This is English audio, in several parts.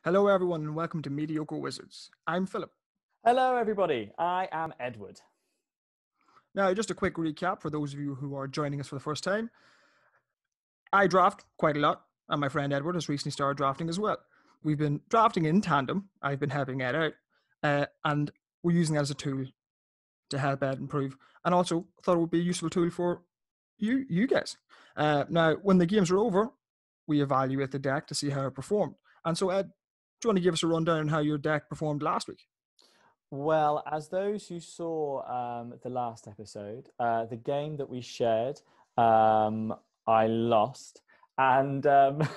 Hello, everyone, and welcome to Mediocre Wizards. I'm Philip. Hello, everybody. I am Edward. Now, just a quick recap for those of you who are joining us for the first time. I draft quite a lot, and my friend Edward has recently started drafting as well. We've been drafting in tandem. I've been helping Ed out, and we're using that as a tool to help Ed improve, and also thought it would be a useful tool for you guys. Now, when the games are over, we evaluate the deck to see how it performed. And so, Ed, do you want to give us a rundown on how your deck performed last week? Well, as those who saw the last episode, the game that we shared, I lost, and the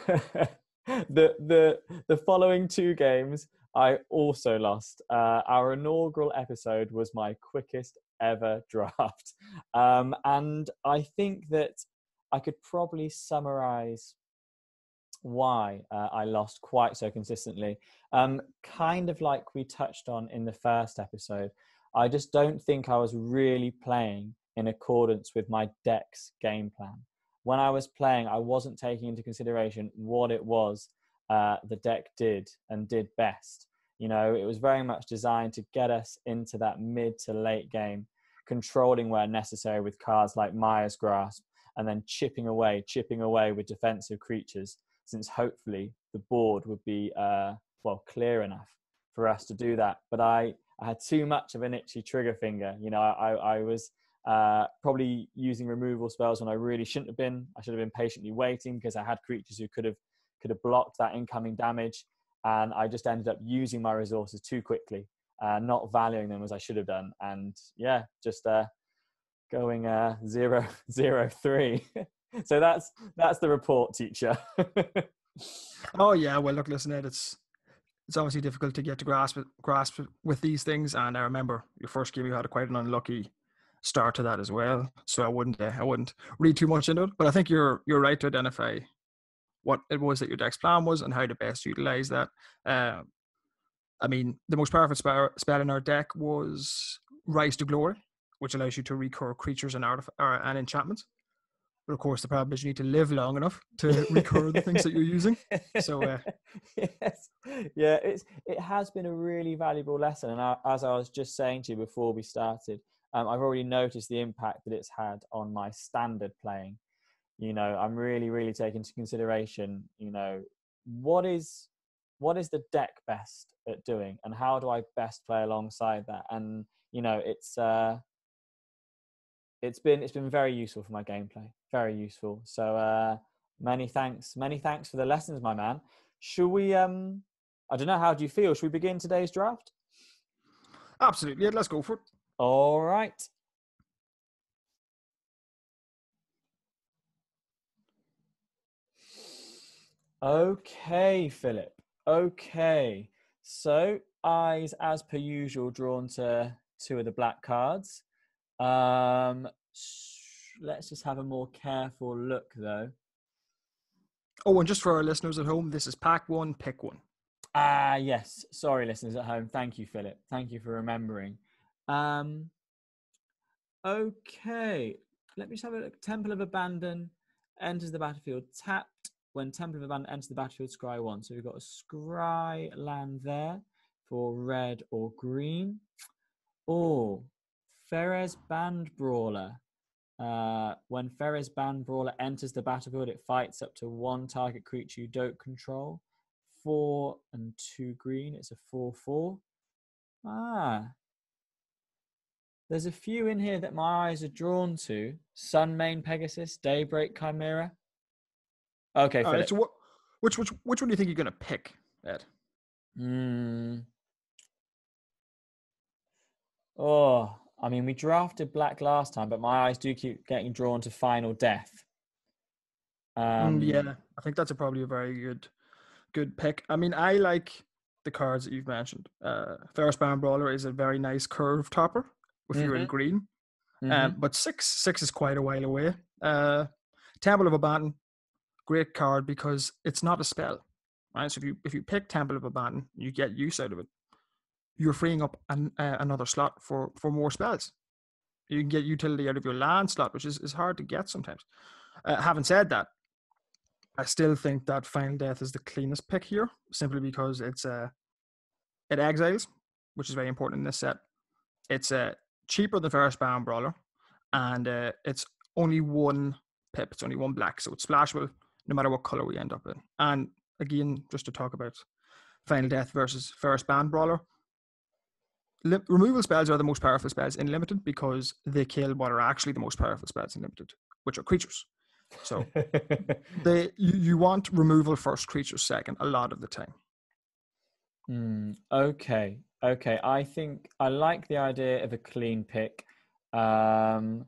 following two games I also lost. Our inaugural episode was my quickest ever draft, and I think that I could probably summarize why I lost quite so consistently. Kind of like we touched on in the first episode, I just don't think I was really playing in accordance with my deck's game plan. When I was playing, I wasn't taking into consideration what it was the deck did and did best. You know, it was very much designed to get us into that mid to late game, controlling where necessary with cards like Maya's Grasp, and then chipping away with defensive creatures, since hopefully the board would be clear enough for us to do that. But I had too much of an itchy trigger finger. You know, I was probably using removal spells when I really shouldn't have been. I should have been patiently waiting because I had creatures who could have blocked that incoming damage, and I just ended up using my resources too quickly, not valuing them as I should have done, and just going 0-0-3. So that's the report, teacher. Oh yeah, well look, listen, Ed, it's obviously difficult to get to grasp with these things, and I remember your first game you had quite an unlucky start to that as well. So I wouldn't read too much into it, but I think you're right to identify what it was that your deck's plan was and how to best utilize that. I mean, the most powerful spell in our deck was Rise to Glory, which allows you to recur creatures and enchantments. But of course, the problem is you need to live long enough to recur the things that you're using. So, yes, yeah, it has been a really valuable lesson. And as I was just saying to you before we started, I've already noticed the impact that it's had on my standard playing. You know, I'm really, really taking into consideration, you know, what is the deck best at doing, and how do I best play alongside that? And you know, it's been very useful for my gameplay, very useful. So many thanks for the lessons, my man. Should we I don't know, how do you feel? Should we begin today's draft? Absolutely, yeah, let's go for it. All right. Okay, Philip. Okay. So eyes, as per usual, drawn to two of the black cards. Let's just have a more careful look, though. Oh, and just for our listeners at home, this is pack one, pick one. Yes. Sorry, listeners at home. Thank you, Philip. Thank you for remembering. Okay. Let me just have a look. Temple of Abandon enters the battlefield tapped. When Temple of Abandon enters the battlefield, scry 1. So we've got a scry land there for red or green. Oh, Ferez Band Brawler. When Ferez Band Brawler enters the battlefield, it fights up to one target creature you don't control. 4 and 2 green. It's a 4/4. There's a few in here that my eyes are drawn to. Sunmane Pegasus, Daybreak Chimera. Okay, all Philip. right, so which one do you think you're going to pick, Ed? Oh, I mean, we drafted black last time, but my eyes do keep getting drawn to Final Death. Yeah, I think that's probably a very good pick. I mean, I like the cards that you've mentioned. Ferris Band Brawler is a very nice curve topper if you're in green. But six is quite a while away. Temple of Abandon, great card because it's not a spell. Right? So if you pick Temple of Abandon, you get use out of it. You're freeing up another slot for more spells. You can get utility out of your land slot, which is hard to get sometimes. Having said that, I still think that Final Death is the cleanest pick here, simply because it exiles, which is very important in this set. It's cheaper than Ferris Bound Brawler, and it's only one pip. It's only one black, so it's splashable no matter what color we end up in. And again, just to talk about Final Death versus Ferris Bound Brawler, removal spells are the most powerful spells in Limited because they kill what are actually the most powerful spells in Limited, which are creatures. So you want removal first, creatures second a lot of the time. Okay. I think I like the idea of a clean pick. I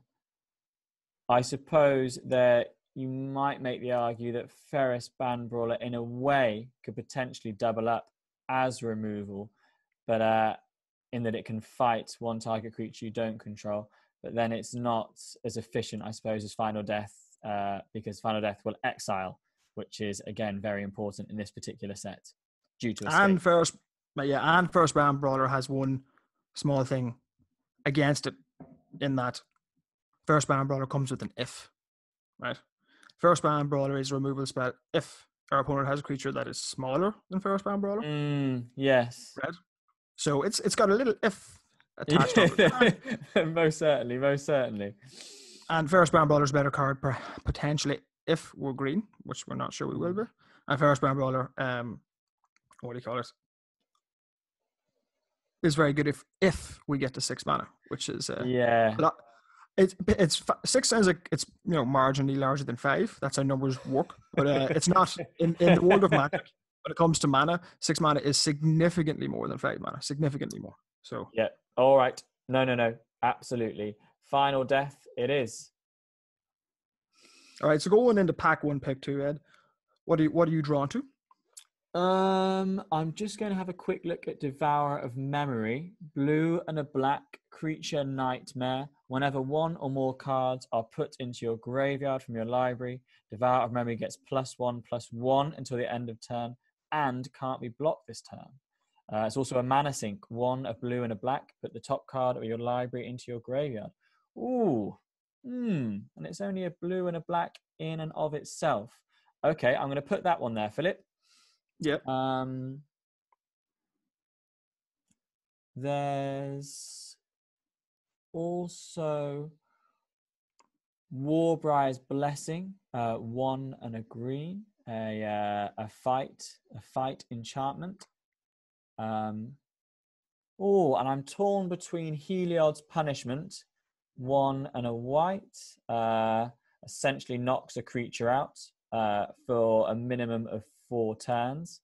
suppose that you might make the argument that Ferris Band Brawler, in a way, could potentially double up as removal, but in that it can fight one target creature you don't control. But then it's not as efficient, I suppose, as Final Death, because Final Death will exile, which is again very important in this particular set due to escape. And Ferris Bound Brawler has one small thing against it, in that Ferris Bound Brawler comes with an if, right? Ferris Bound Brawler is a removal spell if our opponent has a creature that is smaller than Ferris Bound Brawler. Yes. Right? So it's got a little if attached to it. Most certainly. And Ferris Bound Brawler is a better card potentially if we're green, which we're not sure we will be. And Ferris Bound Brawler, what do you call it? Is very good if we get to 6 mana, which is it's 6 sounds like it's marginally larger than 5. That's how numbers work, but it's not in the world of Magic. When it comes to mana, 6 mana is significantly more than 5 mana, significantly more. So yeah, all right, no, absolutely. Final Death, it is. All right, so going into pack 1, pick 2, Ed. What are you drawn to? I'm just going to have a quick look at Devourer of Memory. Blue and a black creature nightmare. Whenever one or more cards are put into your graveyard from your library, Devourer of Memory gets +1/+1 until the end of turn and can't be blocked this turn. It's also a mana sink. 1 a blue and a black. Put the top card of your library into your graveyard. Ooh. And it's only a blue and a black in and of itself. Okay, I'm going to put that one there, Philip. Yep. There's also Warbriar's Blessing, 1 and a green, a fight enchantment. And I'm torn between Heliod's Punishment, 1 and a white, essentially knocks a creature out for a minimum of 4 turns.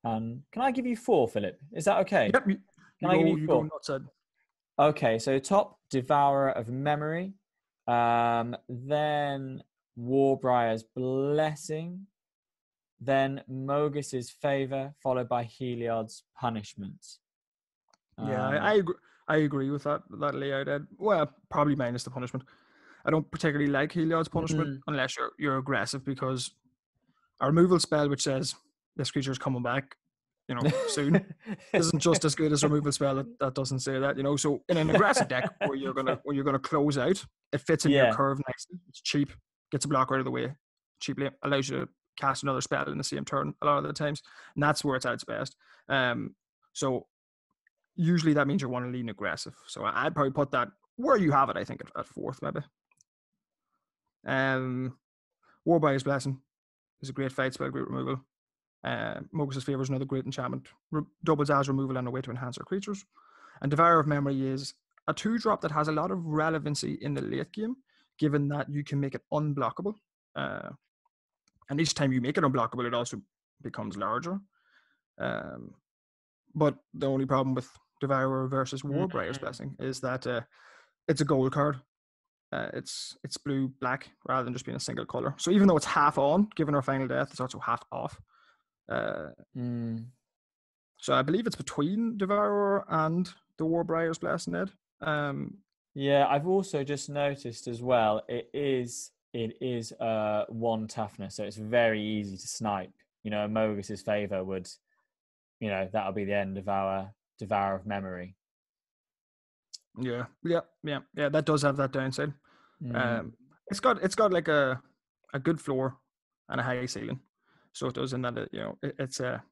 Can I give you 4, Philip? Is that okay? Yep. Can I give you 4? Go nuts, Ed. Okay, so top, Devourer of Memory. Then Warbriar's Blessing. Then Mogus's Favor, followed by Heliod's Punishment. I agree with that layout, Ed. Well, probably minus the punishment. I don't particularly like Heliod's Punishment unless you're aggressive, because a removal spell which says this creature is coming back, soon, isn't just as good as a removal spell that doesn't say that. So in an aggressive deck where you're gonna close out, it fits in your curve nicely. It's cheap, gets a block out of the way cheaply, allows you to cast another spell in the same turn a lot of the times, and that's where it's at its best. So usually that means you want to lean aggressive. So I'd probably put that where you have it. I think at 4th maybe. Warbriar's Blessing is a great fight spell, great removal. Mogus's Favor is another great enchantment. Doubles as removal and a way to enhance our creatures. And Devourer of Memory is a 2-drop that has a lot of relevancy in the late game, given that you can make it unblockable. And each time you make it unblockable, it also becomes larger. But the only problem with Devourer versus Warbriar's Blessing is that it's a gold card. It's blue-black rather than just being a single color. So even though it's half on, given our Final Death, it's also half off. So I believe it's between Devourer and the Warbriar's Blessing, Ed. Yeah, I've also just noticed as well, it is 1 toughness, so it's very easy to snipe. Mogus's Favor would, that'll be the end of our Devourer of Memory. Yeah. That does have that downside. It's got like a good floor, and a high ceiling. So it does in that it's a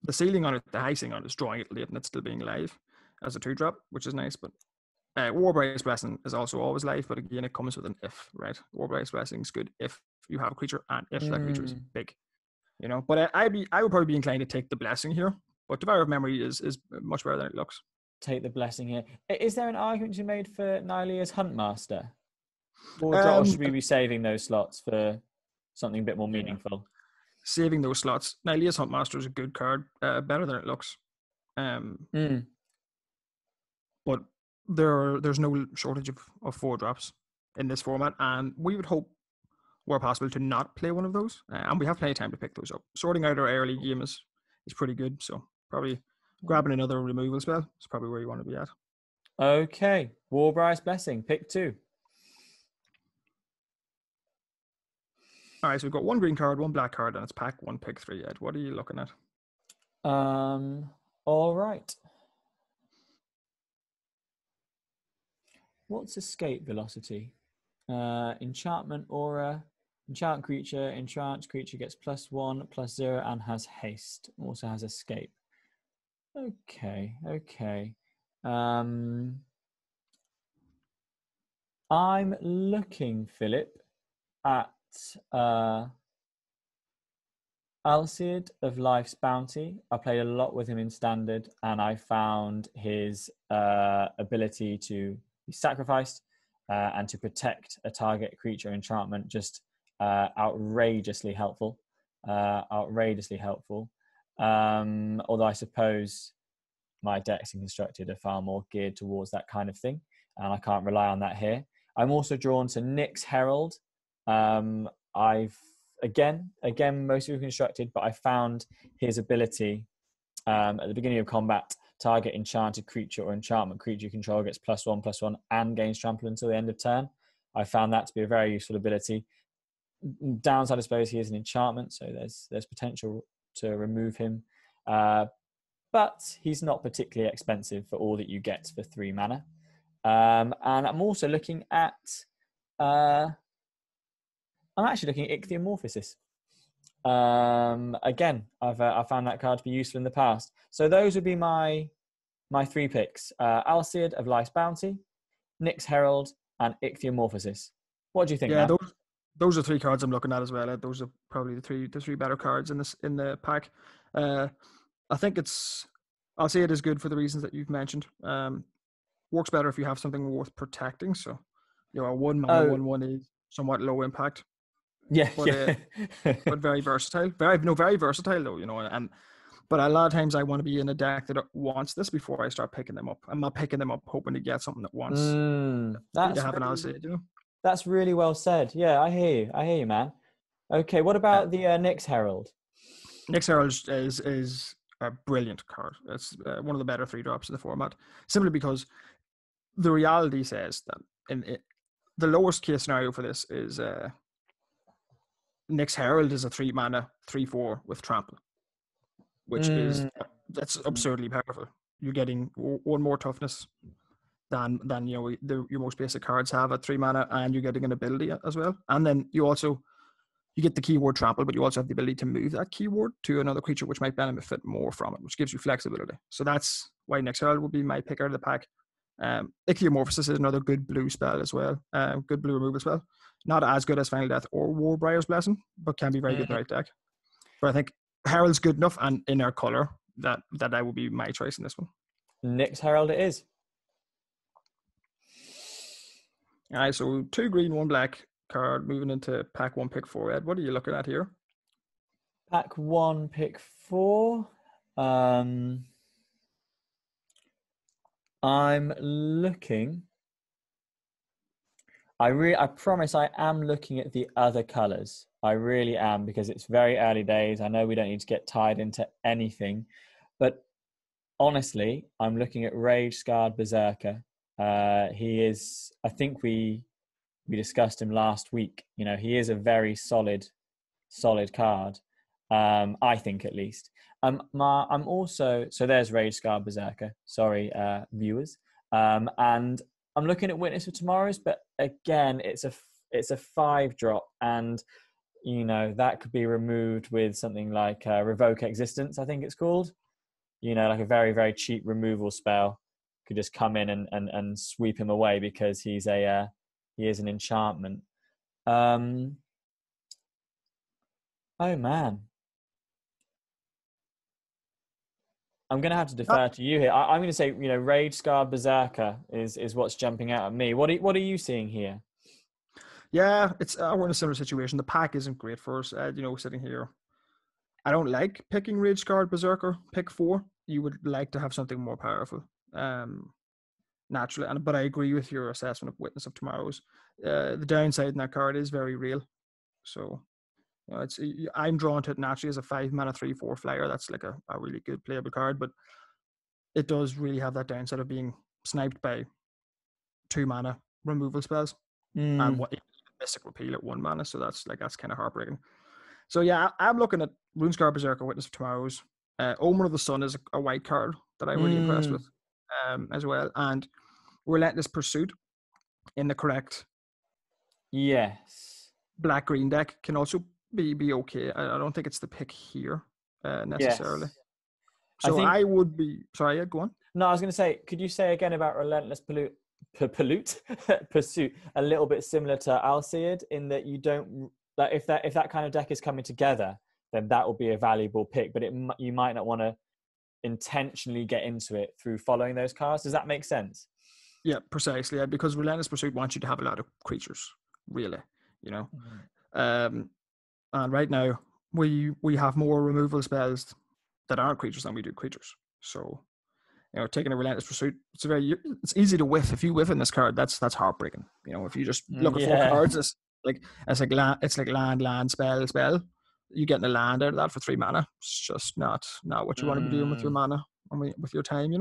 the ceiling on it, the high ceiling on it is drawing it late and it's still being live as a 2-drop, which is nice. But Warbriar's Blessing is also always live, but again, it comes with an if, right? Warbriar's Blessing is good if you have a creature and if that creature is big, But I would probably be inclined to take the Blessing here. But Devourer of Memory is much better than it looks. Take the Blessing here. Is there an argument to be made for Nylea's Huntmaster? Or should we be saving those slots for something a bit more meaningful? Saving those slots. Nylea's Huntmaster is a good card, better than it looks. But there's no shortage of 4-drops in this format, and we would hope, where possible, to not play one of those. And we have plenty of time to pick those up. Sorting out our early game is pretty good, so probably grabbing another removal spell is probably where you want to be at. Okay, Warbriar's Blessing, pick 2. All right, so we've got 1 green card, 1 black card, and it's pack 1, pick 3. Ed, what are you looking at? All right. What's escape velocity? Enchantment aura. Enchant creature gets +1/+0 and has haste. Also has escape. Okay. I'm looking, Philip, at Alseid of Life's Bounty. I played a lot with him in Standard, and I found his ability to be sacrificed and to protect a target creature enchantment just outrageously helpful. Although I suppose my decks and constructed are far more geared towards that kind of thing, and I can't rely on that here. I'm also drawn to Nyx Herald. I've again mostly constructed, but I found his ability at the beginning of combat. Target enchanted creature or enchantment creature you control gets +1/+1 and gains trample until the end of turn. I found that to be a very useful ability. Downside, I suppose, he is an enchantment, so there's potential to remove him. But he's not particularly expensive for all that you get for 3 mana. And I'm also looking at Ichthyomorphosis. Again, I've found that card to be useful in the past. So those would be my 3 picks: Alseid of Life's Bounty, Nyx Herald, and Ichthyomorphosis. What do you think? Yeah, those are 3 cards I'm looking at as well. Those are probably the three better cards in the pack. I think Alseid is good for the reasons that you've mentioned. Works better if you have something worth protecting. So, a 1 mana 1/1 is somewhat low impact. Yeah, but very versatile. Very versatile though, but a lot of times I want to be in a deck that wants this before I start picking them up. I'm not picking them up hoping to get something that wants to have an Alseid, That's really well said. Yeah, I hear you, man. Okay, what about the Nyx Herald? Nyx Herald is a brilliant card. It's one of the better 3-drops in the format, simply because the reality says that the lowest case scenario for this is Nyx Herald is a 3 mana 3/4 with trample, which that's absurdly powerful. You're getting 1 more toughness than your most basic cards have at 3 mana, and you're getting an ability as well. And then you get the keyword trample, but you also have the ability to move that keyword to another creature which might benefit more from it, which gives you flexibility. So that's why Nyx Herald would be my pick out of the pack. Ichthyomorphosis is another good blue spell as well. Good blue removal spell. Not as good as Final Death or Warbriar's Blessing, but can be very good in the right deck. But I think Herald's good enough, and in our color, that would be my choice in this one. Nyx Herald it is. All right, so 2 green, 1 black card moving into pack 1, pick 4. Ed, what are you looking at here? Pack 1, pick 4. I'm looking. I promise I am looking at the other colors. I really am, because it's very early days. I know we don't need to get tied into anything, but honestly, I'm looking at Rage Scarred Berserker. He is, I think we discussed him last week. He is a very solid card. I think, at least. I'm also, so there's Rage Scarred Berserker. Sorry, viewers. And I'm looking at Witness of Tomorrow's, but again, it's a 5-drop, and that could be removed with something like Revoke Existence, I think it's called. Like a very, very cheap removal spell could just come in and sweep him away because he is an enchantment. Oh man, I'm going to have to defer to you here. I'm going to say, Rage Scarred Berserker is what's jumping out at me. What are you seeing here? Yeah, we're in a similar situation. The pack isn't great for us. Sitting here, I don't like picking Rage Scarred Berserker. Pick 4. You would like to have something more powerful, naturally. But I agree with your assessment of Witness of Tomorrows. The downside in that card is very real. So, I'm drawn to it naturally as a 5-mana 3/4 flyer. That's like a really good playable card, but it does really have that downside of being sniped by 2-mana removal spells and what Mystic Repeal at 1 mana. So that's kind of heartbreaking. So yeah, I'm looking at Runescar Berserker, Witness of Tomorrows. Omen of the Sun is a white card that I'm really impressed with, as well. And Relentless Pursuit in the correct black-green deck can also be okay. I don't think it's the pick here necessarily. Yes. So I would be sorry. Yeah, go on. No, I was going to say, could you say again about Relentless Pursuit a little bit similar to Alseid in that you don't like if that kind of deck is coming together, then that will be a valuable pick, but you might not want to intentionally get into it through following those cards. Does that make sense? Yeah, precisely. Yeah, because Relentless Pursuit wants you to have a lot of creatures, really. And right now we have more removal spells that aren't creatures than we do creatures. So, taking a Relentless Pursuit, it's easy to whiff. If you whiff in this card, that's heartbreaking. If you just look at 4 cards, it's like land spell. You getting a land out of that for 3 mana. It's just not what you want to be doing with your mana and with your time.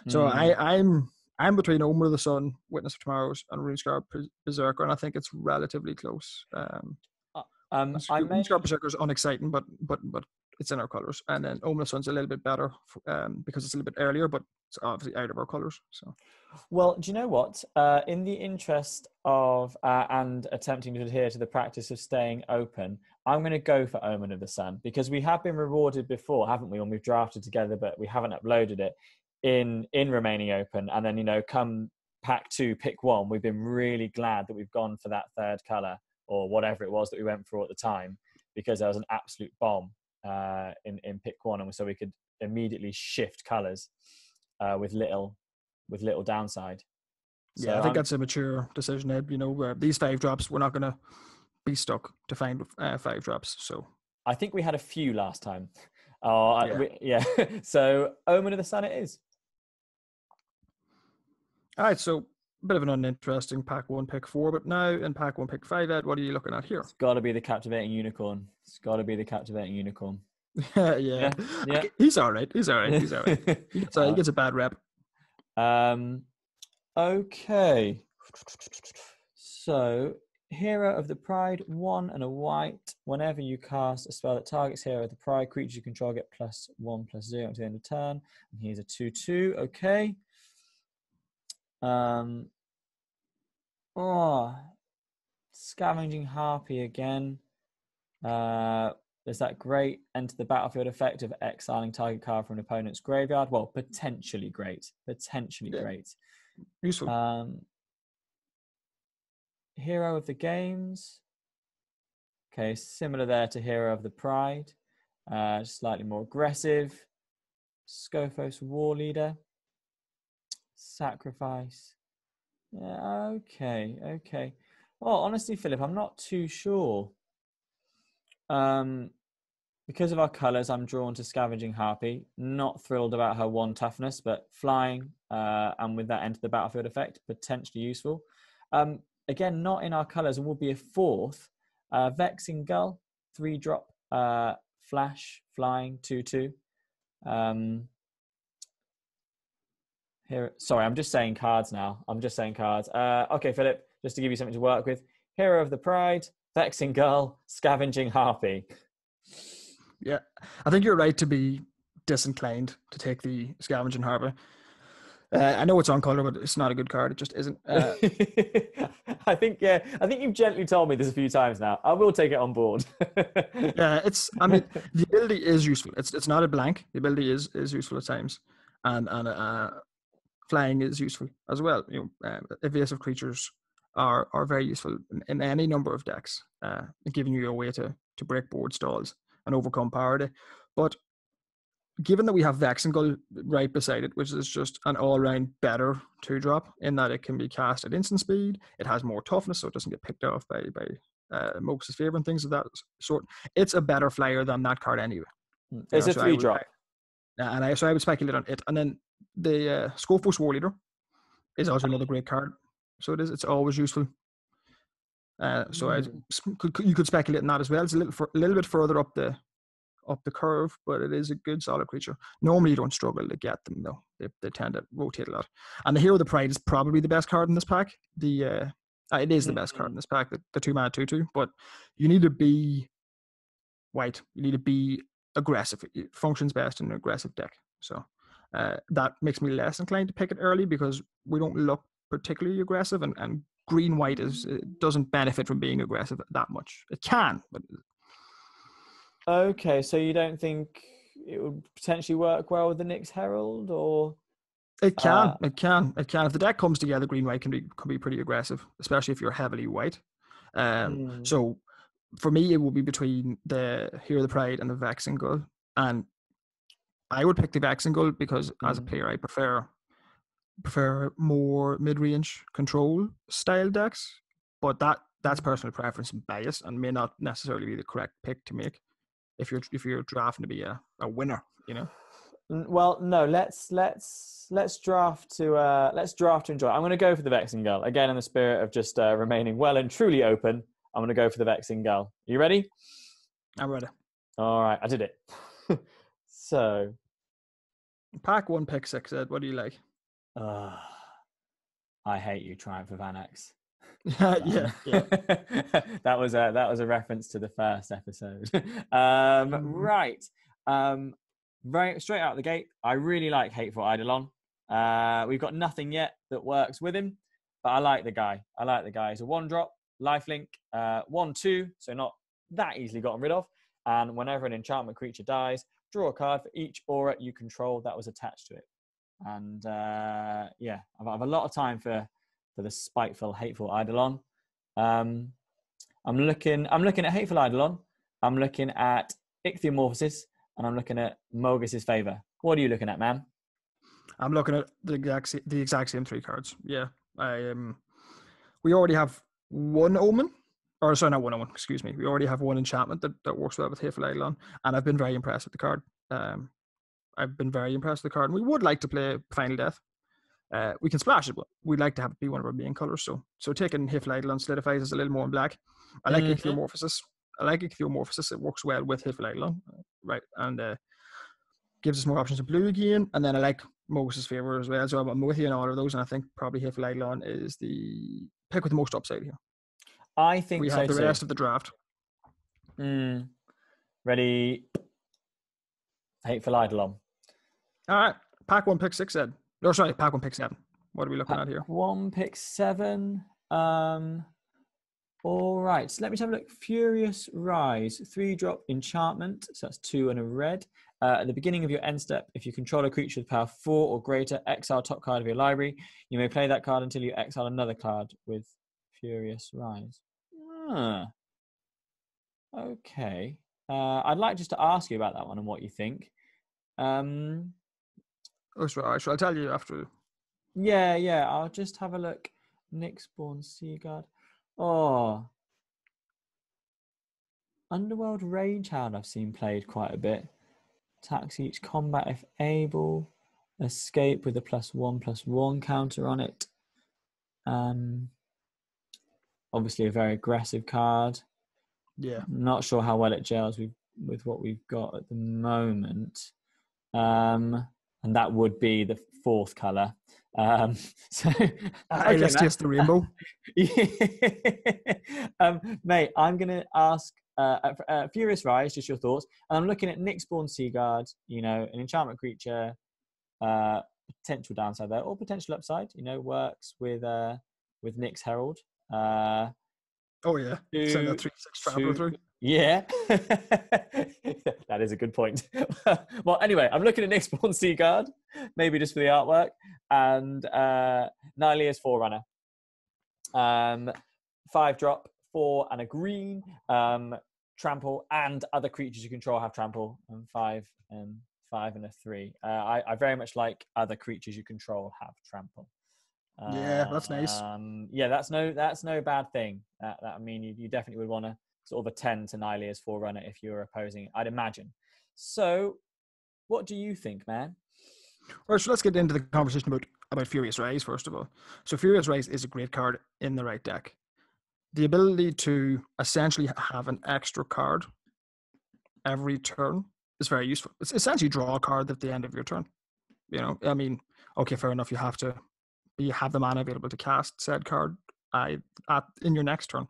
So I'm between Omen of the Sun, Witness of Tomorrows, and Runescar Berserker, and I think it's relatively close. Runescar Berserker is unexciting, but it's in our colors, and then Omen of the Sun's a little bit better because it's a little bit earlier, but it's obviously out of our colors. So, well, do you know what? In the interest of and attempting to adhere to the practice of staying open, I'm going to go for Omen of the Sun because we have been rewarded before, haven't we? When we've drafted together, but we haven't uploaded it in remaining open, and then come pack 2, pick 1. We've been really glad that we've gone for that third color or whatever it was that we went for at the time, because there was an absolute bomb in pick 1, and so we could immediately shift colors with little downside. So I think that's a mature decision, Ed. These 5 drops, we're not going to be stuck to find 5 drops. So I think we had a few last time. So Omen of the Sun it is. All right, so a bit of an uninteresting pack 1, pick 4, but now in pack 1, pick 5, Ed, what are you looking at here? It's got to be the Captivating Unicorn. Yeah. He's all right. He gets a bad rep. Okay. So, Hero of the Pride, 1 and a white. Whenever you cast a spell that targets Hero of the Pride, creatures you control get +1/+0 until the end of turn. And here's a 2/2. Okay. Scavenging Harpy again. There's that great enter the battlefield effect of exiling target card from an opponent's graveyard. Well, potentially great. Great. Useful. Hero of the Games. Okay, similar there to Hero of the Pride. Slightly more aggressive. Scophos War Leader. Sacrifice. Yeah, okay. Well, honestly, Philip, I'm not too sure. Because of our colours, I'm drawn to Scavenging Harpy. Not thrilled about her 1 toughness, but flying and with that enter the battlefield effect, potentially useful. Again, not in our colours, and will be a 4th. Vexing Gull, 3-drop, flash, flying, 2/2. Here, sorry, I'm just saying cards now. Okay, Philip, just to give you something to work with. Hero of the Pride, Vexing Gull, Scavenging Harpy. Yeah, I think you're right to be disinclined to take the Scavenging Harpy. I know it's on color, but it's not a good card. It just isn't. I think you've gently told me this a few times now. I will take it on board. Yeah, I mean, the ability is useful. It's not a blank. The ability is useful at times, and flying is useful as well. Evasive creatures are very useful in any number of decks, giving you a way to break board stalls and overcome parity. But given that we have Vexengull right beside it, which is just an all-round better 2-drop in that it can be cast at instant speed, it has more toughness, so it doesn't get picked off by Mox's favor and things of that sort. It's a better flyer than that card anyway. It's a 3-drop. So I would speculate on it. And then the Scophos War Leader is also another great card. So it's always useful. You could speculate on that as well. It's a little bit further up the curve, but it is a good solid creature. Normally you don't struggle to get them though. They tend to rotate a lot. And the Hero of the Pride is probably the best card in this pack. It is the best card in this pack, the 2-mana 2/2, but you need to be white. You need to be aggressive. It functions best in an aggressive deck. So that makes me less inclined to pick it early because we don't look particularly aggressive, and green-white doesn't benefit from being aggressive that much. It can, but... Okay, so you don't think it would potentially work well with the Nyx Herald, or... It can. If the deck comes together, green-white can be pretty aggressive, especially if you're heavily white. So for me, it will be between the Hero of the Pride and the Vexengull. And I would pick the Vexengull because as a player, I prefer more mid-range control style decks. But that's personal preference and bias, and may not necessarily be the correct pick to make if you're drafting to be a winner, Well, no, let's draft to enjoy. I'm going to go for the Vexengull again in the spirit of just remaining well and truly open. I'm going to go for the Vexengull. You ready? I'm ready. All right, I did it. So, pack 1, pick 6. Ed, what do you like? I hate you, Triumph of Annex. yeah. That was a reference to the first episode. Right. Very straight out the gate, I really like Hateful Eidolon. We've got nothing yet that works with him, but I like the guy. He's a 1-drop, lifelink, 1/2, so not that easily gotten rid of. And whenever an enchantment creature dies, draw a card for each aura you control that was attached to it. And I have a lot of time for the spiteful, hateful Eidolon. I'm looking at Hateful Eidolon. I'm looking at Ichthyomorphosis, and I'm looking at Mogus's Favor. What are you looking at, man? I'm looking at the exact same 3 cards. Yeah, we already have one Omen, or sorry, not one Omen. Excuse me. We already have one enchantment that works well with Hateful Eidolon, and I've been very impressed with the card. And we would like to play Final Death. We can splash it, but we'd like to have it be one of our main colors. So taking Hateful Eidolon solidifies us a little more in black. I like Ichthyomorphosis. It works well with Hateful Eidolon, right? And gives us more options of blue again. And then I like Mogus's Favor as well. So I'm with you on all of those, and I think probably Hateful Eidolon is the pick with the most upside here. I think we have the rest of the draft. Ready? Hateful Eidolon. All right, pack 1, pick 6, Ed. Or sorry, pack 1, pick 7. What are we looking at here? 1, pick 7. All right, so let me have a look. Furious Rise, 3-drop enchantment. So that's 2 and a red. At the beginning of your end step, if you control a creature with power 4 or greater, exile top card of your library. You may play that card until you exile another card with Furious Rise. Okay. I'd like just to ask you about that one and what you think. I'll tell you after. Yeah. I'll just have a look. Nyxborn Seaguard. Oh. Underworld Ragehound I've seen played quite a bit. Attacks each combat if able. Escape with a +1/+1 counter on it. Obviously a very aggressive card. Yeah. Not sure how well it gels with what we've got at the moment. And that would be the 4th colour. Let's test the rainbow. Mate, I'm going to ask Furious Rise, just your thoughts. And I'm looking at Nyxborn Seaguard, an enchantment creature, potential downside there, or potential upside. Works with Nyx Herald. Oh yeah, send that 3/6 traveler through. Yeah, that is a good point. Well, anyway, I'm looking at Nyx Born Sea Guard, maybe just for the artwork, and Nylea's Forerunner. 5-drop, 4 and a green. Trample, and other creatures you control have trample, and 5 and a 3. I very much like other creatures you control have trample. Yeah, that's nice. Yeah, that's no bad thing. I mean, you definitely would want to sort of attend to Nylea's Forerunner if you were opposing it, I'd imagine. So, what do you think, man? Right, so let's get into the conversation about Furious Rise first of all. So Furious Rise is a great card in the right deck. The ability to essentially have an extra card every turn is very useful. It's essentially draw a card at the end of your turn. I mean, okay, fair enough. You have the mana available to cast said card in your next turn.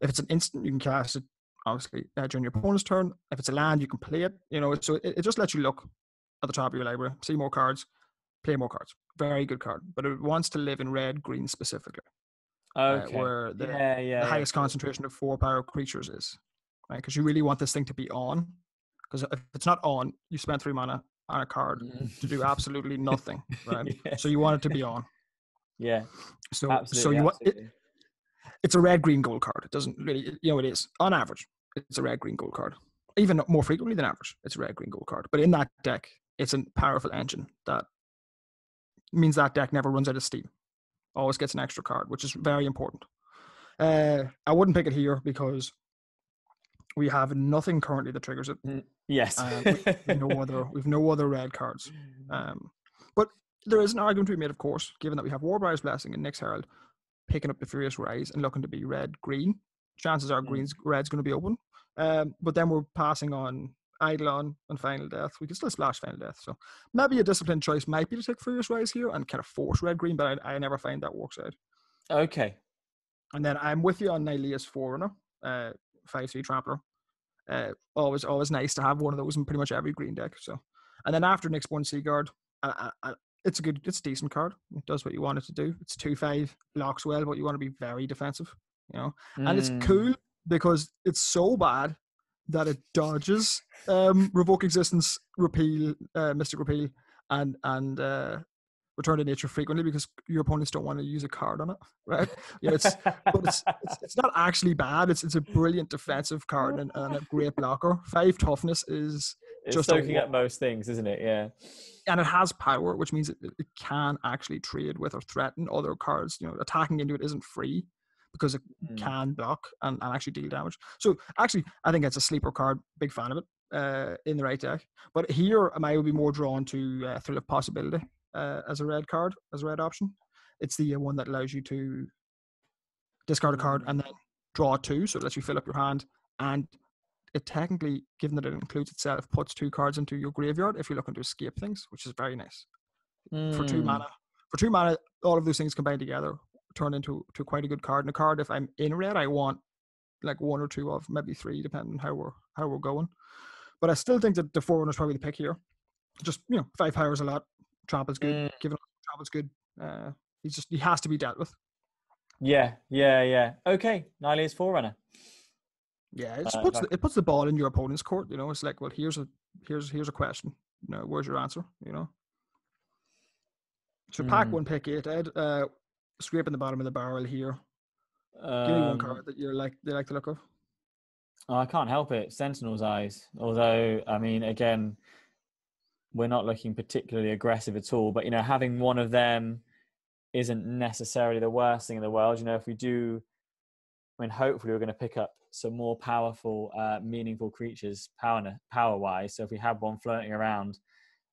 If it's an instant, you can cast it obviously during your opponent's turn. If it's a land, you can play it. So it just lets you look at the top of your library, see more cards, play more cards. Very good card, but it wants to live in red, green specifically. Okay. Where the highest concentration of 4-power creatures is, right? Because you really want this thing to be on. Because if it's not on, you spend 3 mana on a card to do absolutely nothing, right? Yes. So you want it to be on. Yeah. So absolutely, so you want it. It's a red, green, gold card. It doesn't really, it is on average. It's a red, green, gold card. Even more frequently than average, it's a red, green, gold card. But in that deck, it's a powerful engine that means that deck never runs out of steam. Always gets an extra card, which is very important. I wouldn't pick it here because we have nothing currently that triggers it. Yes. We've no other red cards. But there is an argument to be made, of course, given that we have Warbriar's Blessing and Nyx Herald picking up the Furious Rise and looking to be red-green. Chances are red's going to be open. But then we're passing on Eidolon and Final Death. We can still splash Final Death. So maybe a disciplined choice might be to take Furious Rise here and kind of force red-green, but I never find that works out. Okay. And then I'm with you on Nylea's Forerunner, 5/3 Trampler. Always nice to have one of those in pretty much every green deck. So, and then after Nyx Born Sea Guard, it's a decent card. It does what you want it to do. It's 2/5, blocks well, but you want to be very defensive, And it's cool because it's so bad that it dodges Revoke Existence, Repeal, Mystic Repeal, and Return to Nature frequently because your opponents don't want to use a card on it, right? It's not actually bad. It's a brilliant defensive card and a great blocker. 5 toughness is just soaking up most things, isn't it? Yeah. And it has power, which means it can actually trade with or threaten other cards. Attacking into it isn't free because it can block and actually deal damage. So actually, I think it's a sleeper card. Big fan of it in the right deck. But here, I would be more drawn to Thrill of Possibility as a red card, as a red option. It's the one that allows you to discard a card and then draw 2, so it lets you fill up your hand. And it technically, given that it includes itself, puts 2 cards into your graveyard if you're looking to escape things, which is very nice. For 2 mana, all of those things combined together turn into quite a good card. And a card, if I'm in red, I want like 1 or 2 of, maybe 3, depending on how we're going. But I still think that the Forerunner is probably the pick here. Just 5 power is a lot. Trample's good. Given Trample's good, he has to be dealt with. Yeah. Okay, Nylea's Forerunner. Yeah, it puts the ball in your opponent's court. It's like, well, here's a question. Where's your answer? So pack 1, pick 8, Ed. Scraping the bottom of the barrel here. Give me one card that they like the look of. Oh, I can't help it. Sentinel's Eyes. Although, I mean, again, we're not looking particularly aggressive at all. But having one of them isn't necessarily the worst thing in the world. If we do, hopefully we're going to pick up some more powerful, meaningful creatures power-wise. So if we have one floating around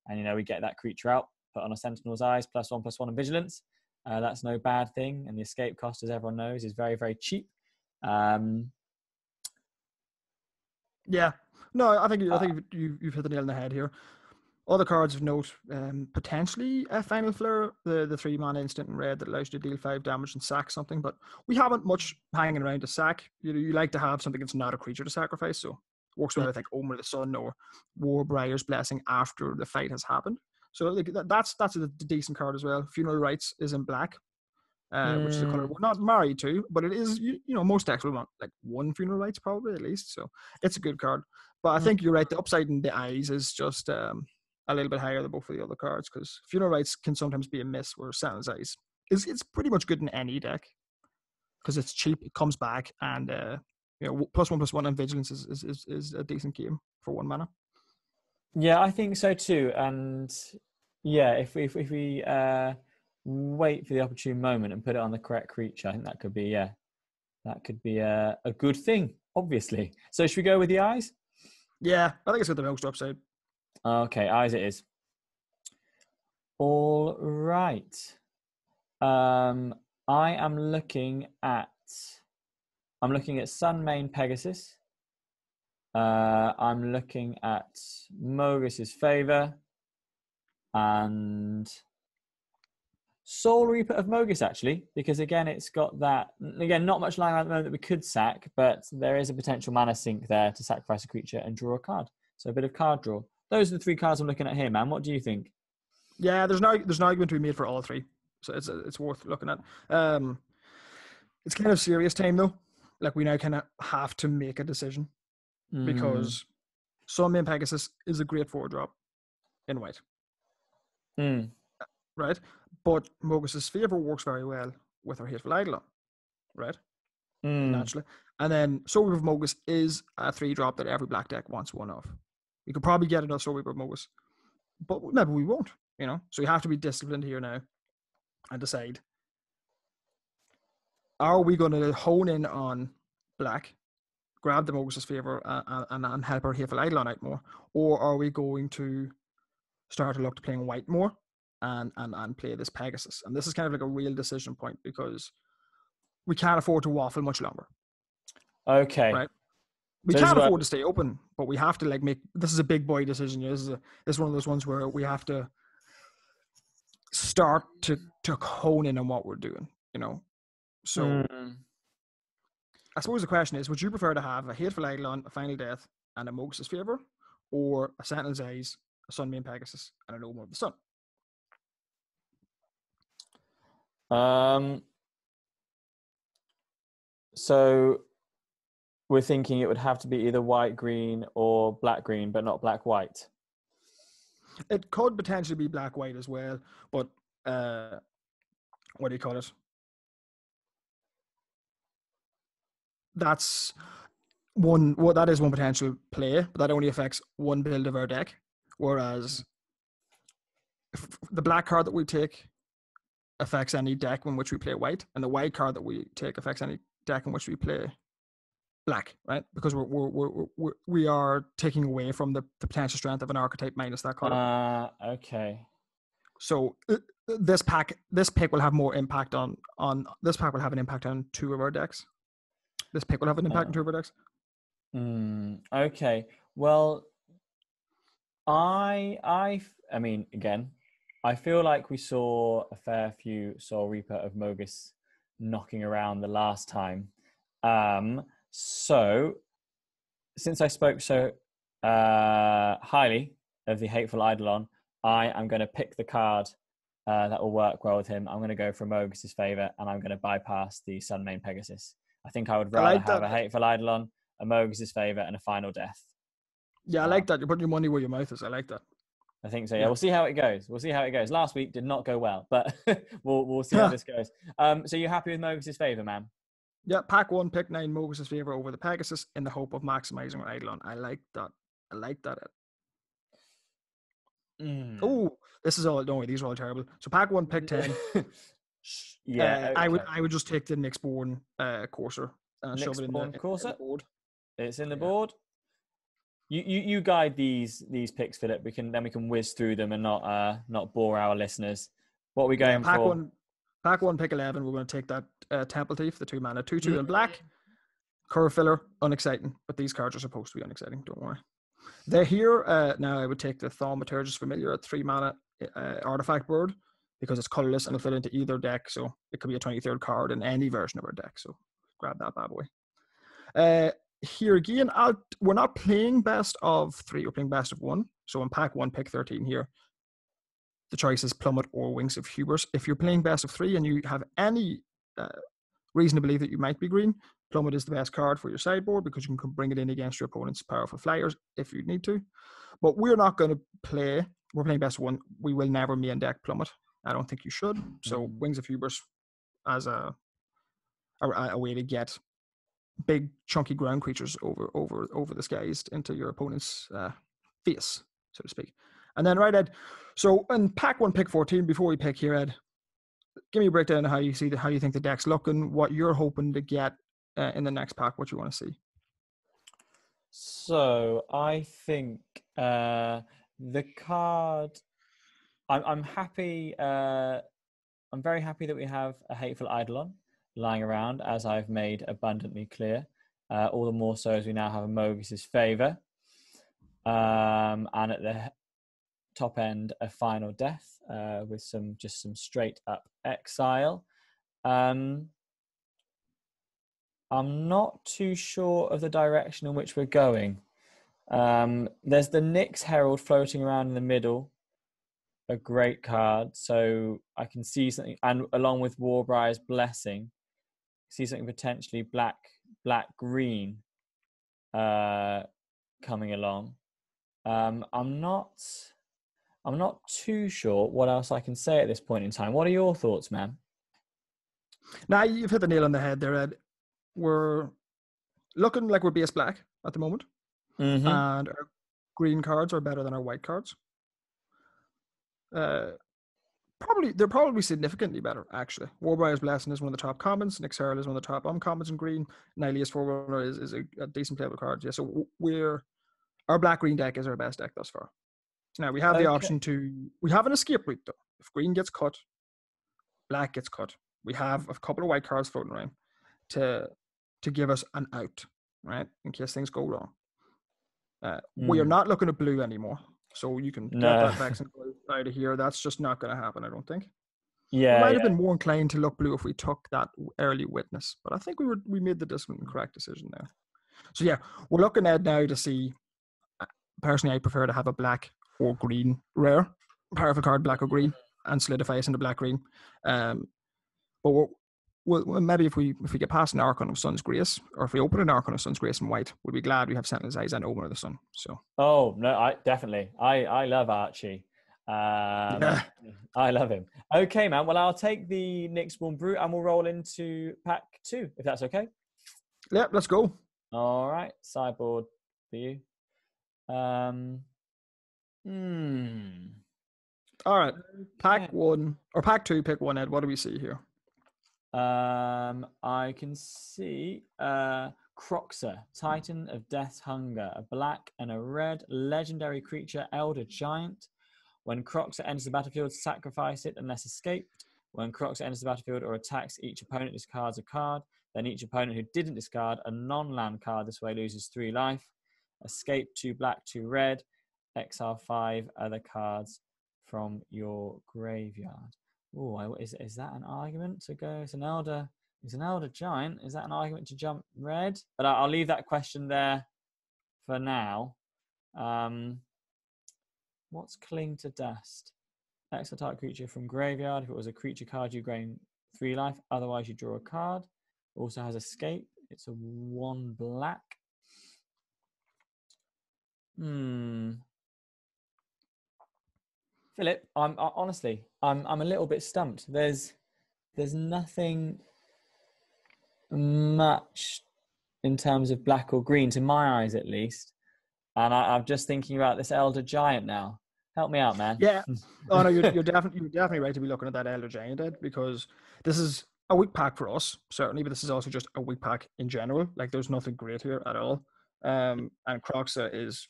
and, we get that creature out, put on a Sentinel's Eyes, +1/+1 and Vigilance, that's no bad thing. And the escape cost, as everyone knows, is very, very cheap. Yeah. No, I think you've hit the nail on the head here. Other cards of note, potentially a Final Flare, the 3 mana instant in red that allows you to deal 5 damage and sack something, but we haven't much hanging around to sack. You like to have something that's not a creature to sacrifice, so works well with like Omen of the Sun or Warbriar's Blessing after the fight has happened. So like, that's a decent card as well. Funeral Rites is in black, which is a color we're not married to, but it is, most decks will want like one Funeral Rites probably at least. So it's a good card. But I think you're right. The upside in the eyes is just a little bit higher than both of the other cards, because Funeral Rites can sometimes be a miss, where Sentinel's Eyes it's pretty much good in any deck because it's cheap, it comes back, and +1/+1 and Vigilance is a decent game for 1 mana. Yeah, I think so too. And yeah, if we wait for the opportune moment and put it on the correct creature, I think that could be a good thing, obviously. So should we go with the eyes? Yeah, I think it's got the most upside. Okay, eyes it is. All right. I am looking at Sunmane Pegasus. I'm looking at Mogus's Favor and Soul Reaper of Mogus, actually, because again, it's got that. Again, not much lying around at the moment that we could sack, but there is a potential mana sink there to sacrifice a creature and draw a card. So a bit of card draw. Those are the 3 cards I'm looking at here, man. What do you think? Yeah, there's no argument to be made for all 3, so it's worth looking at. It's kind of serious time though. Like, we now kind of have to make a decision because Sunmane Pegasus is a great 4-drop in white, right? But Mogus's Favor works very well with our Hateful Eidolon, right? Naturally. And then Soul Reaper of Mogus is a 3-drop that every black deck wants one of. You could probably get another Soul Reaper of Mogus, but maybe we won't, So you have to be disciplined here now and decide, are we going to hone in on black, grab the Mogus's Favor and help our Hateful Eidolon out more, or are we going to start to look to playing white more and play this Pegasus? And this is kind of like a real decision point because we can't afford to waffle much longer. Okay. Right? We can't afford to stay open, but we have to make. This is a big boy decision. This is one of those ones where we have to start to hone in on what we're doing. So I suppose the question is: would you prefer to have a Hateful Eidolon, a Final Death, and a Mogus's Favor, or a Sentinel's Eyes, a Sunmane Pegasus, and an Omen of the Sun? So we're thinking it would have to be either white-green or black-green, but not black-white. It could potentially be black-white as well, but what do you call it? That's one. Well, that is one potential play, but that only affects one build of our deck. Whereas the black card that we take affects any deck in which we play white, and the white card that we take affects any deck in which we play black, right? Because we are taking away from the potential strength of an archetype minus that color. Okay. So this pick will have more impact on this pack will have an impact on 2 of our decks. This pick will have an impact on 2 of our decks. Okay. Well, I mean, again, I feel like we saw a fair few Soul Reaper of Mogus knocking around the last time. So, since I spoke so highly of the Hateful Eidolon, I am going to pick the card that will work well with him. I'm going to go for Mogus's Favor, and I'm going to bypass the Sunmane Pegasus. I think I would rather have a Hateful Eidolon, a Mogus's Favor, and a Final Death. Yeah, I like that. You're putting your money where your mouth is. I like that. I think so. Yeah, we'll see how it goes. Last week did not go well, but we'll see how this goes. So you're happy with Mogus's Favor, man? Yeah, pack 1, pick 9 Mogus's Favor over the Pegasus in the hope of maximizing our Eidolon. I like that. Oh, this is all. No, these are all terrible. So pack 1, pick 10. Yeah, okay. I would just take the Nyxborn Courser and shove it in the board. It's in the board. You guide these picks, Philip. We can whiz through them and not bore our listeners. What are we going for? Pack 1, pick 11. We're going to take that Temple Thief, the 2-mana 2/2 in black. Curve filler, unexciting, but these cards are supposed to be unexciting. Don't worry. They're here now. I would take the Thaumaturgist Familiar, a 3-mana artifact bird, because it's colorless and it'll fit into either deck. So it could be a 23rd card in any version of our deck. So grab that bad boy. Here again, we're not playing best of 3. We're playing best of 1. So in pack 1, pick 13 here. the choice is Plummet or Wings of Hubris. If you're playing best of 3 and you have any reason to believe that you might be green, Plummet is the best card for your sideboard because you can bring it in against your opponent's powerful flyers if you need to. But we're not going to play. We're playing best of 1. We will never main deck Plummet. I don't think you should. So Wings of Hubris as a way to get big chunky ground creatures over the skies into your opponent's face, so to speak. And then right, Ed. So in pack 1, pick 14. Before we pick here, Ed, give me a breakdown of how you think the deck's looking, what you're hoping to get in the next pack, what you want to see. So I think the card. I'm happy. I'm very happy that we have a Hateful Eidolon lying around, as I've made abundantly clear. All the more so as we now have a Mogis' Favour. And at the top end, a Final Death with some straight up exile. I'm not too sure of the direction in which we're going. There's the Nyx Herald floating around in the middle. A great card, so I can see something, and along with Warbriar's Blessing, see something potentially black green coming along. I'm not too sure what else I can say at this point in time. What are your thoughts, man? Now you've hit the nail on the head there, Ed. We're looking like we're base black at the moment, and our green cards are better than our white cards. They're probably significantly better, actually. Warbriar's Blessing is one of the top commons. Nyx Herald is one of the top uncommons in green. Nihilius Forerunner is a decent playable card. Yeah, so our black-green deck is our best deck thus far. Now, we have the option we have an escape route, though. If green gets cut, black gets cut. We have a couple of white cards floating around to give us an out, right, in case things go wrong. We are not looking at blue anymore. So you can get that Vex and go out of here. That's just not going to happen, I don't think. Yeah, we might have been more inclined to look blue if we took that early witness, but I think we made the correct decision there. So yeah, we're looking at now to see. Personally, I prefer to have a black or green rare powerful card, black or green, and solidify us into black green. But maybe if we get past an Archon of Sun's Grace, or if we open an Archon of Sun's Grace in white, we'll be glad we have Sentinel's Eyes and Omen of the Sun. So. Oh no, I definitely. I love Archie. Yeah. I love him. Okay, man. Well, I'll take the Nyxborn Brute and we'll roll into pack 2, if that's okay. Yeah, let's go. All right, sideboard for you. All right, pack 1 or pack 2, pick 1, Ed. What do we see here? I can see Croxer, Titan of Death's Hunger, a black and a red legendary creature, Elder Giant. When Croxer enters the battlefield, sacrifice it unless escaped. When Croxer enters the battlefield or attacks each opponent, discards a card. Then each opponent who didn't discard a non-land card this way loses 3 life. Escape 2 black, 2 red. Exile 5 other cards from your graveyard. Oh, is that an argument to go? It's an elder giant. Is that an argument to jump red? But I'll leave that question there for now. What's Cling to Dust? Exile target creature from graveyard. If it was a creature card, you gain 3 life. Otherwise, you draw a card. Also has escape. It's a 1 black. Philip, I'm honestly, I'm a little bit stumped. There's nothing much in terms of black or green, to my eyes at least. And I'm just thinking about this Elder Giant now. Help me out, man. Yeah. Oh no, you're definitely right to be looking at that Elder Giant, Ed, because this is a weak pack for us, certainly, but this is also just a weak pack in general. Like, there's nothing great here at all. And Croxa is,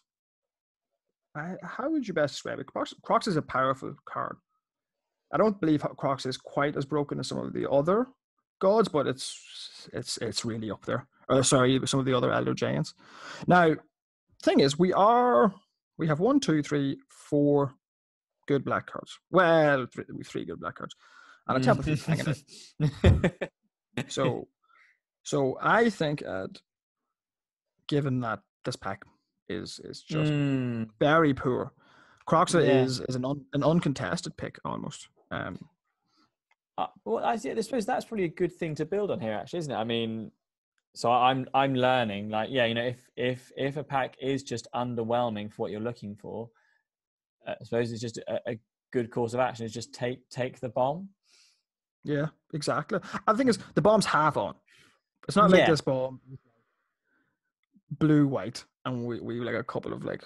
how would you best describe it? Croxa is a powerful card. I don't believe Croxa is quite as broken as some of the other gods, but it's really up there. Sorry, some of the other Elder Giants. Now, thing is, we have 1, 2, 3, 4 good black cards. Well, we have 3 good black cards, and a Temple Thief hanging out. So I think, given that this pack is just very poor, Croxa Yeah. is an uncontested pick almost. Well, I suppose that's probably a good thing to build on here, actually, isn't it? I mean, so I'm learning, like, yeah, you know, if a pack is just underwhelming for what you're looking for, I suppose it's just a good course of action is just take the bomb. Yeah, exactly. I think it's the bomb's half on. It's not like Yeah. this bomb blue white, and we like a couple of like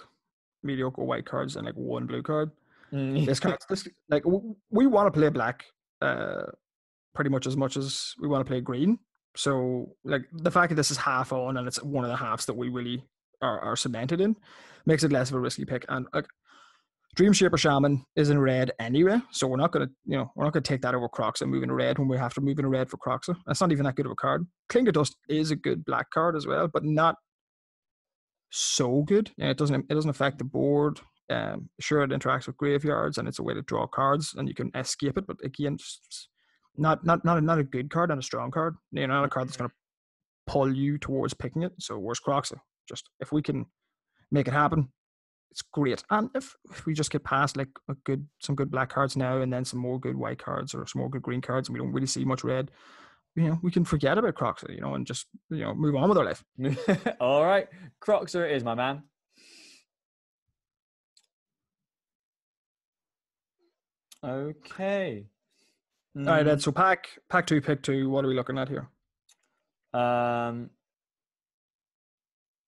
mediocre white cards and like one blue card. This card, this like we want to play black, pretty much as we want to play green. So like the fact that this is half on and it's one of the halves that we really are cemented in makes it less of a risky pick. And like Dream Shaper Shaman is in red anyway, so we're not gonna take that over Croxa and move in red when we have to move in red for Croxa. That's not even that good of a card. Cling to Dust is a good black card as well, but not so good. Yeah, it doesn't affect the board. Sure, it interacts with graveyards and it's a way to draw cards and you can escape it, but again, just not a good card, not a strong card. You know, not a card that's going to pull you towards picking it. So where's Croxa? Just if we can make it happen, it's great. And if we just get past like some good black cards now and then some more good white cards or some more good green cards and we don't really see much red, you know, we can forget about Croxa, you know, and just, you know, move on with our life. All right, Croxa it is, my man. Okay. All right, Ed. So pack two, pick two. What are we looking at here? I'm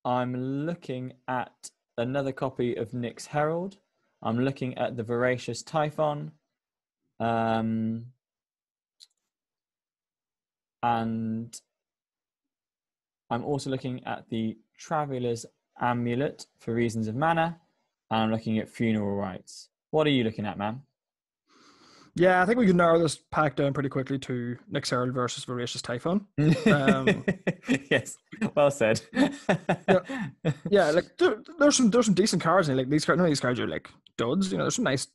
looking at another copy of Nyx Herald. I'm looking at the Voracious Typhon. And I'm also looking at the Traveler's Amulet for reasons of mana. And I'm looking at Funeral Rites. What are you looking at, man? Yeah, I think we can narrow this pack down pretty quickly to Nyx Herald versus Voracious Typhon. Yes, well said. yeah. Like there's some decent cards in it. Like none of these cards are like duds. You know, there's some nice,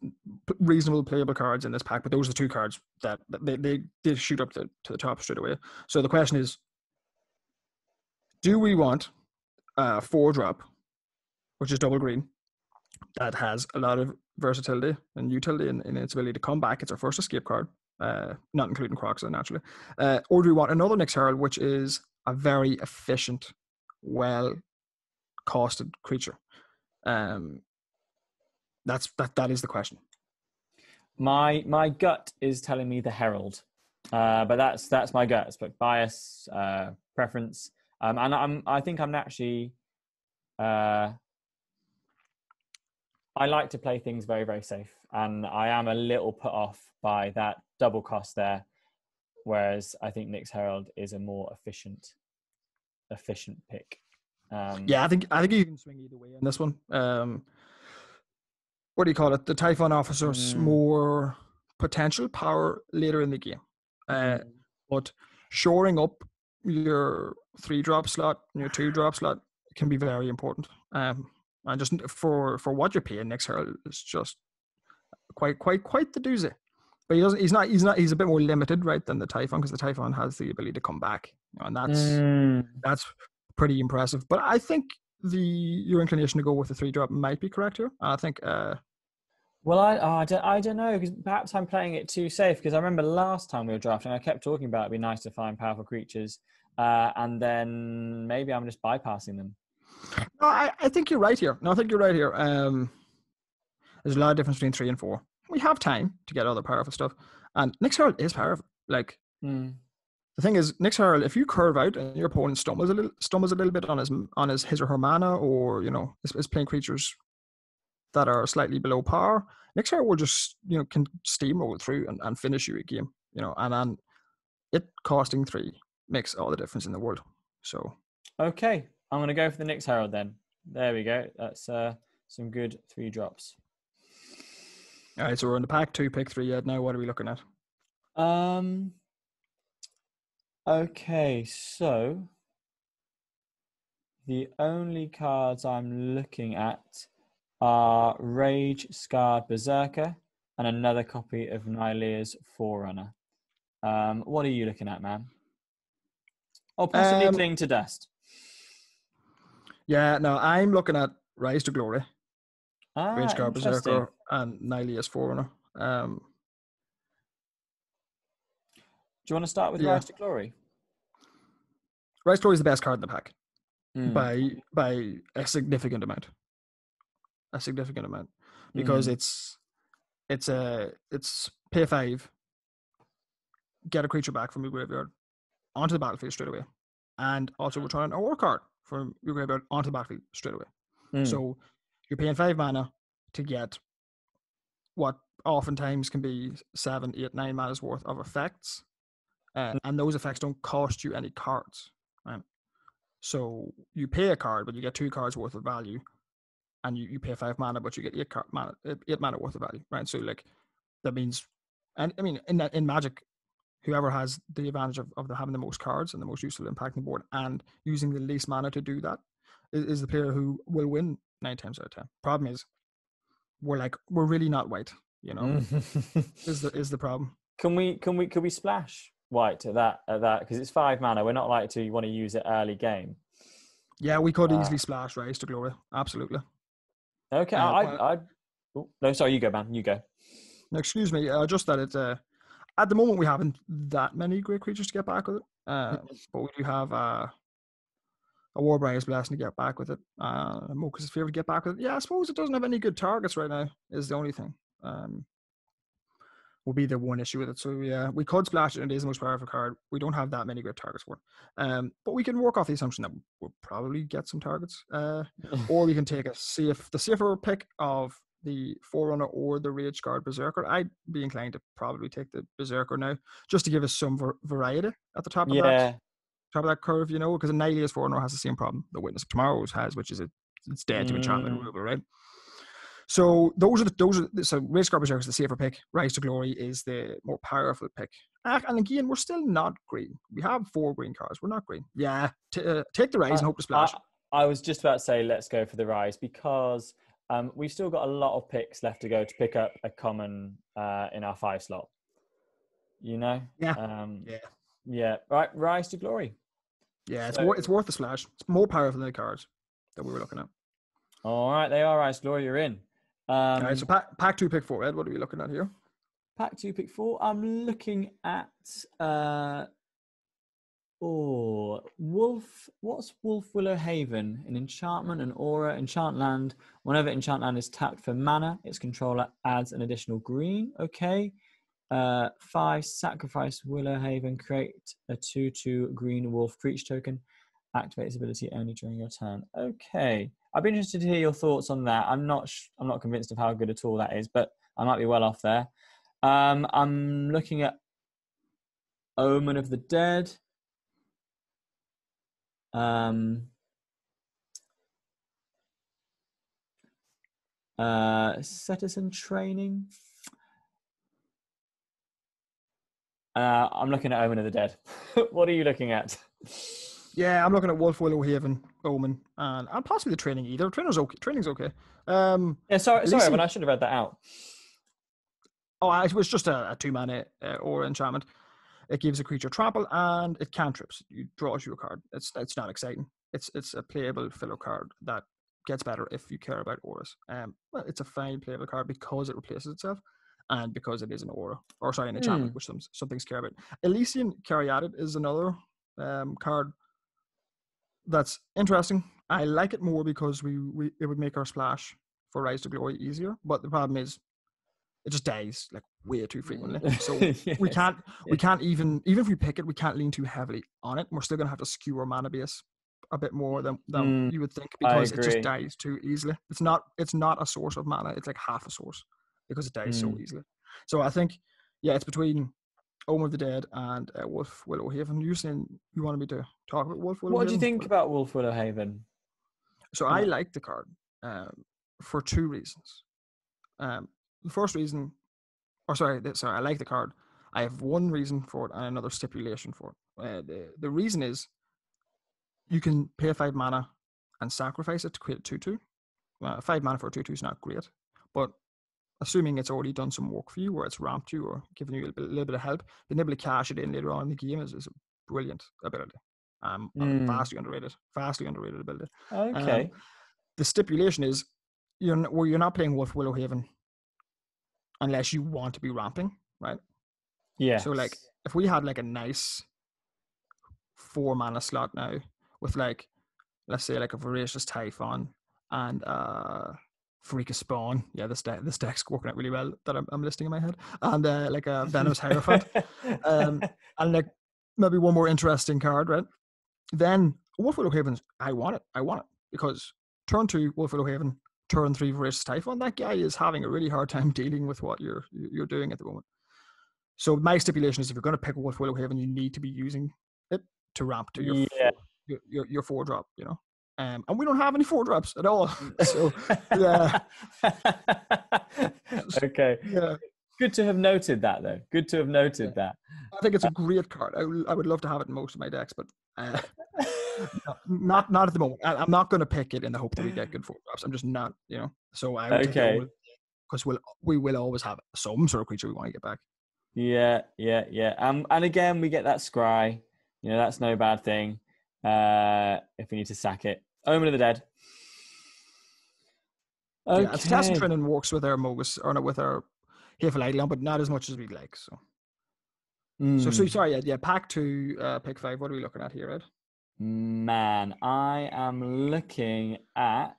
reasonable playable cards in this pack, but those are the two cards that they shoot up to the top straight away. So the question is, do we want a 4-drop, which is double green, that has a lot of versatility and utility in its ability to come back? It's our first escape card, not including Croxa, naturally. Or do we want another Nyx Herald, which is a very efficient, well-costed creature? That is the question. My gut is telling me the Herald, but that's my gut. It's like bias, preference, and I think I'm actually. I like to play things very, very safe, and I am a little put off by that double cost there. Whereas I think Nyx Herald is a more efficient pick. Yeah, I think you can swing either way on this one. What do you call it? The Typhon offers us more potential power later in the game, but shoring up your 3-drop slot and your 2-drop slot can be very important. And just for what you're paying, Nyx Herald is just quite the doozy. But he's a bit more limited, right, than the Typhon, because the Typhon has the ability to come back, and that's pretty impressive. But I think your inclination to go with the 3-drop might be correct here. I think. Well, I don't know, because perhaps I'm playing it too safe, because I remember last time we were drafting, I kept talking about it'd be nice to find powerful creatures, and then maybe I'm just bypassing them. No, I think you're right here. No, I think you're right here. There's a lot of difference between 3 and 4. We have time to get other powerful stuff, and Nyx Herald is powerful. Like the thing is, Nyx Herald, if you curve out and your opponent stumbles a little bit on his or her mana, or you know is playing creatures that are slightly below par, Nyx Herald will just can steamroll through and finish you a game. And it costing 3 makes all the difference in the world. So okay, I'm going to go for the Nyx Herald then. There we go. That's some good 3-drops. All right, so we're in the pack 2, pick 3 yet. Now, what are we looking at? Okay, so the only cards I'm looking at are Rage Scarred Berserker and another copy of Nylea's Forerunner. What are you looking at, man? Oh, possibly Cling to Dust. Yeah, no, I'm looking at Rise to Glory. Rageguard Interesting. Berserker, and Nihilius Forerunner. Do you want to start with Yeah, Rise to Glory? Rise Glory is the best card in the pack Mm, by a significant amount. A significant amount, because mm, it's pay 5, get a creature back from your graveyard onto the battlefield straight away, and also return a war card from your graveyard onto the battlefield straight away. mm. So you're paying 5 mana to get what oftentimes can be 7, 8, 9 mana's worth of effects, and those effects don't cost you any cards. Right? So you pay a card, but you get 2 cards worth of value, and you pay 5 mana, but you get 8 mana worth of value. Right? So like that means, and I mean in Magic, whoever has the advantage of having the most cards and the most useful impact on the board and using the least mana to do that is the player who will win 9 times out of 10. Problem is, we're really not white, is the problem. Could we splash white at that because it's 5 mana. We're not likely to want to use it early game. Yeah, we could easily splash Rise to Glory. Absolutely. Okay, no, sorry, you go, man. You go. Excuse me, just that it's at the moment we haven't that many great creatures to get back with it, but we do have a Warbriar's Blessing to get back with it. Mocha's Fear to get back with it. Yeah, I suppose it doesn't have any good targets right now, is the only thing. Will be the one issue with it. So yeah, we could splash it, and it is the most powerful card. We don't have that many great targets for it. But we can work off the assumption that we'll probably get some targets. Or we can take the safer pick of the Forerunner or the Rageguard Berserker. I'd be inclined to probably take the Berserker now, just to give us some variety at the top of that curve, because Nihilius Forerunner has the same problem that Witness of Tomorrow has, which is it's dead to enchantment removal, right? So so Rageguard Berserker is the safer pick. Rise to Glory is the more powerful pick. And again, we're still not green. We have 4 green cards. We're not green. Yeah, take the Rise and hope to splash. I was just about to say let's go for the Rise because we've still got a lot of picks left to go to pick up a common in our 5 slot. Yeah. Yeah. Right, Rise to Glory. Yeah, it's worth the splash. It's more powerful than the cards that we were looking at. All right, they are Rise to Glory. You're in. All right, so pack 2, pick 4, Ed. What are we looking at here? Pack 2, pick 4. I'm looking at Wolf. What's Wolf Willow Haven? An enchantment, an aura, enchant land. Whenever enchant land is tapped for mana, its controller adds an additional green. Okay. 5, sacrifice Willow Haven, create a 2/2 green wolf creature token. Activate its ability only during your turn. Okay. I'd be interested to hear your thoughts on that. I'm not convinced of how good a tool that is, but I might be well off there. I'm looking at Omen of the Dead. Citizen Training. I'm looking at Omen of the Dead. What are you looking at? Yeah, I'm looking at Wolf Willow Haven, Omen, and possibly the Training either. Training's okay. Yeah, sorry, but I should have read that out. Oh, it was just a 2 mana aura enchantment. It gives a creature trample and it cantrips. You draws you a card. It's not exciting. It's a playable filler card that gets better if you care about auras. Well, it's a fine playable card because it replaces itself and because it is an aura, or sorry, an enchantment, which some things care about. Elysian Caryatid is another card that's interesting. I like it more because it would make our splash for Rise to Glory easier. But the problem is, it just dies like way too frequently. So Yes. we can't even if we pick it, we can't lean too heavily on it. We're still gonna have to skew our mana base a bit more than you would think because it just dies too easily. It's not a source of mana. It's like half a source because it dies so easily. So I think it's between Omen of the Dead and Wolf Willow Haven. You saying you wanted me to talk about Wolf Willow Haven? What do you think about Wolf Willow Haven? So I like the card for 2 reasons. The first reason, I like the card. I have 1 reason for it and another stipulation for it. The reason is you can pay 5 mana and sacrifice it to create a 2/2. 5 mana for a 2/2 is not great, but assuming it's already done some work for you, or it's ramped you, or given you a little bit of help, being able to cash it in later on in the game is a brilliant ability. Vastly underrated ability. Okay. The stipulation is you're not playing Wolf Willowhaven unless you want to be ramping, right? Yeah. So like if we had like a nice 4 mana slot now with like, let's say like a Voracious Typhon and Freak of Spawn. Yeah, this deck's working out really well that I'm listing in my head. And like a Venomous Hierophant. And like maybe one more interesting card, right? Then Wolf Willowhaven's I want it. Because turn 2 Wolf Willowhaven, turn 3 Voracious Typhon, that guy is having a really hard time dealing with what you're doing at the moment. So my stipulation is if you're going to pick Wolf Willowhaven, you need to be using it to ramp to your 4-drop, you know. And we don't have any 4-drops at all. So yeah. Okay. Yeah. Good to have noted that, though. Good to have noted that. I think it's a great card. I would love to have it in most of my decks, but not at the moment. I'm not going to pick it in the hope that we get good 4-drops. I'm just not, you know. So I would take it because we will always have some sort of creature we want to get back. Yeah. And again, we get that scry. You know, that's no bad thing. If we need to sack it. Omen of the Dead. Okay. Yeah, Cetacean Training works with our Mogus, or not with our Hateful Eidolon, but not as much as we'd like. So, so sorry, yeah. Pack 2, pick 5. What are we looking at here, Ed? Man, I am looking at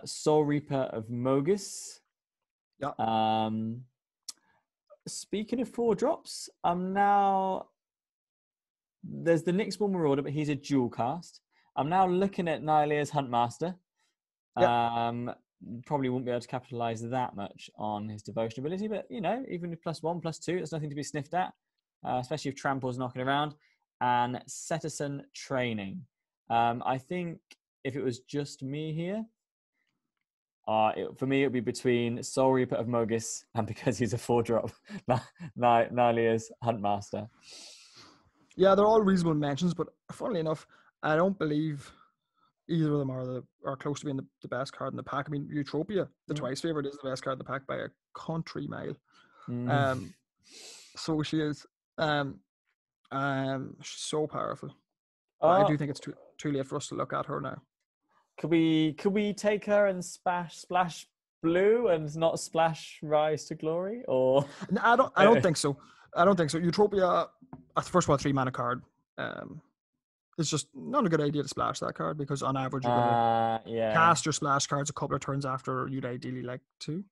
Soul Reaper of Mogus. Yeah. Speaking of 4-drops, there's the Nyxball Marauder, but he's a dual cast. I'm now looking at Nylea's Huntmaster. Yep. Probably won't be able to capitalize that much on his devotion ability, but you know, even with +1, +2, there's nothing to be sniffed at, especially if Trample's knocking around. And Cetacean Training. I think if it was just me here, for me, it would be between Soul Reaper of Mogus and, because he's a 4-drop, Nylea's Huntmaster. Yeah, they're all reasonable mentions, but funnily enough, I don't believe either of them are close to being the best card in the pack. I mean, Eutropia, the twice favorite, is the best card in the pack by a country mile. So she is. She's so powerful. But I do think it's too late for us to look at her now. Could we take her and splash blue and not splash Rise to Glory? Or no, I don't think so. I don't think so. Eutropia, first of all, 3-mana card. It's just not a good idea to splash that card because on average you're going to cast your splash cards a couple of turns after you'd ideally like to.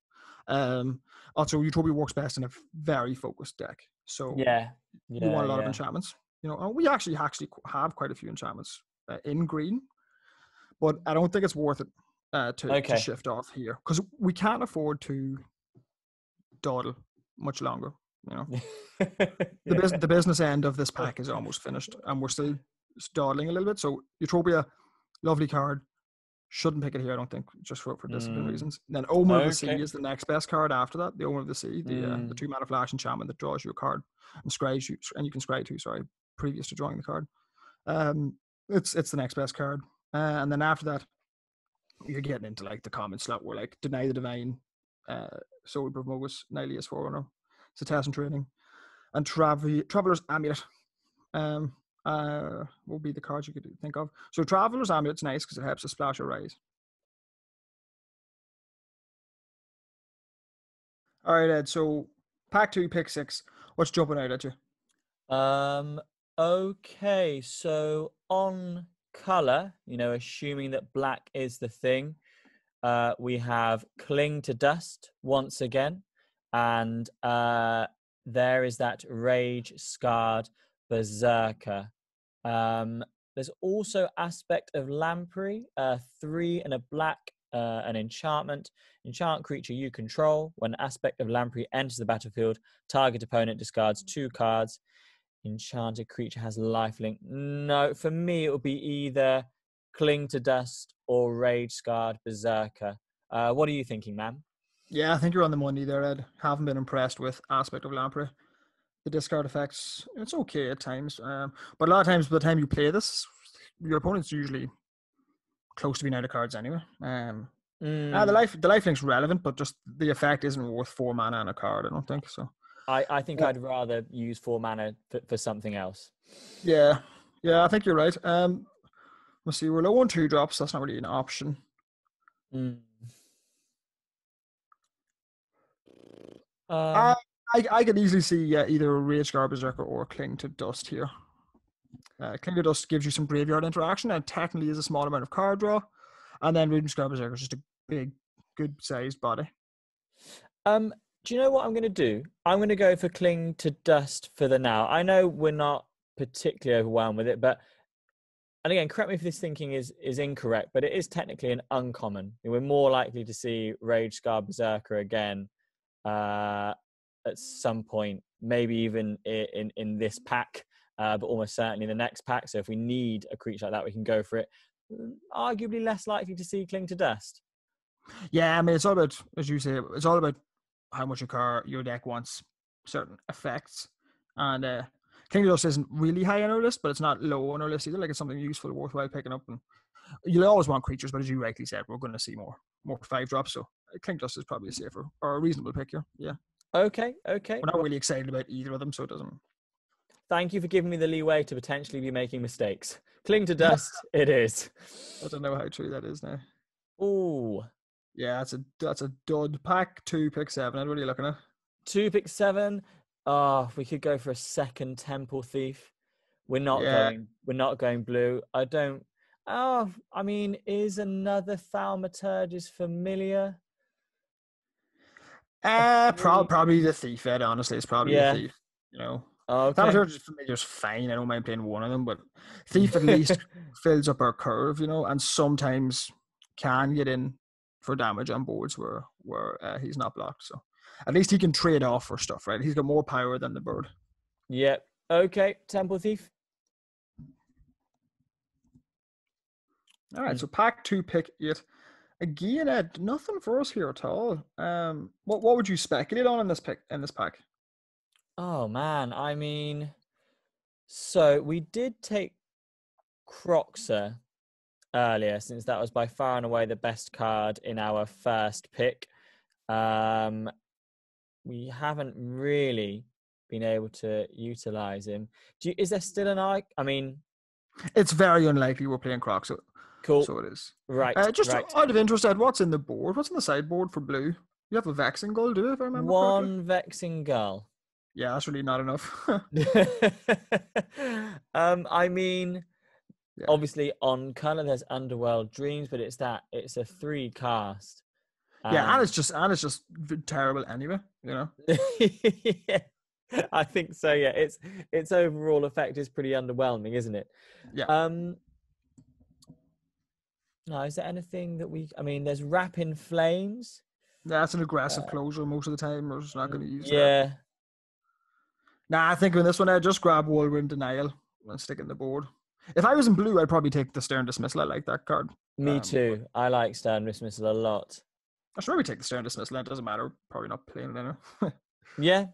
Also, Eutropia works best in a very focused deck. So you want a lot of enchantments. You know, we actually have quite a few enchantments in green, but I don't think it's worth it to shift off here because we can't afford to dawdle much longer. You know, the business end of this pack is almost finished, and we're still dawdling a little bit. So Eutropia, lovely card. Shouldn't pick it here, I don't think, just for discipline reasons. And then Omen of the Sea is the next best card after that. The Omen of the Sea, the 2-mana flash enchantment that draws you a card and scries you, and you can scry too. Sorry, previous to drawing the card. It's the next best card, and then after that, you're getting into like the common slot where like Deny the Divine, Soul Reaper of Mogus, Nylea's Forerunner, Cetacean Training, and Traveler's Amulet. Will be the cards you could think of. So Traveler's Amulet's nice because it helps us splash or rise. All right, Ed. So pack 2, pick 6. What's jumping out at you? Okay. So on color, you know, assuming that black is the thing, we have Cling to Dust once again, and there is that Rage Scarred Berserker. There's also Aspect of Lamprey, 3 and a black, an enchantment. Enchant creature you control. When Aspect of Lamprey enters the battlefield, target opponent discards 2 cards. Enchanted creature has lifelink. No, for me it would be either Cling to Dust or Rage Scarred Berserker. What are you thinking, man? Yeah, I think you're on the money there, Ed. Haven't been impressed with Aspect of Lamprey. The discard effects, it's okay at times, but a lot of times by the time you play this, your opponent's usually close to being out of cards anyway. The lifelink's relevant, but just the effect isn't worth 4 mana on a card, I don't think so. I think I'd rather use 4 mana for something else. Yeah, I think you're right. Let's see, we're low on 2-drops. That's not really an option. Mm. I Um, I could easily see either Rage Guard Berserker or Cling to Dust here. Cling to Dust gives you some graveyard interaction and technically is a small amount of card draw. And then Rage Guard Berserker is just a big, good sized body. do you know what I'm going to do? I'm going to go for Cling to Dust for the now. I know we're not particularly overwhelmed with it, but and again, correct me if this thinking is incorrect, but it is technically an uncommon. We're more likely to see Rage Scar Berserker again at some point, maybe even in this pack, but almost certainly in the next pack. So if we need a creature like that, we can go for it. Arguably less likely to see Cling to Dust. Yeah, I mean, it's all about, as you say, it's all about how much your deck wants certain effects. And King of Dust isn't really high on our list, but it's not low on our list either. Like, it's something useful, worthwhile picking up. And you'll always want creatures, but as you rightly said, we're going to see more 5-drops. So King of Dust is probably a safer or a reasonable pick here. Yeah. Okay. We're not really excited about either of them, so it doesn't. Thank you for giving me the leeway to potentially be making mistakes. Cling to Dust, it is. I don't know how true that is now. Ooh. Yeah, that's a dud. Pack 2, pick 7. What are you looking at? 2, pick 7. We could go for a second Temple Thief. We're not Yeah. going blue. I mean, is another Thaumaturge familiar? Probably the Thief, Ed, honestly. It's probably the Yeah. Thief, you know. Okay. Thaumaturge is familiar's fine. I don't mind playing one of them, but Thief at least fills up our curve, and sometimes can get in for damage on boards where he's not blocked. So at least he can trade off for stuff, right? He's got more power than the bird. Yep. Okay, Temple Thief. All right, so pack 2, pick 8. Again, Ed, nothing for us here at all. What would you speculate on in this pack? Oh man, I mean, so we did take Croxer earlier, since that was by far and away the best card in our first pick. We haven't really been able to utilize him. Is there still an eye? I mean, it's very unlikely we're playing Croc, so cool. So it is. Right. Just right. out of interest, Ed, what's in the board? What's in the sideboard for blue? You have a Vexing Gull, do you, if I remember correctly? One Vexing Gull. Yeah, that's really not enough. I mean, Yeah. obviously on color there's Underworld Dreams, but it's a 3 cast. Yeah, and it's just terrible anyway, Yeah, I think so. Yeah, its overall effect is pretty underwhelming, isn't it? Yeah. No, is there anything that I mean, there's Wrap in Flames. That's an aggressive closure most of the time. We're just not going to use that. Yeah. Nah, I think with this one, I'd just grab Whirlwind Denial and stick it in the board. If I was in blue, I'd probably take the Stern Dismissal. I like that card. Me too. I like Stern Dismissal a lot. I should maybe take the Stern Dismissal. It doesn't matter. Probably not playing it anyway. Yeah.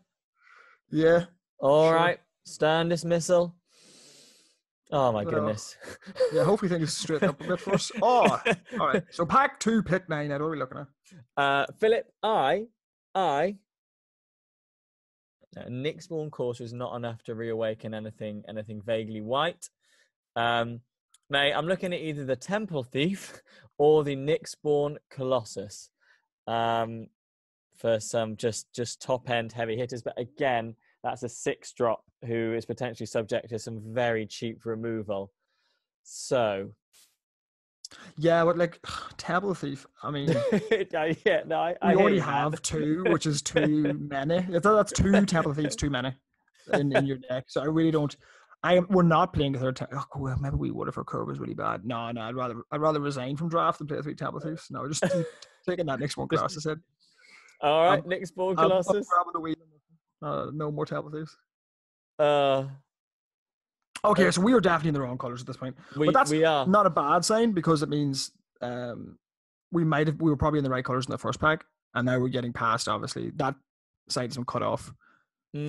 Yeah. All right. Stern Dismissal. Oh my goodness. Yeah, hopefully things straighten up a bit for us. Oh, all right. So pack 2, pick 9. What are we looking at? Philip, Nyxborn Courser is not enough to reawaken anything vaguely white. Mate, I'm looking at either the Temple Thief or the Nyxborn Colossus for some just top end heavy hitters. But again, that's a 6-drop who is potentially subject to some very cheap removal. So, yeah, but like Temple Thief, I mean, I already have 2, which is too many. That's 2 Temple Thieves too many in your deck. So I really don't. We're not playing a third time. Oh, well, maybe we would if our curve was really bad. No, I'd rather resign from draft than play 3 Temple Thieves. No, just taking that next one Colossus. All right, Nyxborn Colossus. I'm grabbing the wheel. No more Temple Thieves. Okay, so we are definitely in the wrong colors at this point. But that's not a bad sign, because it means we were probably in the right colors in the first pack, and now we're getting past, obviously that side has been cut off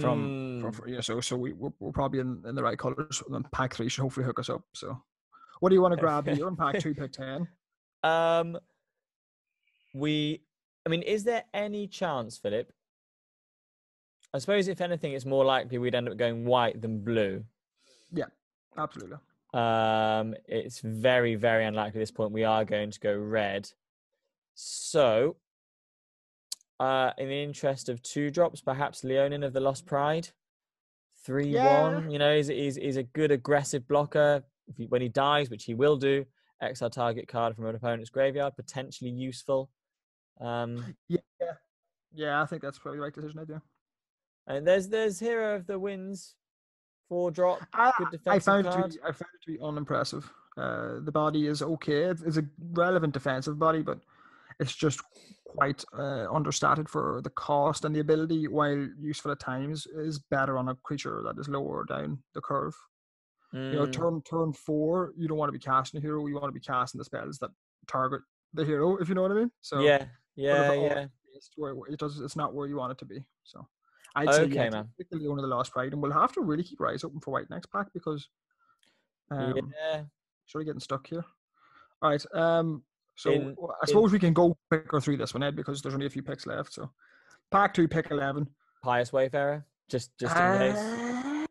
from so we're probably in the right colors, and then pack 3 should hopefully hook us up. So what do you want to grab here on pack 2, pick 10? Is there any chance, Philip? I suppose if anything, it's more likely we'd end up going white than blue. Yeah, absolutely. It's very, very unlikely at this point we are going to go red. So, in the interest of 2 drops, perhaps Leonin of the Lost Pride, 3/1. Yeah. You know, he's a good aggressive blocker. When he dies, which he will do, exile target card from an opponent's graveyard, potentially useful. Yeah. Yeah, I think that's probably the right decision, I do. And there's Hero of the Winds, 4-drop, good I defensive found it card. to be unimpressive. The body is okay. It's a relevant defensive body, but it's just quite understated for the cost, and the ability, while useful at times, is better on a creature that is lower down the curve. You know, Mm, turn 4, you don't want to be casting a hero. You want to be casting the spells that target the hero, if you know what I mean. So, yeah, but if yeah, it all yeah. where it does, it's not where you want it to be. So, I'd say yeah, Okay, take man. the Leona of the Lost Pride, and we'll have to really keep our eyes open for white next pack because Yeah. sort of getting stuck here. All right. So In I in suppose we can go quicker through this one, Ed, because there's only a few picks left. So pack 2, pick 11. Pious Wayfarer, just in case. Uh,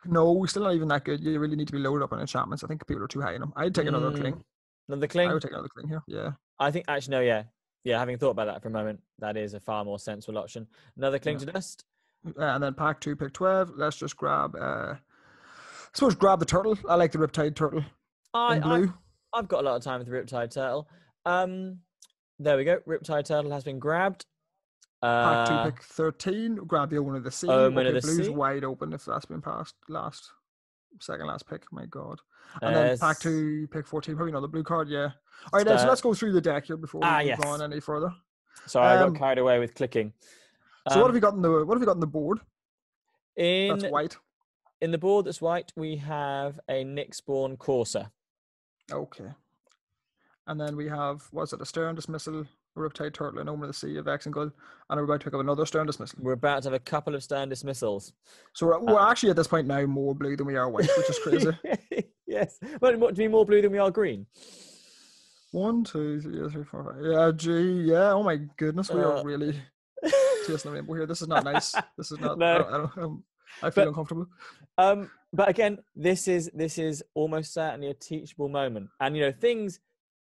no, we're still not even that good. You really need to be loaded up on enchantments. I think people are too high in them. I'd take another Mm, cling. another I Cling. would take another cling here. Yeah. I think actually no, yeah, yeah. Having thought about that for a moment, that is a far more sensible option. Another Cling Yeah. to Dust. And then pack 2, pick 12. Let's just grab, I suppose, grab the turtle. I like the Riptide Turtle in I blue. I've got a lot of time with the Riptide Turtle. Um, there we go. Riptide Turtle has been grabbed. Pack 2, Uh, pick 13. Grab the Omen of the Sea. Omen of Okay, the blue's Sea. wide open if that's been passed last. Second last pick, my god. And then pack There's 2, pick 14. Probably another blue card, yeah. All right, Ed, so Star. let's go through the deck here before we move on Yes. any further. Sorry, I got Um, carried away with clicking. so what have we got in the board? That's In white. in the board that's white, we have a Nyxborn Corsair. Okay. And then we have, what's it, a Stern Dismissal, a Riptide Turtle, an Omen of the Sea, a Vexengull, and we're about to pick up another Stern Dismissal. We're about to have a couple of Stern Dismissals. So we're actually at this point now more blue than we are white, which is crazy. Yes. But what, to be more blue than we are green? 1, 2, 3, 4, 5. Yeah, gee, yeah. Oh my goodness, we are Uh, really chasing the rainbow here. This is not nice. This is not. no. I feel But uncomfortable. but again, this is almost certainly a teachable moment. And you know,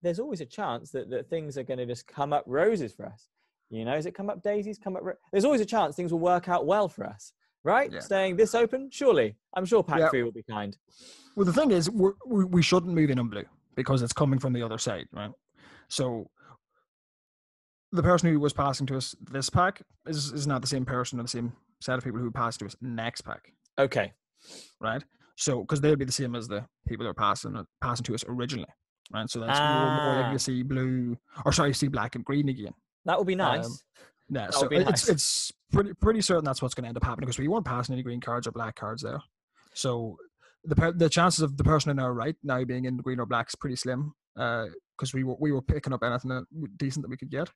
there's always a chance that things are going to just come up roses for us. You know, is it come up daisies, come up there's always a chance things will work out well for us, right? Yeah. Staying this open, surely. I'm sure pack Yeah. 3 will be kind. Well, the thing is, we shouldn't move in on blue because it's coming from the other side, right? So the person who was passing to us this pack is not the same person or the same set of people who passed to us next pack, Okay. right? So because they'll be the same as the people that are passing to us originally, right? So that's you're more likely to see blue, or sorry, see black and green again. That would be Um, nice. yeah, That so would be nice. it's pretty certain that's what's going to end up happening because we weren't passing any green cards or black cards there. So the chances of the person in our right now being in green or black is pretty slim because we were picking up anything decent that we could get.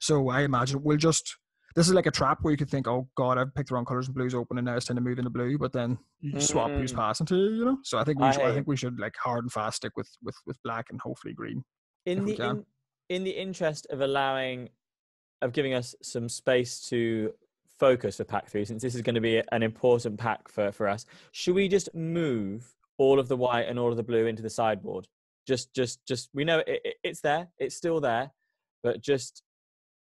So I imagine we'll just, this is like a trap where you could think, oh god, I've picked the wrong colors and blue's open and now it's time to move into blue, but then you swap who's Mm, passing to you, you know. So I I hear you. think we should like hard and fast stick with black and hopefully green In if we the can. in the interest of giving us some space to focus for pack 3, since this is going to be an important pack for us, should we just move all of the white and all of the blue into the sideboard? Just we know it's there, it's still there, but just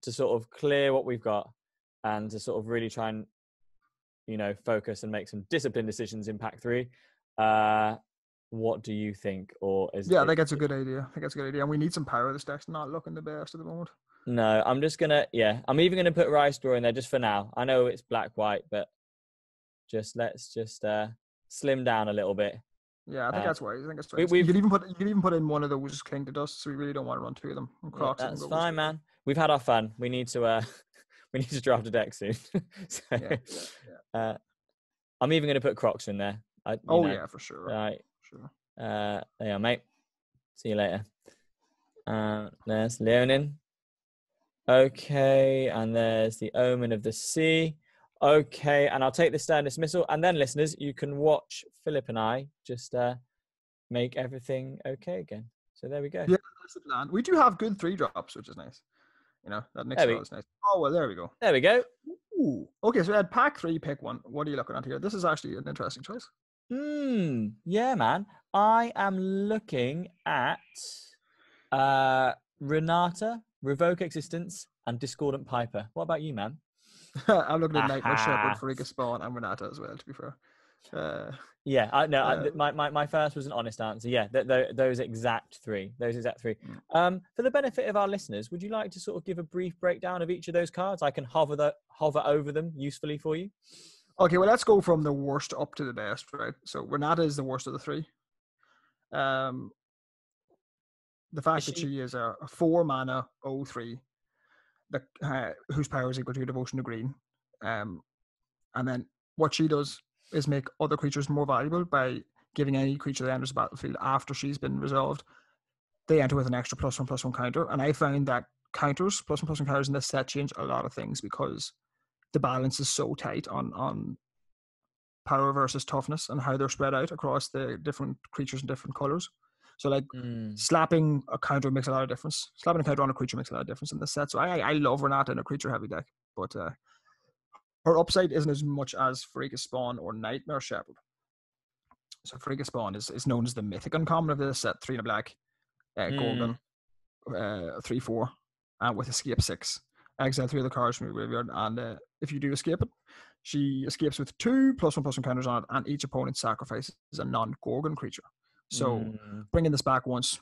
to sort of clear what we've got and to sort of really try and, you know, focus and make some disciplined decisions in pack 3. What do you think? Or is Yeah, I it? think that's a good idea. I think that's a good idea. And we need some power. This deck's not looking the best at the moment. No, I'm just gonna. Yeah, I'm even gonna put Rice Straw in there just for now. I know it's black white, but let's just slim down a little bit. Yeah, I think Uh, that's wise. I think that's we, wise. we've You could even put in one of those cling to dust, so we really don't want to run 2 of them. And yeah, Crocs it and that's go fine, straight away. man. We've had our fun. We need to we need to draft a deck soon. So, Yeah. I'm even gonna put Crocs in there. You Oh know, yeah, for sure. right? Sure. There you are, mate. See you later. There's Leonin. Okay, and there's the Omen of the Sea. Okay, and I'll take the Stern Dismissal. And then, listeners, you can watch Philip and I just make everything okay again. So there we go. Yeah, that's the plan. We do have good 3-drops, which is nice. You know, that makes There it we always nice. Oh well, there we go. there we go. Ooh. Okay, so we had pack 3, pick 1. What are you looking at here? This is actually an interesting choice. Yeah, man. I am looking at Renata Revoke Existence, and Discordant Piper. What about you, man? I'm looking at Nightmare Shepherd, Aha. Freakus Spawn, and Renata as well, to be fair. Yeah, Uh, my first was an honest answer. Yeah, those exact three. mm. For the benefit of our listeners, would you like to sort of give a brief breakdown of each of those cards? I can hover over them usefully for you. Okay, well, let's go from the worst up to the best, right? So Renata is the worst of the three. The Is fact that she? she is a 4-mana 0/3, whose power is equal to devotion to green. And then what she does is make other creatures more valuable by giving any creature that enters the battlefield after she's been resolved, they enter with an extra +1/+1 counter. And I found that counters, +1/+1 counters in this set change a lot of things because the balance is so tight on power versus toughness and how they're spread out across the different creatures in different colors. So like slapping a counter makes a lot of difference. Slapping a counter on a creature makes a lot of difference in this set. So I love Renata in a creature heavy deck, but her upside isn't as much as Freakus Spawn or Nightmare Shepherd. So Freakus Spawn is known as the mythic uncommon of this set, 3 and a black, Gorgon, 3/4, and with escape 6. Exile 3 of the cards from your graveyard, and if you do escape it, she escapes with 2 +1/+1 counters on it, and each opponent sacrifices a non-Gorgon creature. So bringing this back once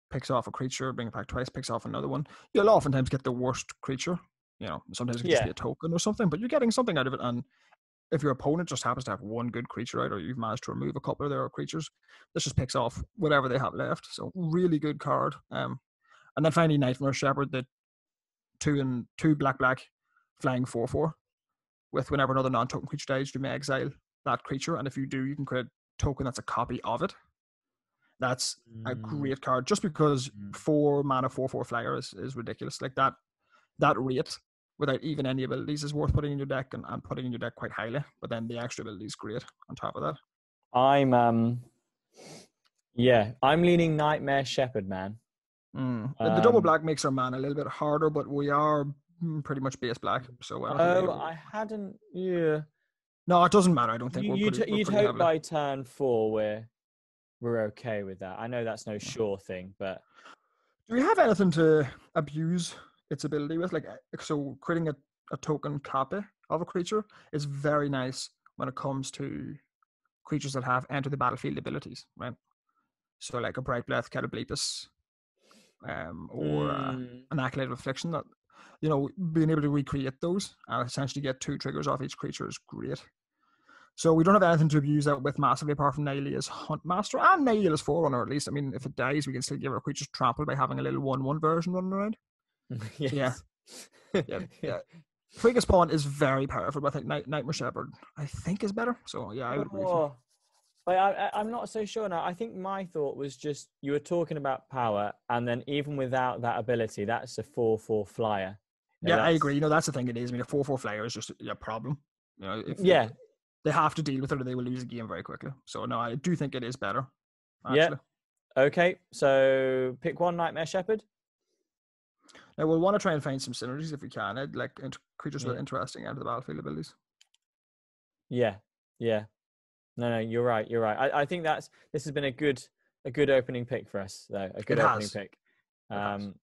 picks off a creature, bring it back twice, picks off another one. You'll oftentimes get the worst creature. You know, sometimes it could just be a token or something, but you're getting something out of it. And if your opponent just happens to have one good creature out, or you've managed to remove a couple of their creatures, this just picks off whatever they have left. So really good card. And then finally, Nightmare Shepherd, the 2 black flying 4/4. With whenever another non-token creature dies, you may exile that creature, and if you do, you can create a token that's a copy of it. That's a great card, just because 4-mana 4/4 flyer is ridiculous. Like that rate without even any abilities is worth putting in your deck, and putting in your deck quite highly. But then the extra ability is great on top of that. I'm leaning Nightmare Shepherd, man. The double black makes our mana a little bit harder, but we are pretty much base black. So I hadn't. Yeah. No, it doesn't matter. I don't think You'd hope by turn 4 we're okay with that. I know that's no sure thing, but do we have anything to abuse its ability with? Like, so creating a token copy of a creature is very nice when it comes to creatures that have enter the battlefield abilities, right? So like a Bright Breath, Catoblepus, or an Acolyte of Affliction, that, you know, being able to recreate those and essentially get 2 triggers off each creature is great. So we don't have anything to abuse that with massively, apart from Nihilia's Huntmaster and Nihilia's Forerunner, at least. I mean, if it dies, we can still give our creatures trampled by having a little 1/1 version running around. yes. So yeah. Freakus Spawn is very powerful, but I think Nightmare Shepherd, I think, is better. So yeah, I would agree with you. But I'm not so sure now. I think my thought was just you were talking about power, and then even without that ability, that's a 4/4 flyer. I agree. You know, that's the thing it is. I mean, a 4/4 flyer is just a problem. You know, if they have to deal with it or they will lose the game very quickly. So no, I do think it is better, actually. Yeah. Okay, so pick one, Nightmare Shepherd. Now we'll want to try and find some synergies if we can. I'd like creatures with interesting out of the battlefield abilities. Yeah. No, you're right. I think this has been a good opening pick for us, though. A good opening pick. All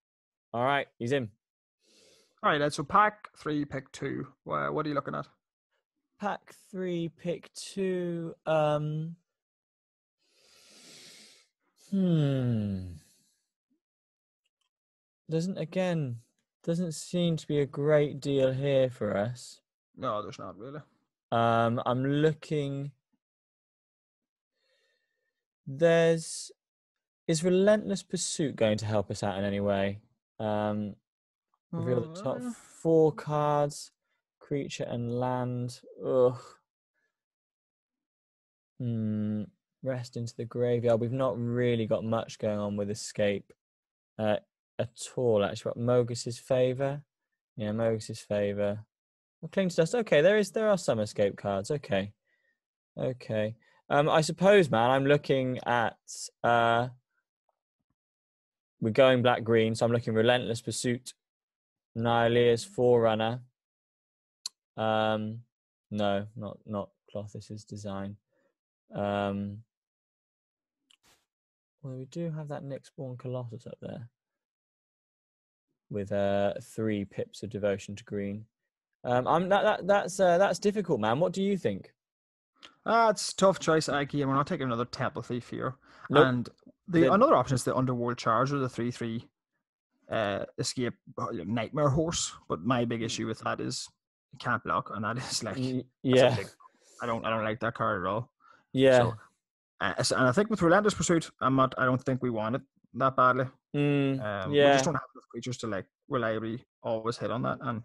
right, he's in. All right, so pack 3, pick 2. What are you looking at? Pack 3, pick 2. Doesn't seem to be a great deal here for us. No, there's not really. I'm looking. Is Relentless Pursuit going to help us out in any way? Reveal the top 4 cards, creature and land. Ugh. Rest into the graveyard. We've not really got much going on with escape at all, actually. What, Mogus's Favor? Yeah, Mogus's Favor. Well, Cling to Dust. Okay, there are some escape cards. Okay. I suppose, man, I'm looking at we're going black-green, so I'm looking Relentless Pursuit, Nihilia's Forerunner. No, not Clothis' Design. Well, we do have that Nyxborn Colossus up there. with 3 pips of devotion to green. That's difficult, man. What do you think? It's a tough choice, Ike, and we're not taking another Temple Thief here. Nope. And The, another option is the Underworld Charger, the 3/3 escape nightmare horse. But my big issue with that is you can't block, and that is like that's a yeah, big. I don't like that card at all. yeah. So, and I think with Relentless Pursuit, I don't think we want it that badly. We just Yeah. don't have enough creatures to like reliably always hit on that. And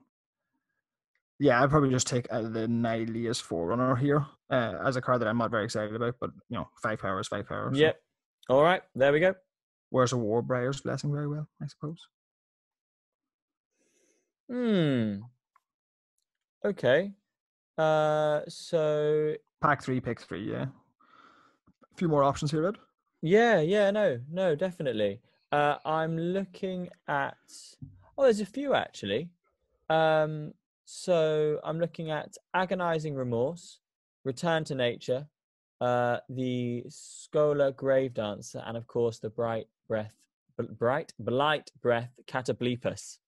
yeah, I'd probably just take the Nihilia's Forerunner here as a card that I'm not very excited about. But 5 power is 5 power. Yep. So. All right. There we go. Wears a Warbriar's Blessing very well, I suppose. Okay. So Pack 3, pick 3, yeah. A few more options here, Ed. yeah, no, definitely. I'm looking at. Oh, there's a few actually. So I'm looking at Agonizing Remorse, Return to Nature, the Scholar Grave Dancer, and of course the Blight Breath Catoblepus.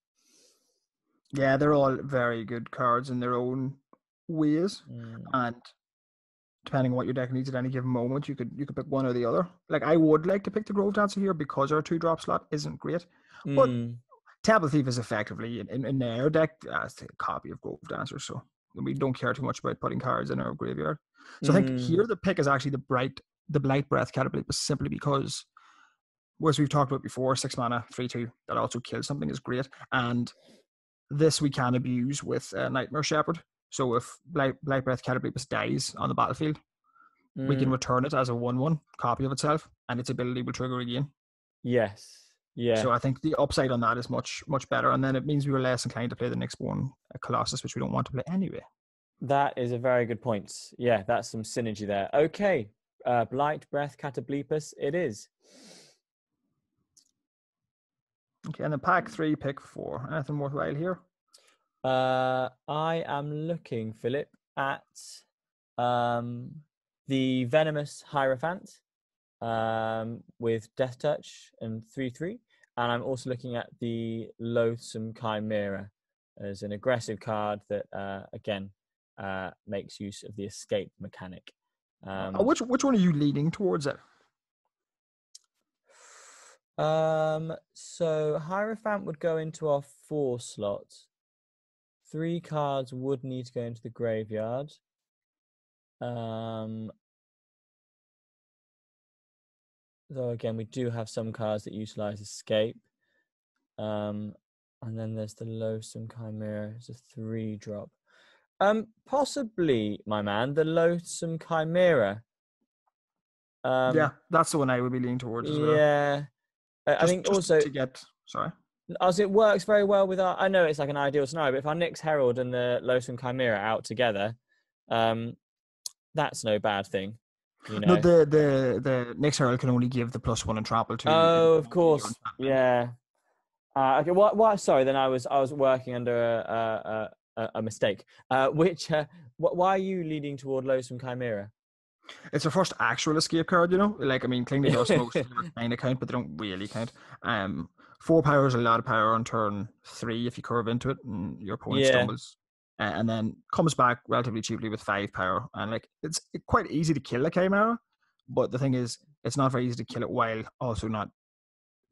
Yeah, they're all very good cards in their own ways, and depending on what your deck needs at any given moment, you could pick one or the other. Like I would like to pick the Grove Dancer here because our 2-drop slot isn't great, but Temple Thief is effectively in their deck as a copy of Grove Dancer, so we don't care too much about putting cards in our graveyard. So I think here the pick is actually the Blight Breath Catoblepus, simply because, as we've talked about before, 6 mana, 3/2 that also kills something is great, and this we can abuse with Nightmare Shepherd. So if Blight Breath Catoblepus dies on the battlefield, we can return it as a 1/1 copy of itself, and its ability will trigger again. Yes. Yeah. So I think the upside on that is much, much better, and then it means we were less inclined to play the next one, Colossus, which we don't want to play anyway. That is a very good point. Yeah, that's some synergy there. Okay, Blight Breath Catoblepus it is. Okay, and then pack 3, pick 4. Anything worthwhile here? I am looking, Philip, at the Venomous Hierophant with Death Touch and 3/3. And I'm also looking at the Loathsome Chimera as an aggressive card that, again, makes use of the escape mechanic. Which one are you leaning towards it? So Hierophant would go into our 4 slot. 3 cards would need to go into the graveyard. Though again, we do have some cards that utilize escape. And then there's the Loathsome Chimera. It's a 3-drop. Possibly, my man, the Loathsome Chimera. Yeah, that's the one I would be leaning towards as well. Yeah. I think also to get as it works very well with our. I know it's like an ideal scenario, but if our Nyx Herald and the Loathsome Chimera are out together, that's no bad thing. No, the Nyx Herald can only give the +1 and trample to. Oh, of course, yeah. Okay. Why? Sorry, then I was working under a mistake. Why are you leading toward Loathsome Chimera? It's our first actual escape card, Like, I mean, Cling to Dust most kind of count, but they don't really count. 4 power is a lot of power on turn 3 if you curve into it and your opponent stumbles. And then comes back relatively cheaply with 5 power. And like it's quite easy to kill a Chimera, but the thing is, it's not very easy to kill it while also not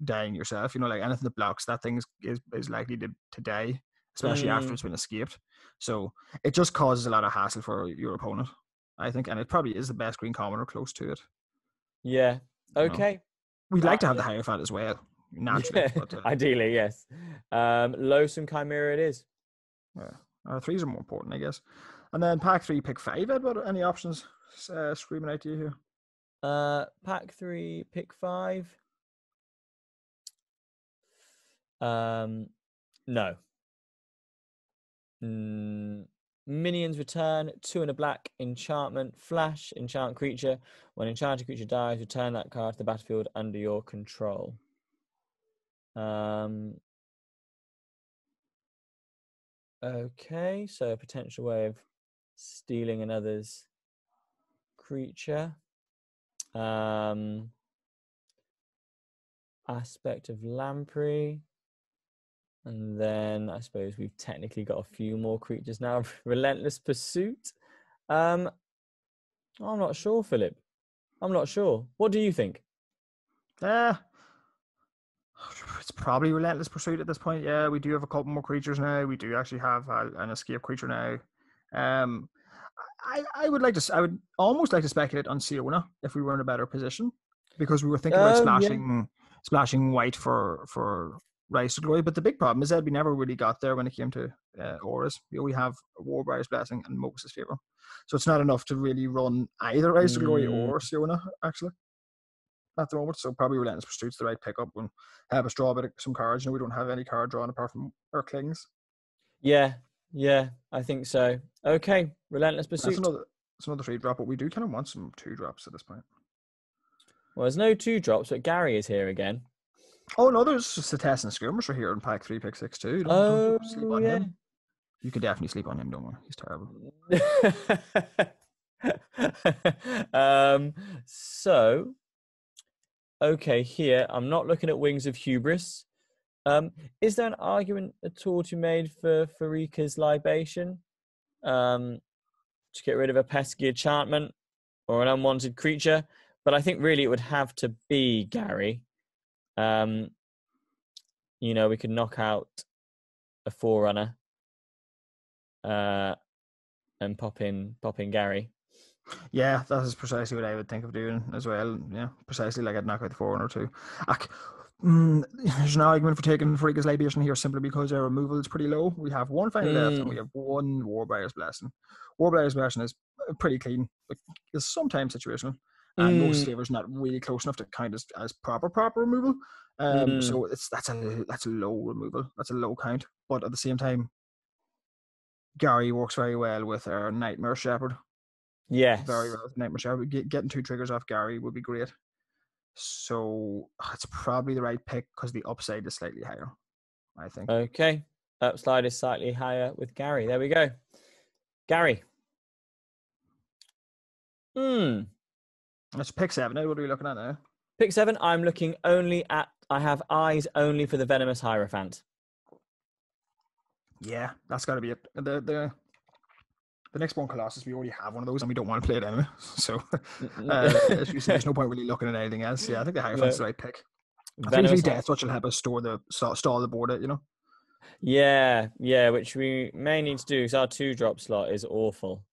dying yourself. Like anything that blocks that thing is likely to die, especially after it's been escaped. So it just causes a lot of hassle for your opponent, I think, and it probably is the best green commoner close to it. Yeah. Okay. We'd like to have the Hierophant as well, naturally. But, ideally, yes. Loathsome Chimera it is. Yeah. 3s are more important, I guess. And then pack 3, pick 5, Edward. Any options screaming out to you here? Pack 3, pick 5. No. Minions return, 2 and a black, enchantment, flash, enchant creature. When enchanted creature dies, return that card to the battlefield under your control. Okay, so a potential way of stealing another's creature. Aspect of Lamprey. And then I suppose we've technically got a few more creatures now. Relentless Pursuit. I'm not sure, Philip. I'm not sure. What do you think? Uh, it's probably Relentless Pursuit at this point. Yeah, we do have a couple more creatures now. We do actually have an escape creature now. Um, I would like to. I would almost like to speculate on Siona if we were in a better position, because we were thinking about Oh, yeah. splashing white for Rise to Glory. But the big problem is that we never really got there when it came to auras. We have Warbriar's Blessing and Moses' Favor, so it's not enough to really run either Rise to Glory Mm, or Siona actually at the moment. So probably Relentless Pursuit's the right pickup and have us draw a bit of some cards. We don't have any card drawn apart from our Klings. yeah, yeah, I think so. Okay, Relentless That's Pursuit. another 3-drop, but we do kind of want some 2-drops at this point. Well, there's no 2-drops, but Gary is here again. Oh no, there's just a test and skirmisher here in pack 3, pick 6 too. Don't sleep Oh, on yeah. him. You can definitely sleep on him. Don't worry, he's terrible. So, okay, here I'm not looking at Wings of Hubris. Is there an argument at all to be made for Farika's Libation? To get rid of a pesky enchantment or an unwanted creature? But I think really it would have to be Gary. We could knock out a Forerunner and pop in Gary. Yeah, that is precisely what I would think of doing as well. Yeah, precisely like I'd knock out the 4 or 2. There's an argument for taking Farika's Libation here simply because our removal is pretty low. We have 1 final left and we have 1 Warbriar's Blessing. Warbriar's Blessing is pretty clean, but it's sometimes situational. And most favors not really close enough to count as proper removal. So that's a low removal. That's a low count. But at the same time, Gary works very well with our Nightmare Shepherd. Yes. Very well with Nightmare Shepherd. Getting 2 triggers off Gary would be great. So it's probably the right pick because the upside is slightly higher, I think. Okay. Upside is slightly higher with Gary. There we go. Gary. Let's pick 7 now. What are we looking at now? Pick 7. I'm looking only at. I have eyes only for the Venomous Hierophant. Yeah, that's got to be it. The next one, Colossus, we already have one of those and we don't want to play it anyway. So there's no point really looking at anything else. Yeah, I think the Hierophant's the right pick. I think 3 Death Touch will help us stall the board, Yeah, which we may need to do because our 2-drop slot is awful.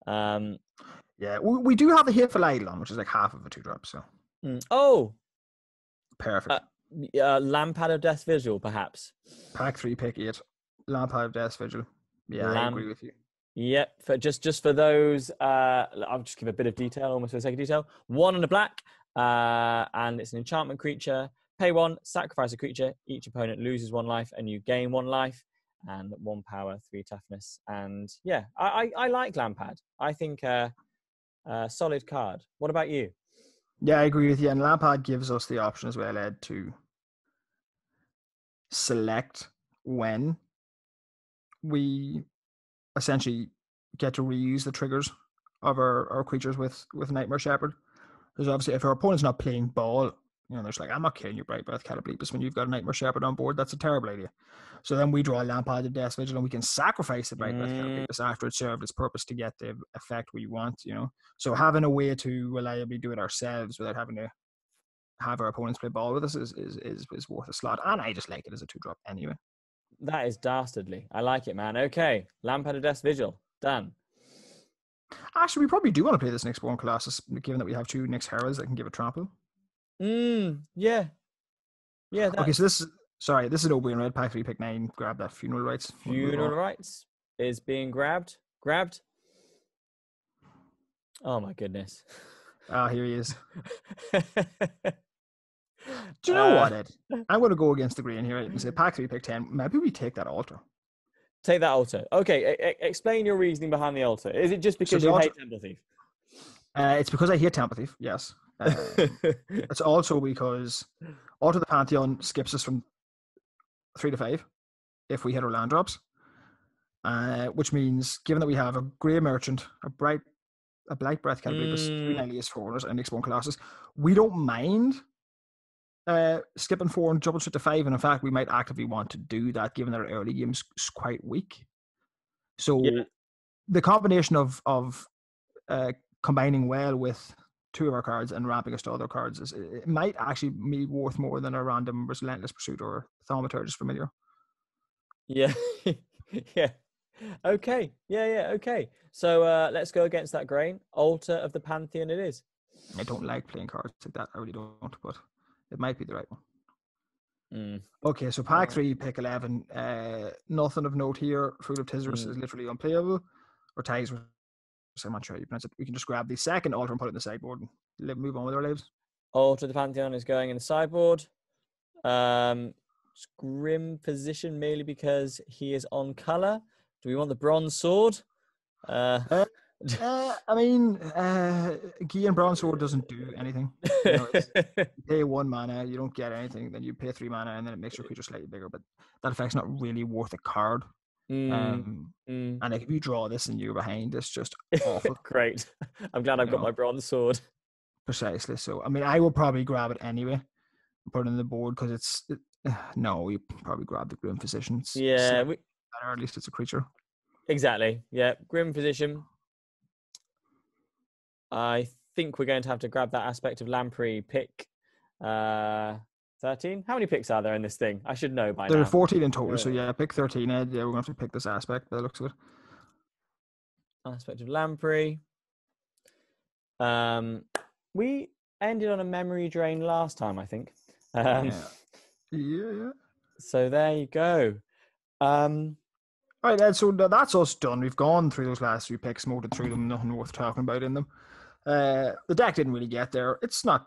Yeah, we do have a hit for Eidolon, which is like half of a 2-drop. So. Oh, perfect. Lampad of Death Vigil, perhaps. Pack 3, pick 8. Lampad of Death Vigil. Yeah, I agree with you. Yep. For just for those, I'll just give a bit of detail, almost for the sake of detail. 1 and a black, and it's an enchantment creature. Pay 1, sacrifice a creature. Each opponent loses 1 life, and you gain 1 life. And 1 power, 3 toughness. And yeah, I like Lampad. I think solid card. What about you? Yeah, I agree with you. And Lampad gives us the option as well, Ed, to select when we essentially get to reuse the triggers of our creatures with Nightmare Shepherd. Because obviously, if our opponent's not playing ball, there's like, I'm not killing you, Bright Breath Catapletus, when you've got a Nightmare Shepherd on board. That's a terrible idea. So then we draw a Lampad of Death Vigil and we can sacrifice the Bright Breath Catapletus after it served its purpose to get the effect we want, So having a way to reliably do it ourselves without having to have our opponents play ball with us is worth a slot. And I just like it as a 2-drop anyway. That is dastardly. I like it, man. Okay. Lampad of Death Vigil. Done. Actually, we probably do want to play this next one, Colossus, given that we have 2 Nyx Heralds that can give a trample. Yeah. Yeah. Okay, so this is an Obi and Red, pack 3, pick 9. Grab that Funeral Rites. Funeral Rites is being grabbed. Oh my goodness. Here he is. Do you know what, Ed? I'm going to go against the green here and say pack 3, pick 10. Maybe we take that altar. Take that altar. Okay, explain your reasoning behind the altar. Is it just because you hate Temple Thief? It's because I hate Temple Thief, yes. It's also because Altar the Pantheon skips us from 3 to 5 if we hit our land drops. Which means, given that we have a Grey Merchant, a Blight Breath Catapletus, 3 Nihilist Foreigners, and X1 Colossus, we don't mind skipping 4 and jumping straight to 5. And in fact, we might actively want to do that given that our early game's quite weak. Yeah. So the combination of combining well with 2 of our cards and ramping us to other cards it might actually be worth more than a random Relentless Pursuit or Thaumaturgist Familiar. Yeah. Yeah. Okay. Yeah. Okay. So let's go against that grain. Altar of the Pantheon it is. I don't like playing cards like that. I really don't, but it might be the right one. Mm. Okay, so pack 3, pick 11. Nothing of note here. Fruit of Tizerus is literally unplayable. Or Tigers, I'm not sure how you pronounce it. We can just grab the second altar and put it in the sideboard and move on with our lives. Altar of the Pantheon is going in the sideboard. Grim position merely because he is on colour. Do we want the bronze sword? I mean, Key and Bronze Sword doesn't do anything. You know, you pay 1 mana, you don't get anything, then you pay 3 mana, and then it makes your creature slightly bigger. But that effect's not really worth a card. And like, if you draw this and you're behind, it's just awful. Great. I'm glad I've got my bronze sword. Precisely. So, I mean, I will probably grab it anyway, put it in the board because no, you probably grab the Grim Physician. Yeah, or at least it's a creature. Exactly. Yeah, Grim Physician. I think we're going to have to grab that aspect of Lamprey pick 13. How many picks are there in this thing? I should know by now. There are 14 in total, so yeah, pick 13, Ed. Yeah, we're going to have to pick this aspect by the looks of it. Aspect of Lamprey. We ended on a memory drain last time, I think. Yeah. So there you go. All right, Ed, so that's us done. We've gone through those last 3 picks, motored through them, nothing worth talking about in them. The deck didn't really get there. It's not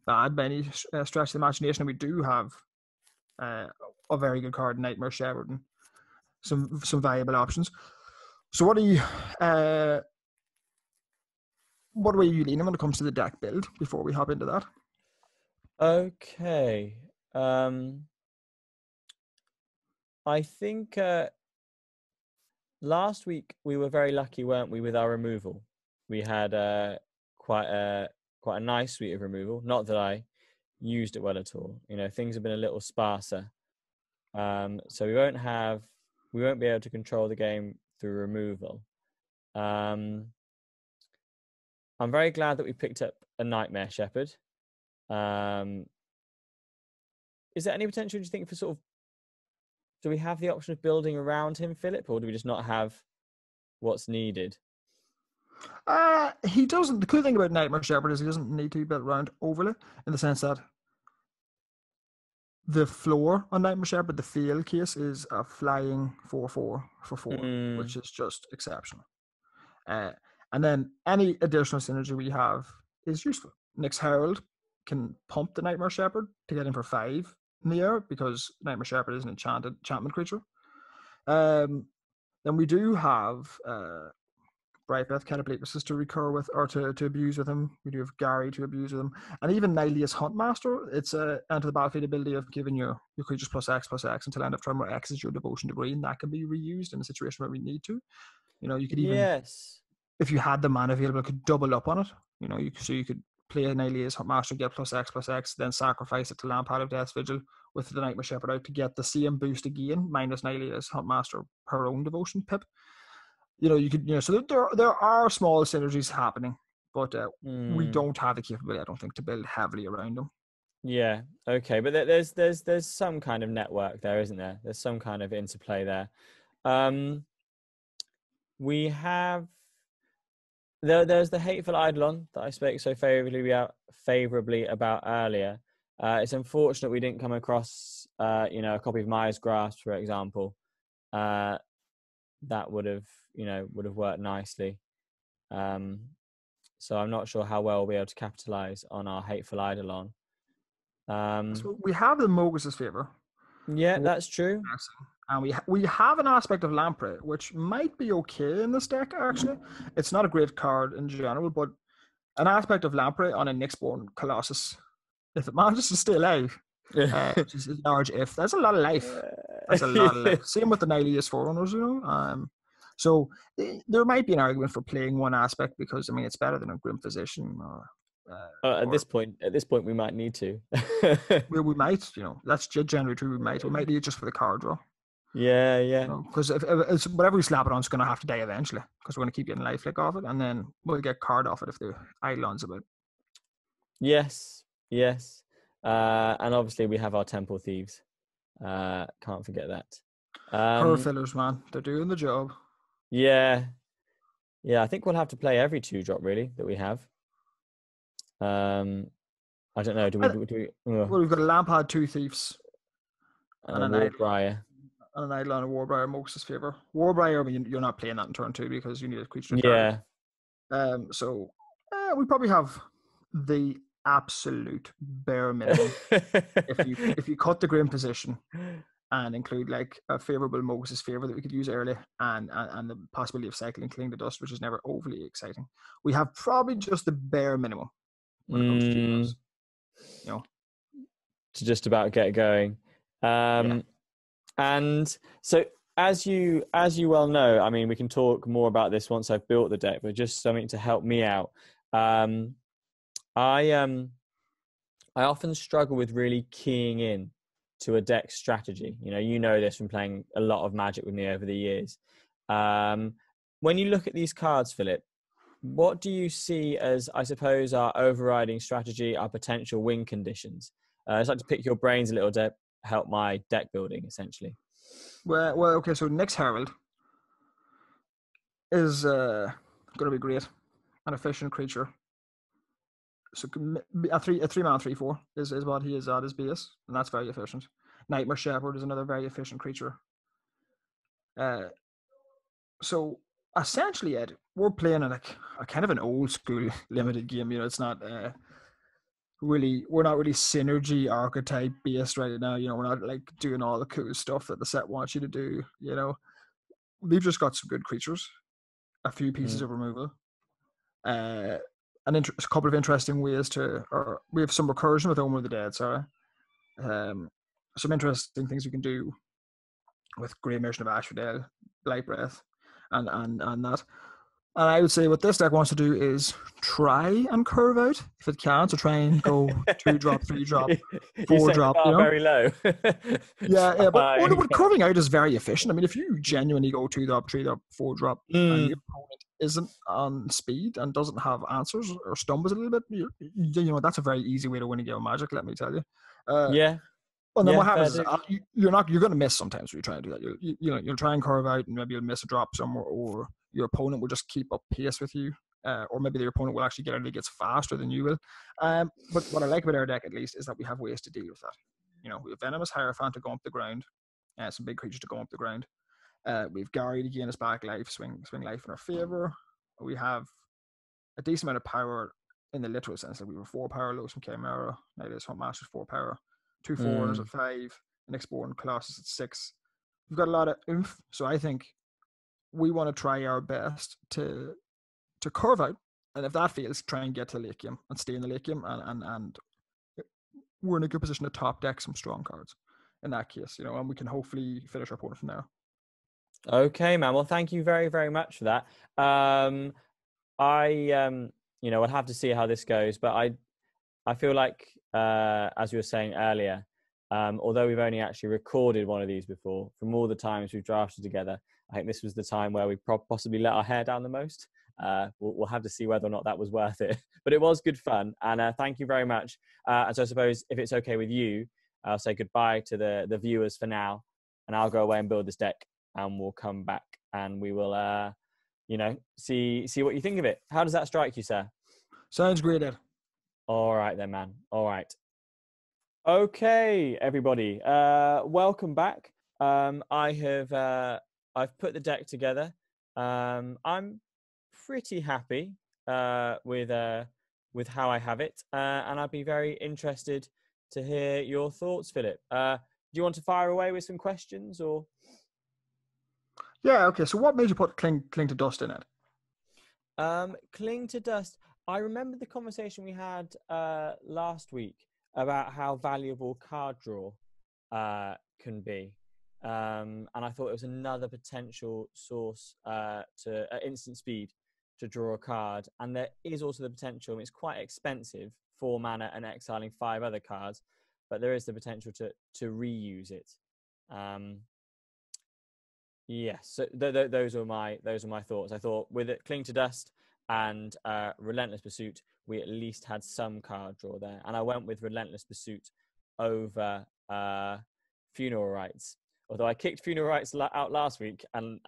bad by any stretch of the imagination, and we do have a very good card, Nightmare Shepherd, and some valuable options. So what are you leaning when it comes to the deck build before we hop into that? Okay. I think last week we were very lucky, weren't we, with our removal? We had quite a nice suite of removal. Not that I used it well at all. You know, things have been a little sparser. So we won't be able to control the game through removal. I'm very glad that we picked up a Nightmare Shepherd. Is there any potential, do you think, for sort of, do we have the option of building around him, Philip, or do we just not have what's needed? He doesn't. The cool thing about Nightmare Shepherd is he doesn't need to be built around overly, in the sense that the floor on Nightmare Shepherd, the field case, is a flying 4/4 for 4, which is just exceptional. And then any additional synergy we have is useful. Nyx Herald can pump the Nightmare Shepherd to get in for 5 in the air because Nightmare Shepherd is an enchantment creature. Then we do have Bright Breath Catapletus to recur with, or to abuse with him. We do have Gary to abuse with him. And even Nihilius Huntmaster, it's a enter the battlefield ability of giving your creatures +X/+X until end of turn, where X is your devotion to green. That can be reused in a situation where we need to. You know, you could even, if you had the mana available, could double up on it. You know, you could play a Nihilius Huntmaster, get +X/+X, then sacrifice it to Lampad of Death's Vigil with the Nightmare Shepherd out to get the same boost again, minus Nihilius Huntmaster per own devotion pip. You know, you could, you know, so there are small synergies happening, but we don't have the capability, I don't think, to build heavily around them. Yeah, okay, but there's some kind of network there, isn't there? There's some kind of interplay there. We have there's the Hateful Eidolon that I spoke so favorably about earlier. It's unfortunate we didn't come across a copy of Maya's Grasp, for example. That would have worked nicely. So I'm not sure how well we'll be able to capitalize on our Hateful Eidolon. So we have the Mogus's favor. Yeah, that's true. And we have an aspect of Lamprey, which might be okay in this deck, actually. It's not a great card in general, but an aspect of Lamprey on a Nyxborn Colossus, if it manages to stay alive, which is a large if, that's a lot of life. That's a lot of life. Same with the Nihilius Forerunners, you know. So there might be an argument for playing one aspect because, I mean, it's better than a Grim Physician or At or this point, we might need to. we might, that's generally true. We might need it just for the card draw. Yeah, yeah. Because if it's, whatever we slap it on, it's going to have to die eventually. Because we're going to keep getting life flick off it, and then we'll get card off it if the Eidolon's a bit. Yes, yes. And obviously we have our temple thieves. Can't forget that. Her fillers, man, they're doing the job. Yeah, yeah. I think we'll have to play every 2-drop really that we have. I don't know. Do we? Well, we've got a Lampard, 2 thieves, And and a an Eidolon. Warbriar. And an Eidolon and Warbriar, Moses' favor. Warbriar, I mean, you're not playing that in turn 2 because you need a creature to target. Yeah. So we probably have the absolute bare minimum. if you cut the Grim position and include like a favorable Moses' favor that we could use early, and the possibility of cycling Cling to Dust, which is never overly exciting, we have probably just the bare minimum when it comes to 2 drops. To just about get going. Yeah. And so as you well know, I mean, we can talk more about this once I've built the deck, but just something to help me out. I often struggle with really keying in to a deck strategy. You know this from playing a lot of Magic with me over the years. When you look at these cards, Philip, what do you see as, I suppose, our overriding strategy, our potential win conditions? I'd like to pick your brains a little to help my deck building, essentially. Well, okay. So Nyx Herald is going to be great, an efficient creature. So a 3-mana 3/4 is what he is at his base, and that's very efficient. Nightmare Shepherd is another very efficient creature. So essentially, Ed, we're playing a kind of an old school limited game. It's not we're not really synergy archetype based right now. We're not like doing all the cool stuff that the set wants you to do. We've just got some good creatures, a few pieces of removal, a couple of interesting ways or we have some recursion with Omer of the Dead. Sorry, some interesting things we can do with Grey Mission of Asphodel, Blight Breath, and that. And I would say what this deck wants to do is try and curve out if it can. So try and go 2-drop, 3-drop, 4-drop. Very low. yeah. But curving out is very efficient. I mean, if you genuinely go 2-drop, 3-drop, 4-drop, and your opponent isn't on speed and doesn't have answers or stumbles a little bit, that's a very easy way to win a game of Magic. Let me tell you. Yeah. And then what happens is you're going to miss sometimes when you're trying to do that. You'll try and curve out, and maybe you'll miss a drop somewhere, or your opponent will just keep up pace with you, or maybe your opponent will actually get out of the gates faster than you will. But what I like about our deck, at least, is that we have ways to deal with that. We have Venomous Hierophant to go up the ground, some big creatures to go up the ground. We've Gary to gain us back life, swing life in our favor. We have a decent amount of power in the literal sense that we were 4 power low from Chimera. Now this Hunt Master's 4 power. 2 foreigners at 5, an Exporting Colossus at 6. We've got a lot of oomph, so I think we want to try our best to curve out, and if that fails, try and get to the late game and stay in the late game, and we're in a good position to top deck some strong cards in that case, and we can hopefully finish our opponent from there. Okay, man. Well, thank you very, very much for that. I'd have to see how this goes, but I feel like, as we were saying earlier, although we've only actually recorded one of these before, from all the times we've drafted together, I think this was the time where we possibly let our hair down the most. We'll have to see whether or not that was worth it. But it was good fun, and thank you very much. And so I suppose, if it's okay with you, I'll say goodbye to the viewers for now, and I'll go away and build this deck, and we'll come back, and we will, see what you think of it. How does that strike you, sir? Sounds great, Ed. All right then, man. All right. Okay, everybody. Welcome back. I've put the deck together. I'm pretty happy with how I have it, and I'd be very interested to hear your thoughts, Philip. Do you want to fire away with some questions, or? Yeah. Okay. So, what made you put Cling to Dust in it? Cling to Dust. I remember the conversation we had last week about how valuable card draw can be. And I thought it was another potential source to instant speed to draw a card, and there is also the potential. It's quite expensive, 4 mana and exiling 5 other cards, but there is the potential to reuse it. Yes, so those are my thoughts. I thought with it, Cling to Dust and Relentless Pursuit, we at least had some card draw there, and I went with Relentless Pursuit over Funeral Rites. Although I kicked Funeral Rites out last week, and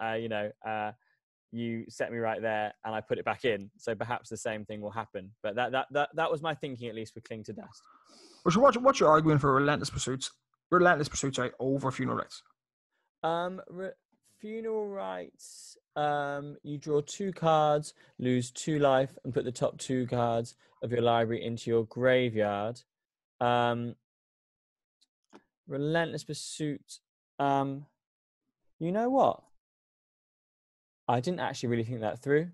you set me right there, and I put it back in. So perhaps the same thing will happen. But that was my thinking, at least with Cling to Dust. So what's your argument for Relentless Pursuits? Relentless Pursuits over Funeral Rites. Funeral Rites, you draw 2 cards, lose 2 life, and put the top 2 cards of your library into your graveyard. Relentless Pursuit. You know what? I didn't actually really think that through.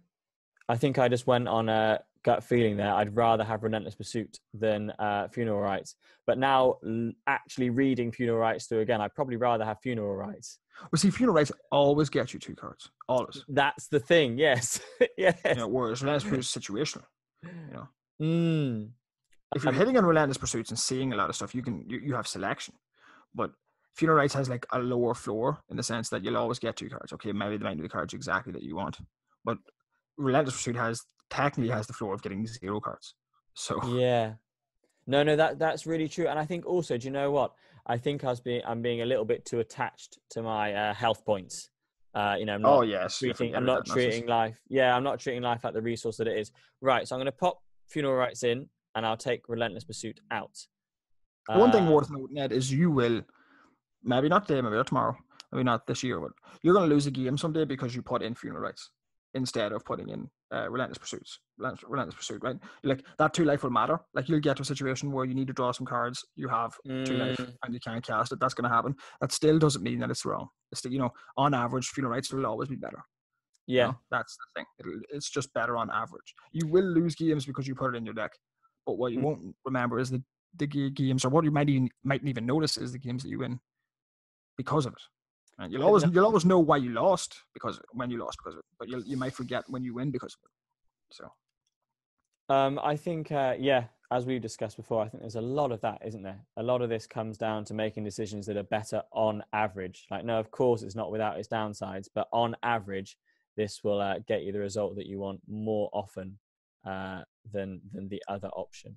I think I just went on a gut feeling there. I'd rather have Relentless Pursuit than Funeral Rites. But now, actually reading Funeral Rites through again, I'd probably rather have Funeral Rites. Well, see, Funeral Rites always get you 2 cards. Always. That's the thing, yes. Yes. Whereas Relentless Pursuit is situational. If you're Um, hitting on Relentless Pursuits and seeing a lot of stuff, you have selection. But Funeral Rites has like a lower floor in the sense that you'll always get 2 cards. Okay, maybe they might be the cards exactly that you want. But Relentless Pursuit technically has the floor of getting 0 cards. So yeah. No, that's really true. And I think also, do you know what? I think I'm being a little bit too attached to my health points. I'm not treating life. Yeah, I'm not treating life like the resource that it is. Right. So I'm going to pop Funeral Rites in, and I'll take Relentless Pursuit out. One thing worth noting, Ed, is you will, maybe not today, maybe not tomorrow, maybe not this year, but you're going to lose a game someday because you put in Funeral Rites instead of putting in Relentless Pursuit, right? Like that 2 life will matter. Like you'll get to a situation where you need to draw some cards, you have 2 life and you can't cast it. That's going to happen. That still doesn't mean that it's wrong. It's still, on average, Funeral Rites will always be better. Yeah. That's the thing. It's just better on average. You will lose games because you put it in your deck. But what you won't remember is the games, or what you mightn't even notice is the games that you win because of it. And you'll always know why you lost when you lost because of it, but you might forget when you win because of it. So, I think as we've discussed before, I think there's a lot of that, isn't there? A lot of this comes down to making decisions that are better on average. Like, no, of course, it's not without its downsides, but on average, this will get you the result that you want more often than the other option.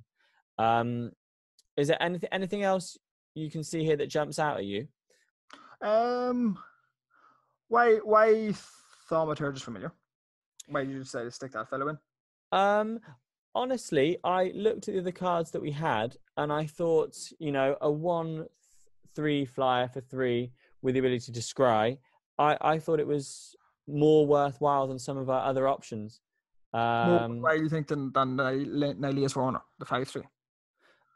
Is there anything else you can see here that jumps out at you? Why Thaumaturge is familiar? Why did you decide to stick that fellow in? Honestly, I looked at the other cards that we had, and I thought, a 1/3 flyer for 3 with the ability to scry, I thought it was more worthwhile than some of our other options. More why do you think than Nihilia's Forerunner, the 5/3?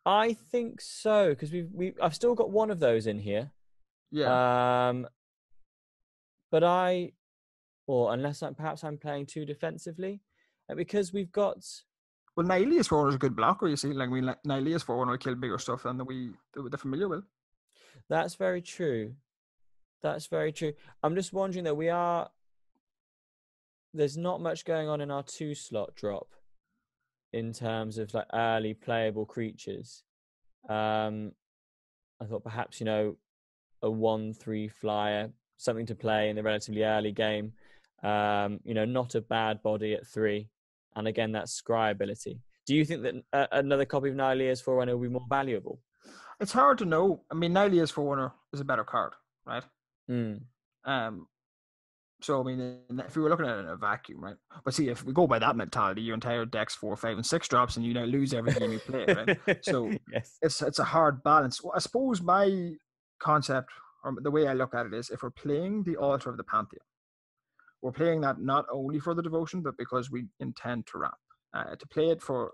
I think so, because I've still got one of those in here. Yeah. But unless perhaps I'm playing too defensively, because we've got. Well, Nihilia's Forerunner is a good blocker. You see, like Nihilia's Forerunner will kill bigger stuff than the familiar will. That's very true. That's very true. I'm just wondering that there's not much going on in our 2-slot drop in terms of like early playable creatures. I thought perhaps, a 1/3 flyer, something to play in the relatively early game. Not a bad body at 3. And again, that's scry ability. Do you think that another copy of Nihilia's Forerunner will be more valuable? It's hard to know. I mean, Nihilia's Forerunner is a better card, right? So, I mean, if we were looking at it in a vacuum, right? But see, if we go by that mentality, your entire deck's 4, 5, and 6 drops, and you now lose every game you play, right? So, yes. It's a hard balance. Well, I suppose my concept, or the way I look at it, is if we're playing the Altar of the Pantheon, we're playing that not only for the devotion, but because we intend to ramp. To play it for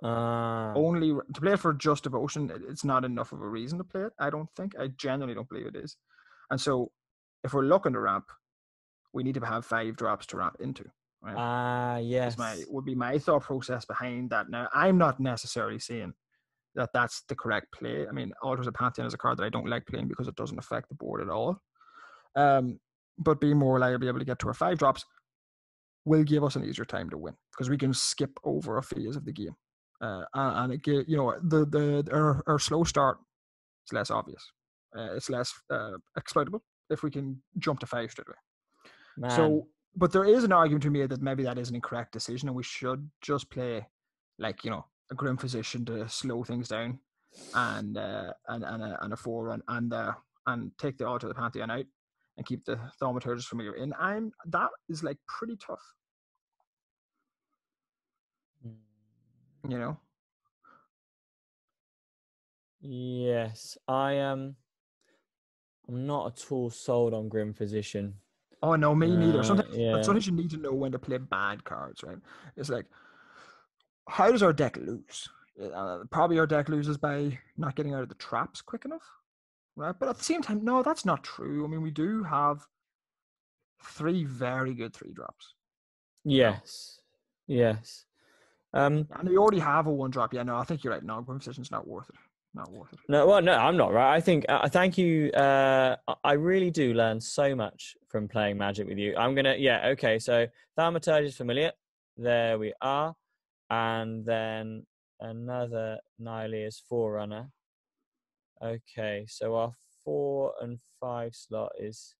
just devotion, it's not enough of a reason to play it. I don't think. I genuinely don't believe it is. And so, if we're looking to ramp, we need to have 5 drops to ramp into. Right? Yes. Would be my thought process behind that. Now, I'm not necessarily saying that that's the correct play. I mean, Altars of Pantheon is a card that I don't like playing because it doesn't affect the board at all. But being more reliably able to get to our 5 drops, will give us an easier time to win because we can skip over a phase of the game. And it, our slow start is less obvious. It's less exploitable if we can jump to 5 straight away. Man. So, but there is an argument to be made that maybe that is an incorrect decision, and we should just play like a grim physician to slow things down, and a forerun, and take the Altar of the Pantheon out, and keep the Thaumaturgus Familiar in. That is like pretty tough, you know. Yes, I'm not at all sold on Grim Physician. Oh no, me neither. Yeah. Sometimes you need to know when to play bad cards, right? It's like, how does our deck lose? Probably our deck loses by not getting out of the traps quick enough, right? But at the same time, no, that's not true. I mean, we do have 3 very good 3-drops. Yes. Yes. And we already have a 1-drop. Yeah, no, I think you're right. No, Grim Physician's not worth it. Not worth it. No, well, no, I'm not right. I think. Thank you. I really do learn so much from playing Magic with you. I'm gonna. Yeah. Okay. So Thaumaturgus Familiar. There we are, and then another Nylea's Forerunner. Okay. So our 4 and 5 slot is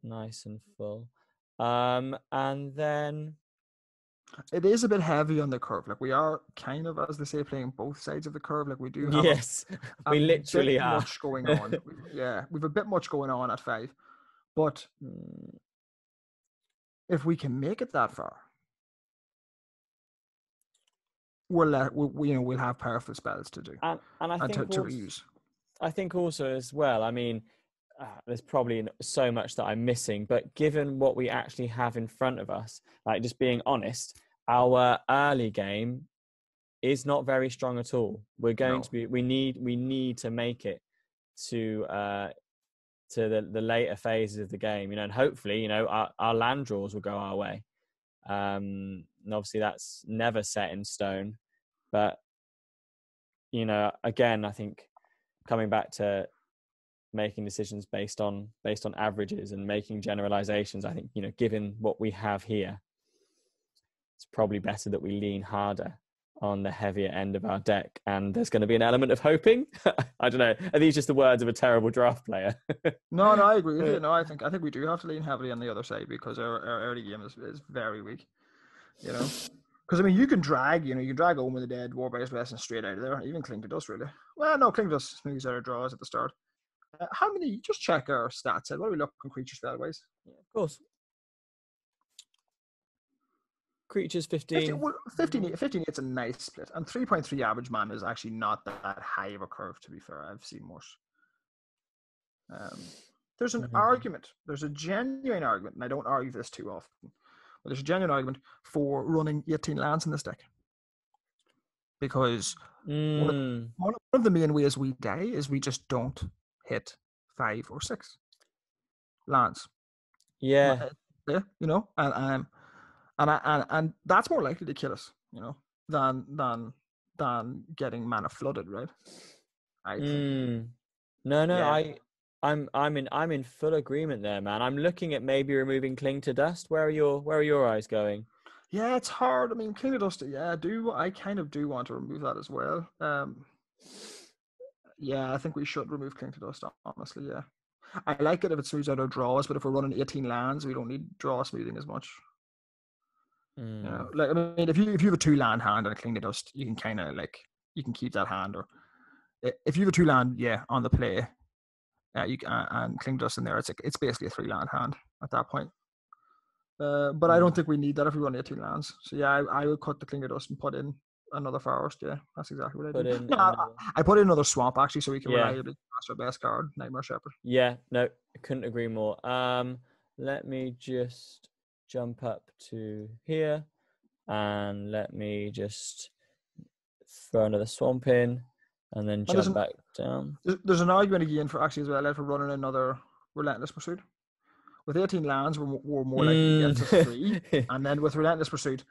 nice and full. And then it is a bit heavy on the curve. Like we are kind of, as they say, playing both sides of the curve. Like we do have we literally bit are. much going on. We've a bit much going on at 5, but if we can make it that far, we'll have powerful spells to do and I think to use. I think also as well. I mean, there's probably so much that I'm missing, but given what we actually have in front of us, like just being honest, our early game is not very strong at all. We're going to be. We need to make it to the later phases of the game, and hopefully, our land draws will go our way. And obviously, that's never set in stone, but again, I think coming back to making decisions based on averages and making generalizations, I think given what we have here, it's probably better that we lean harder on the heavier end of our deck, and there's going to be an element of hoping. I don't know, are these just the words of a terrible draft player? No, I agree with you. No, I think we do have to lean heavily on the other side because our early game is very weak, because I mean you can drag Omen the Dead, Warbear's Blessing straight out of there, even Cling to Dust really. Well, no, Cling to Dust moves out of draws at the start. How many? Just check our stats. What do we look on creature spell wise? Yeah, of course. Creatures 15. 15. It's a nice split, and 3.3 average mana is actually not that high of a curve. To be fair, I've seen worse. There's an argument. There's a genuine argument, and I don't argue this too often, but there's a genuine argument for running 18 lands in this deck. Because one of the main ways we die is we just don't hit 5 or 6 lands. Yeah. And that's more likely to kill us, than getting mana flooded, right? I think. No, yeah. I'm in full agreement there, man. I'm looking at maybe removing Cling to Dust. Where are your eyes going? Yeah, it's hard. I mean, Cling to Dust. Yeah, I kind of do want to remove that as well. Yeah, I think we should remove Cling to Dust. Honestly, yeah. I like it if it smooths out our draws, but if we're running 18 lands, we don't need draw smoothing as much. Like I mean, if you have a 2-land hand and a Cling to Dust, you can kind of you can keep that hand, or if you have a 2-land, on the play, you can, and Cling to Dust in there, it's basically a 3-land hand at that point. But I don't think we need that if we run 18 lands. So yeah, I would cut the Cling to Dust and put in another forest. Yeah, that's exactly what I do. I put in another swamp actually, so we can reliably cast our best card, Nightmare Shepherd. Yeah, no, I couldn't agree more. Let me just jump up to here, and let me just throw another swamp in, and then jump back down. There's an argument again for actually as well for running another Relentless Pursuit. With 18 lands, we're more likely to get to 3, and then with Relentless Pursuit,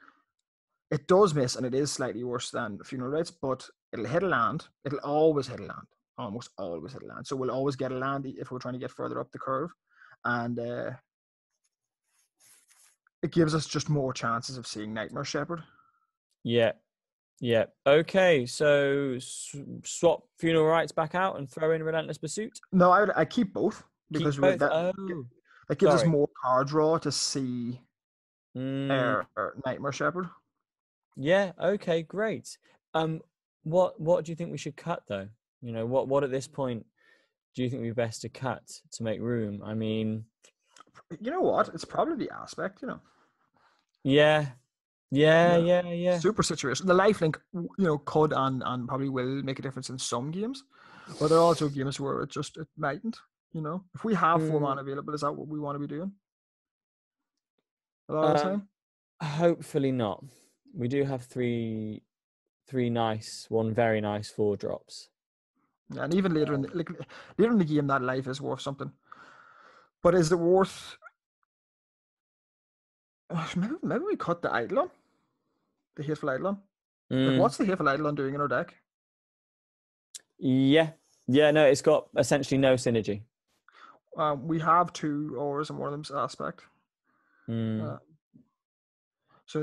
it does miss, and it is slightly worse than Funeral Rites, but it'll hit a land. It'll always hit a land. Almost always hit a land. So we'll always get a land if we're trying to get further up the curve. And it gives us just more chances of seeing Nightmare Shepherd. Yeah. Yeah. Okay. So swap Funeral Rites back out and throw in Relentless Pursuit. No, I keep both because Keep both. that gives us Sorry. more card draw to see Mm, Nightmare Shepherd. yeah. Okay. Great. What do you think we should cut though? You know, what at this point do you think would be best to cut to make room? I mean, You know what? It's probably the aspect. yeah. Yeah. Super situation. The lifelink, could and probably will make a difference in some games, but there are also games where it mightn't. If we have 4 mana available, is that what we want to be doing a lot of the time? Hopefully not. We do have three one very nice 4-drops. And even later later in the game, that life is worth something. But is it worth? Maybe we cut the Eidolon, the Hateful Eidolon. Like, what's the Hateful Eidolon doing in our deck? Yeah. No, it's got essentially no synergy. We have 2 auras and one of them's aspect. So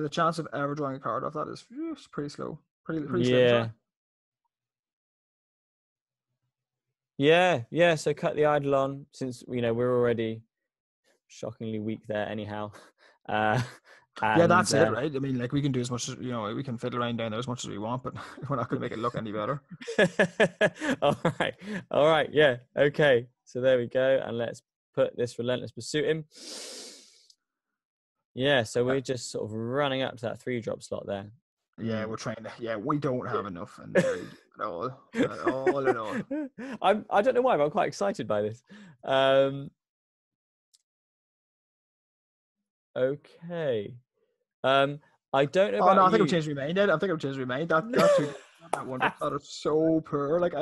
the chance of ever drawing a card off that is pretty slow. Pretty slim. Yeah. So cut the Eidolon since we're already shockingly weak there anyhow. That's it, right? I mean, like, we can do as much as we can fiddle around down there as much as we want, but we're not going to make it look any better. All right. Yeah. Okay. So there we go, and let's put this Relentless Pursuit in. Yeah. So we're just sort of running up to that 3-drop slot there. Yeah, we're trying to. Yeah, we don't have enough in there at all. All at all. I don't know why, but I'm quite excited by this. Okay. I don't know about I think I've changed my mind. That is so poor. Like,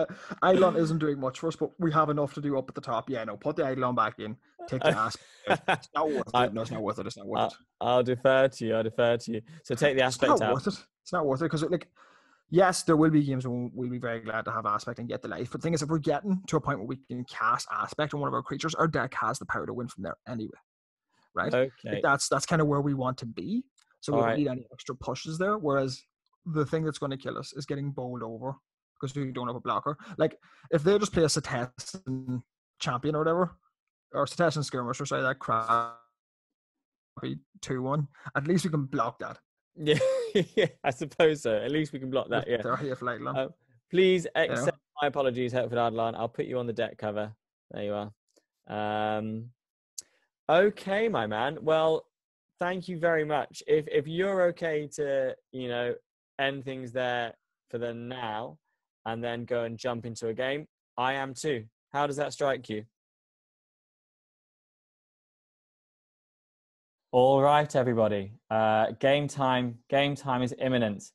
Eidolon isn't doing much for us, but we have enough to do up at the top. Yeah, no, put the Eidolon back in. Take the aspect. It's not worth it. No, it's not worth it. It's not worth it. I'll defer to you. So take the aspect out. It's not worth it because, like, yes, there will be games when we'll be very glad to have aspect and get the life. But the thing is, if we're getting to a point where we can cast aspect on one of our creatures, our deck has the power to win from there anyway. Right? Okay. Like, that's kind of where we want to be. So we don't need any extra pushes there. Whereas the thing that's going to kill us is getting bowled over because we don't have a blocker. Like, if they just play a Setessan champion or whatever, or Setessan skirmisher, sorry, that crappy 2-1, at least we can block that. Yeah, I suppose so. At least we can block that. Please accept my apologies, Hertford Eidolon. I'll put you on the deck cover. There you are. Okay, my man. Well, thank you very much. If you're okay to, end things there for the now and then go and jump into a game, I am too. How does that strike you? All right, everybody. Game time is imminent.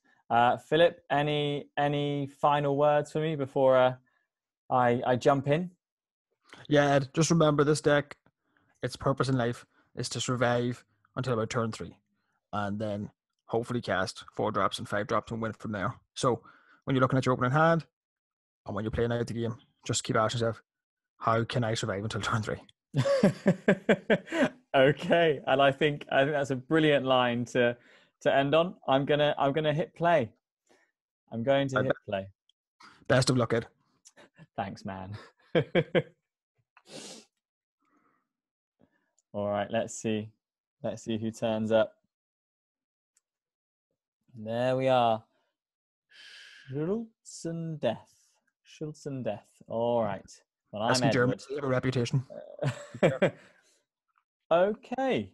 Philip, any final words for me before I jump in? Yeah, Ed, just remember this deck, its purpose in life is to survive until about turn 3, and then hopefully cast 4-drops and 5-drops and win from there. So when you're looking at your opening hand and when you're playing out the game, just keep asking yourself, how can I survive until turn 3? Okay, and I think that's a brilliant line to end on. I'm gonna hit play. I'm going to hit play. Best of luck, Ed. Thanks, man. All right, let's see who turns up. There we are. Schulzen Death. All right. Well, I'm Edward. Germans have a reputation. Okay.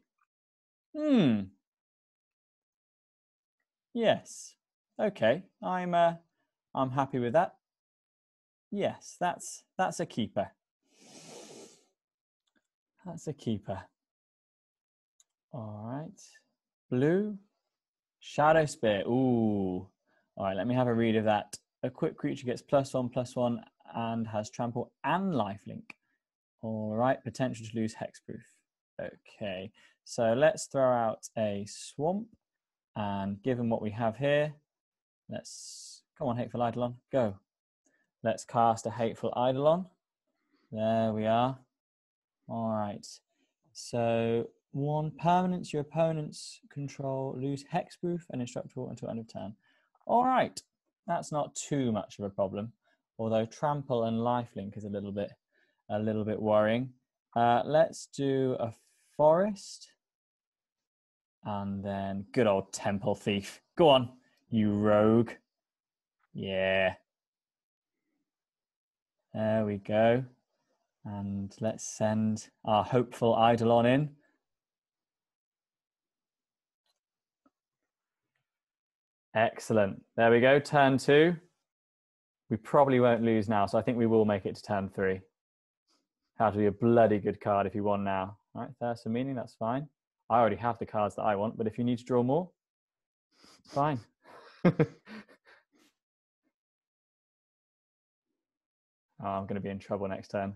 Yes. Okay. I'm happy with that. Yes, that's a keeper. That's a keeper. All right. Blue. Shadow Spear. Ooh. All right, let me have a read of that. A quick creature gets +1/+1 and has trample and lifelink. All right, potential to lose hexproof. Okay, so let's throw out a swamp. And given what we have here, come on, Hateful Eidolon, go. Let's cast a Hateful Eidolon. There we are. All right. So 1 permanents your opponents control lose hexproof and indestructible until end of turn. All right, that's not too much of a problem. Although trample and lifelink is a little bit worrying. Let's do a forest, and then good old temple thief. Go on, you rogue. Yeah. There we go. And let's send our hopeful Eidolon in. Excellent. There we go. Turn 2. We probably won't lose now, so I think we will make it to turn 3. That would be a bloody good card if you won now. All right, there's some meaning. That's fine. I already have the cards that I want, but if you need to draw more, fine. Oh, I'm going to be in trouble next turn.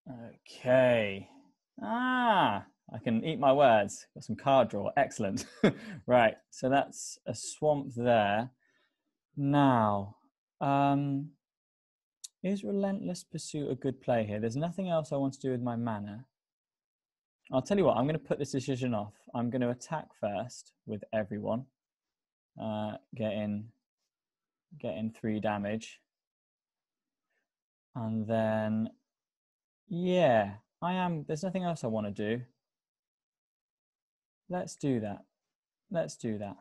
Okay. I can eat my words. Got some card draw. Excellent. Right. So that's a swamp there. Now, is Relentless Pursuit a good play here? There's nothing else I want to do with my mana. I'll tell you what, I'm going to put this decision off. I'm going to attack first with everyone. Getting 3 damage. And then, yeah, there's nothing else I want to do. Let's do that. Let's do that.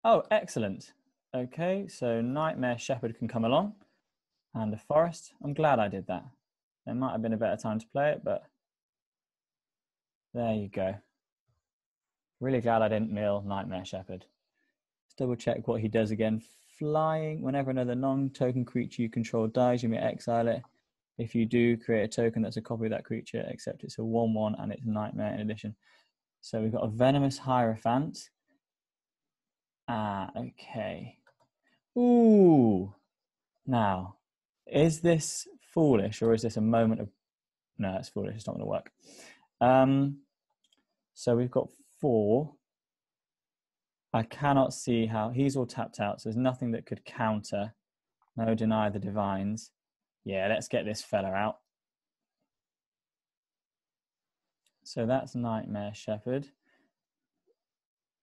Oh, excellent. Okay, so Nightmare Shepherd can come along. And the forest. I'm glad I did that. There might have been a better time to play it, but there you go. Really glad I didn't mill Nightmare Shepherd. Let's double check what he does again. Flying. Whenever another non-token creature you control dies, you may exile it. If you do, create a token that's a copy of that creature, except it's a 1/1 and it's Nightmare in addition. So we've got a Venomous Hierophant. Okay. Ooh. Now, is this foolish or is this a moment of... No, it's foolish. It's not going to work. So we've got 4. I cannot see how... He's all tapped out, so there's nothing that could counter. No, deny the divines. Yeah, let's get this fella out. So that's Nightmare Shepherd.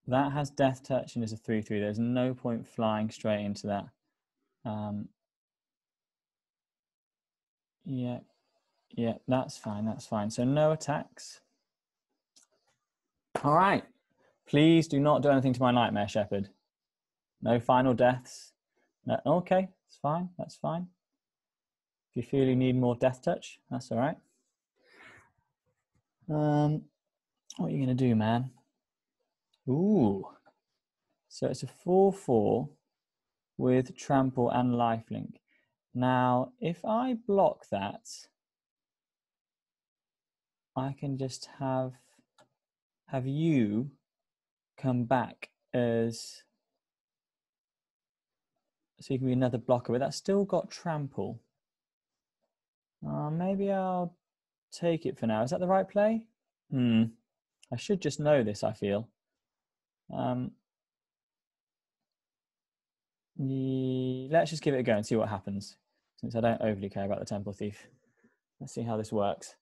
That has Death Touch and is a 3/3. There's no point flying straight into that. Yeah, that's fine, that's fine. So no attacks. All right. Please do not do anything to my Nightmare Shepherd. No final deaths. No, okay, it's fine, that's fine. If you feel you need more Death Touch, that's all right. What are you going to do, man? Ooh. So it's a 4/4 with trample and lifelink. Now, if I block that, I can just have you come back as... So you can be another blocker, but that's still got trample. Maybe I'll take it for now. Is that the right play? I should just know this, I feel. Let's just give it a go and see what happens, since I don't overly care about the Temple Thief. Let's see how this works.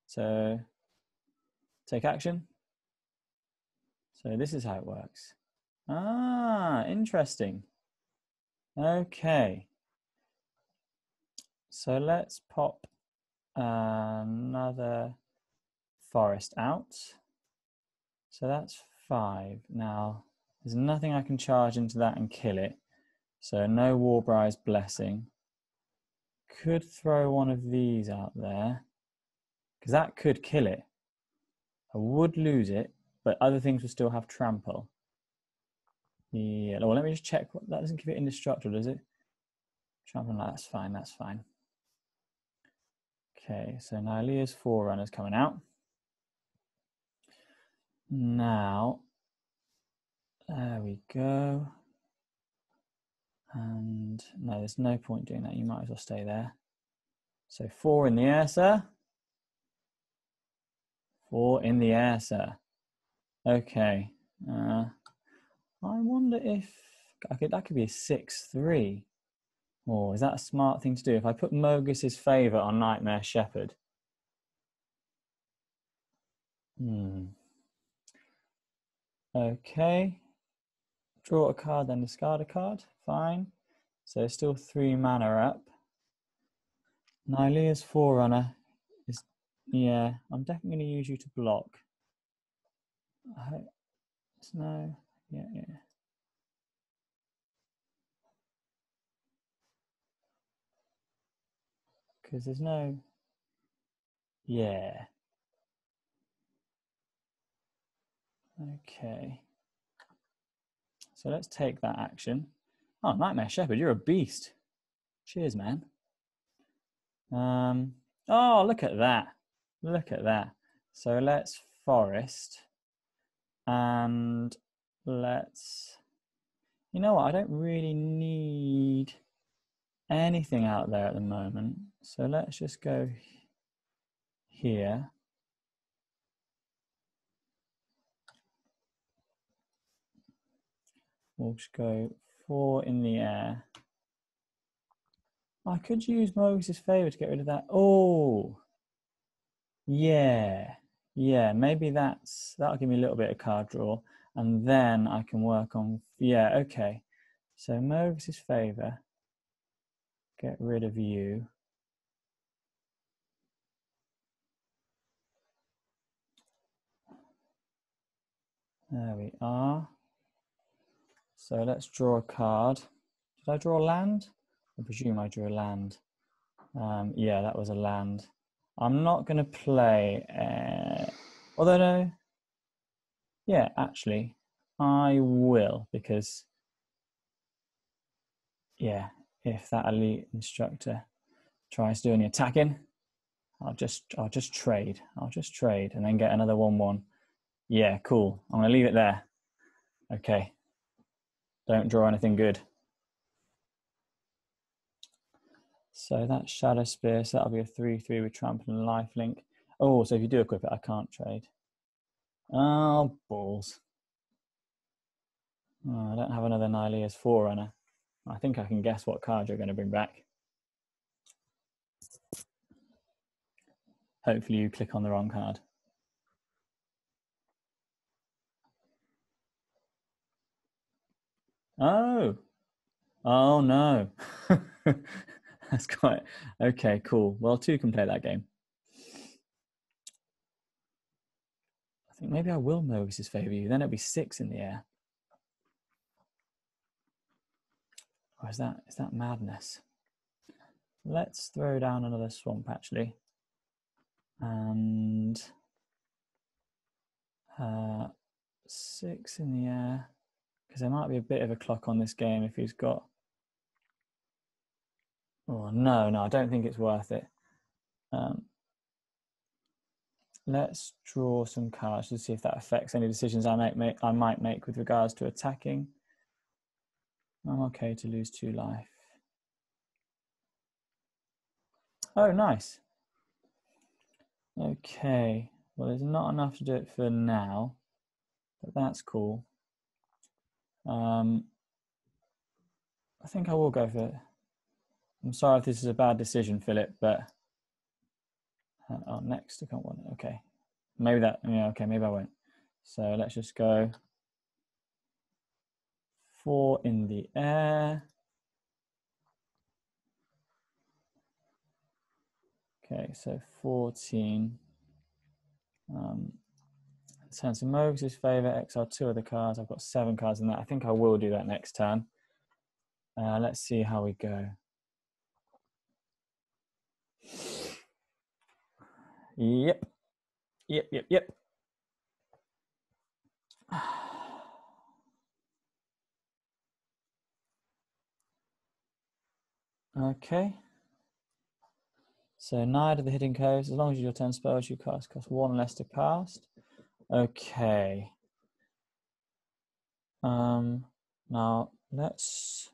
So, take action. So this is how it works. Interesting. Okay. So let's pop another forest out. So that's 5. Now, there's nothing I can charge into that and kill it. So no Warbriar's Blessing. Could throw one of these out there, because that could kill it. I would lose it, but other things would still have trample. Yeah, well, let me just check. That doesn't give it indestructible, does it? Trample, no, that's fine, that's fine. Okay, so Nylea's Forerunner's coming out. Now, there we go. And no, there's no point doing that. You might as well stay there. So 4 in the air, sir. 4 in the air, sir. Okay. I wonder if that could be a 6/3. Or is that a smart thing to do? If I put Mogus's Favour on Nightmare Shepherd. Okay. Draw a card, then discard a card. Fine. So still 3 mana up. Nylea's Forerunner is, yeah, I'm definitely going to use you to block. No, yeah. Because there's no, yeah. Okay. So let's take that action. Oh, Nightmare Shepherd, you're a beast. Cheers, man. Oh, look at that. Look at that. So let's forest. And let's, you know what, I don't really need anything out there at the moment. So let's just go here. We'll just go 4 in the air. I could use Mogus's Favour to get rid of that. Oh, yeah. Yeah, maybe that'll give me a little bit of card draw. And then I can work on, yeah, okay. So Mogus's Favour, get rid of you. There we are. So let's draw a card. Did I draw a land? I presume I drew a land. Yeah, that was a land. I'm not going to play, although no, yeah, actually, I will, because, yeah, if that elite instructor tries to do any attacking, I'll just trade. I'll just trade and then get another 1/1. Yeah, cool. I'm going to leave it there. Okay. Don't draw anything good. So that's Shadow Spear, so that'll be a 3/3 with Trample and Lifelink. Oh, so if you do equip it, I can't trade. Oh, balls. Oh, I don't have another Nylea's Forerunner. I think I can guess what card you're going to bring back. Hopefully you click on the wrong card. Oh. Oh, no. That's quite... Okay, cool. Well, 2 can play that game. I think maybe I will Mogus's Favour you. Then it'll be 6 in the air. Or is that madness? Let's throw down another swamp, actually. And 6 in the air. Because there might be a bit of a clock on this game if he's got... Oh, no, I don't think it's worth it. Let's draw some cards to see if that affects any decisions I might make with regards to attacking. I'm okay to lose 2 life. Oh, nice. Okay, well, there's not enough to do it for now, but that's cool. I think I will go for it. I'm sorry if this is a bad decision, Philip, but next I can't want it. Okay, maybe that. Yeah, okay, maybe I won't. So let's just go 4 in the air. Okay, so 14. Turn to Mogus's Favour, exile 2 of the cards. I've got 7 cards in that. I think I will do that next turn. Let's see how we go. Yep. Okay. So Knight of the Hidden Coast, as long as your turn spells you cast cost 1 less to cast. Okay. Now let's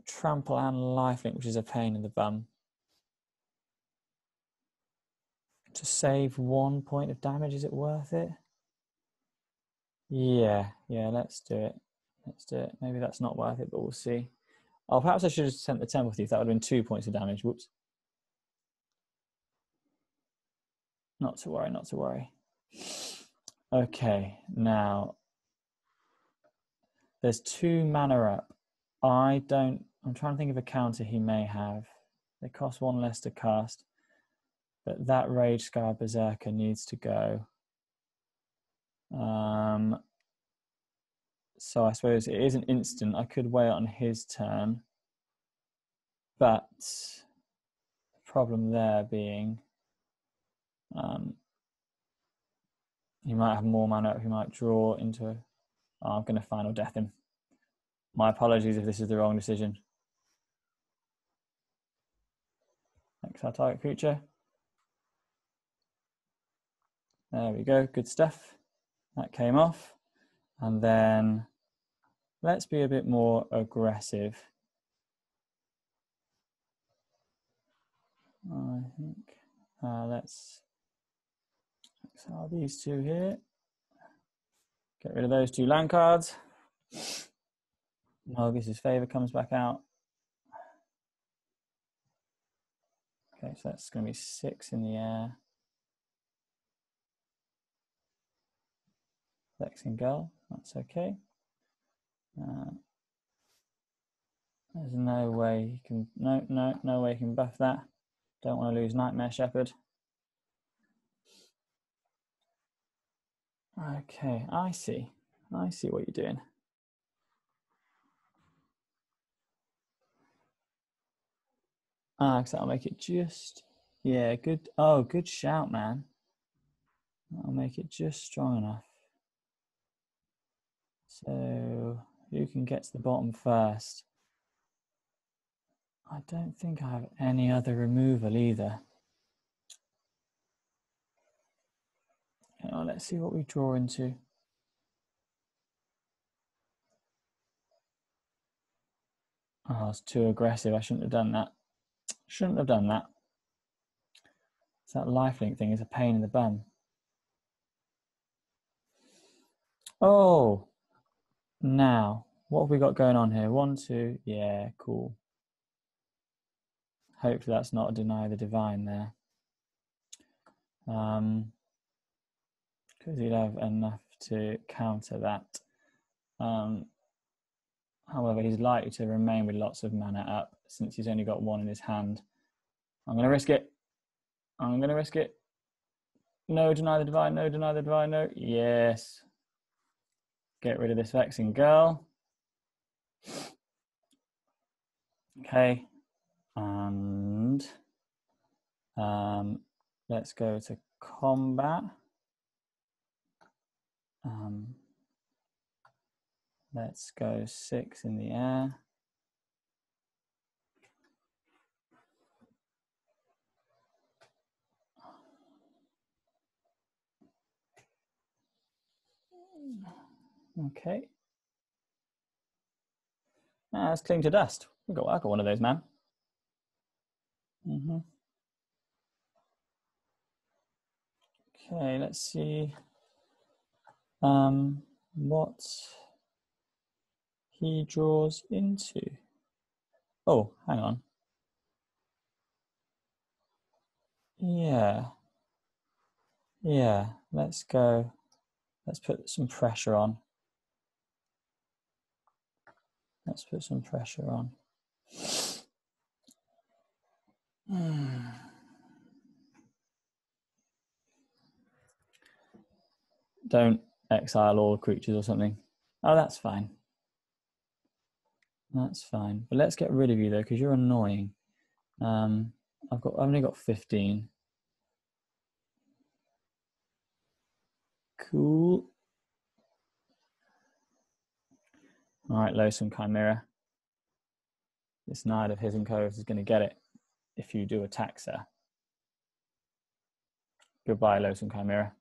trample and lifelink, which is a pain in the bum. To save 1 point of damage, is it worth it? Yeah, let's do it. Let's do it. Maybe that's not worth it, but we'll see. Oh, perhaps I should have sent the Temple Thief. That would have been 2 points of damage. Whoops. Not to worry, not to worry. Okay, now there's 2 mana up. I'm trying to think of a counter he may have. They cost 1 less to cast, but that Rage Scar Berserker needs to go. So I suppose it is an instant. I could wait on his turn, but the problem there being he might have more mana. He might draw into. Oh, I'm going to Final Death him. My apologies if this is the wrong decision. Exile target creature. There we go. Good stuff. That came off. And then let's be a bit more aggressive. I think let's exile these 2 here. Get rid of those 2 land cards. Nargis' Favor comes back out. Okay, so that's going to be 6 in the air. Vexing Girl, that's okay. There's no way he can, no way he can buff that. Don't want to lose Nightmare Shepherd. Okay, I see what you're doing. So I'll make it just, yeah, good. Oh, good shout, man. I'll make it just strong enough. So who can get to the bottom first? I don't think I have any other removal either. Oh, let's see what we draw into. Oh, it's too aggressive. I shouldn't have done that. Shouldn't have done that. So that lifelink thing is a pain in the bum. Oh, now what have we got going on here? 1, 2, yeah, cool. Hopefully that's not a Deny the Divine there. Because he'd have enough to counter that. However, he's likely to remain with lots of mana up since he's only got 1 in his hand. I'm going to risk it. I'm going to risk it. No, Deny the Divine, no, Deny the Divine, no. Yes. Get rid of this Vexing Girl. Okay. And let's go to combat. Let's go 6 in the air. Okay. Let's cling to dust. I got one of those, man. Okay, let's see what he draws into. Oh, hang on. Yeah, let's go. Let's put some pressure on. Let's put some pressure on. Don't exile all creatures or something. Oh, that's fine. That's fine. But let's get rid of you though, because you're annoying. I've only got 15. Cool. All right, Loathsome Chimera. This Knight of Hidden Coves is going to get it if you do attack, sir. Goodbye, Loathsome Chimera.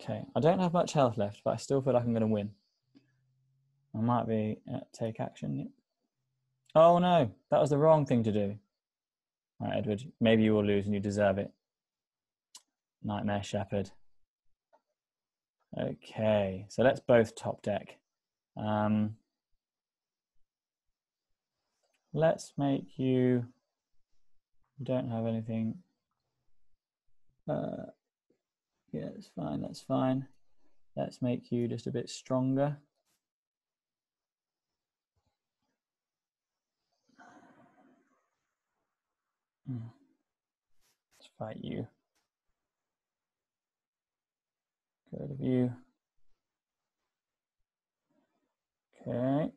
Okay, I don't have much health left, but I still feel like I'm going to win. I might be take action. Oh no, that was the wrong thing to do. All right, Edward, maybe you will lose and you deserve it. Nightmare Shepherd. Okay, so let's both top deck. Let's make you don't have anything. Yeah, it's fine, that's fine. Let's make you just a bit stronger. Let's fight you. Get rid of you. Okay.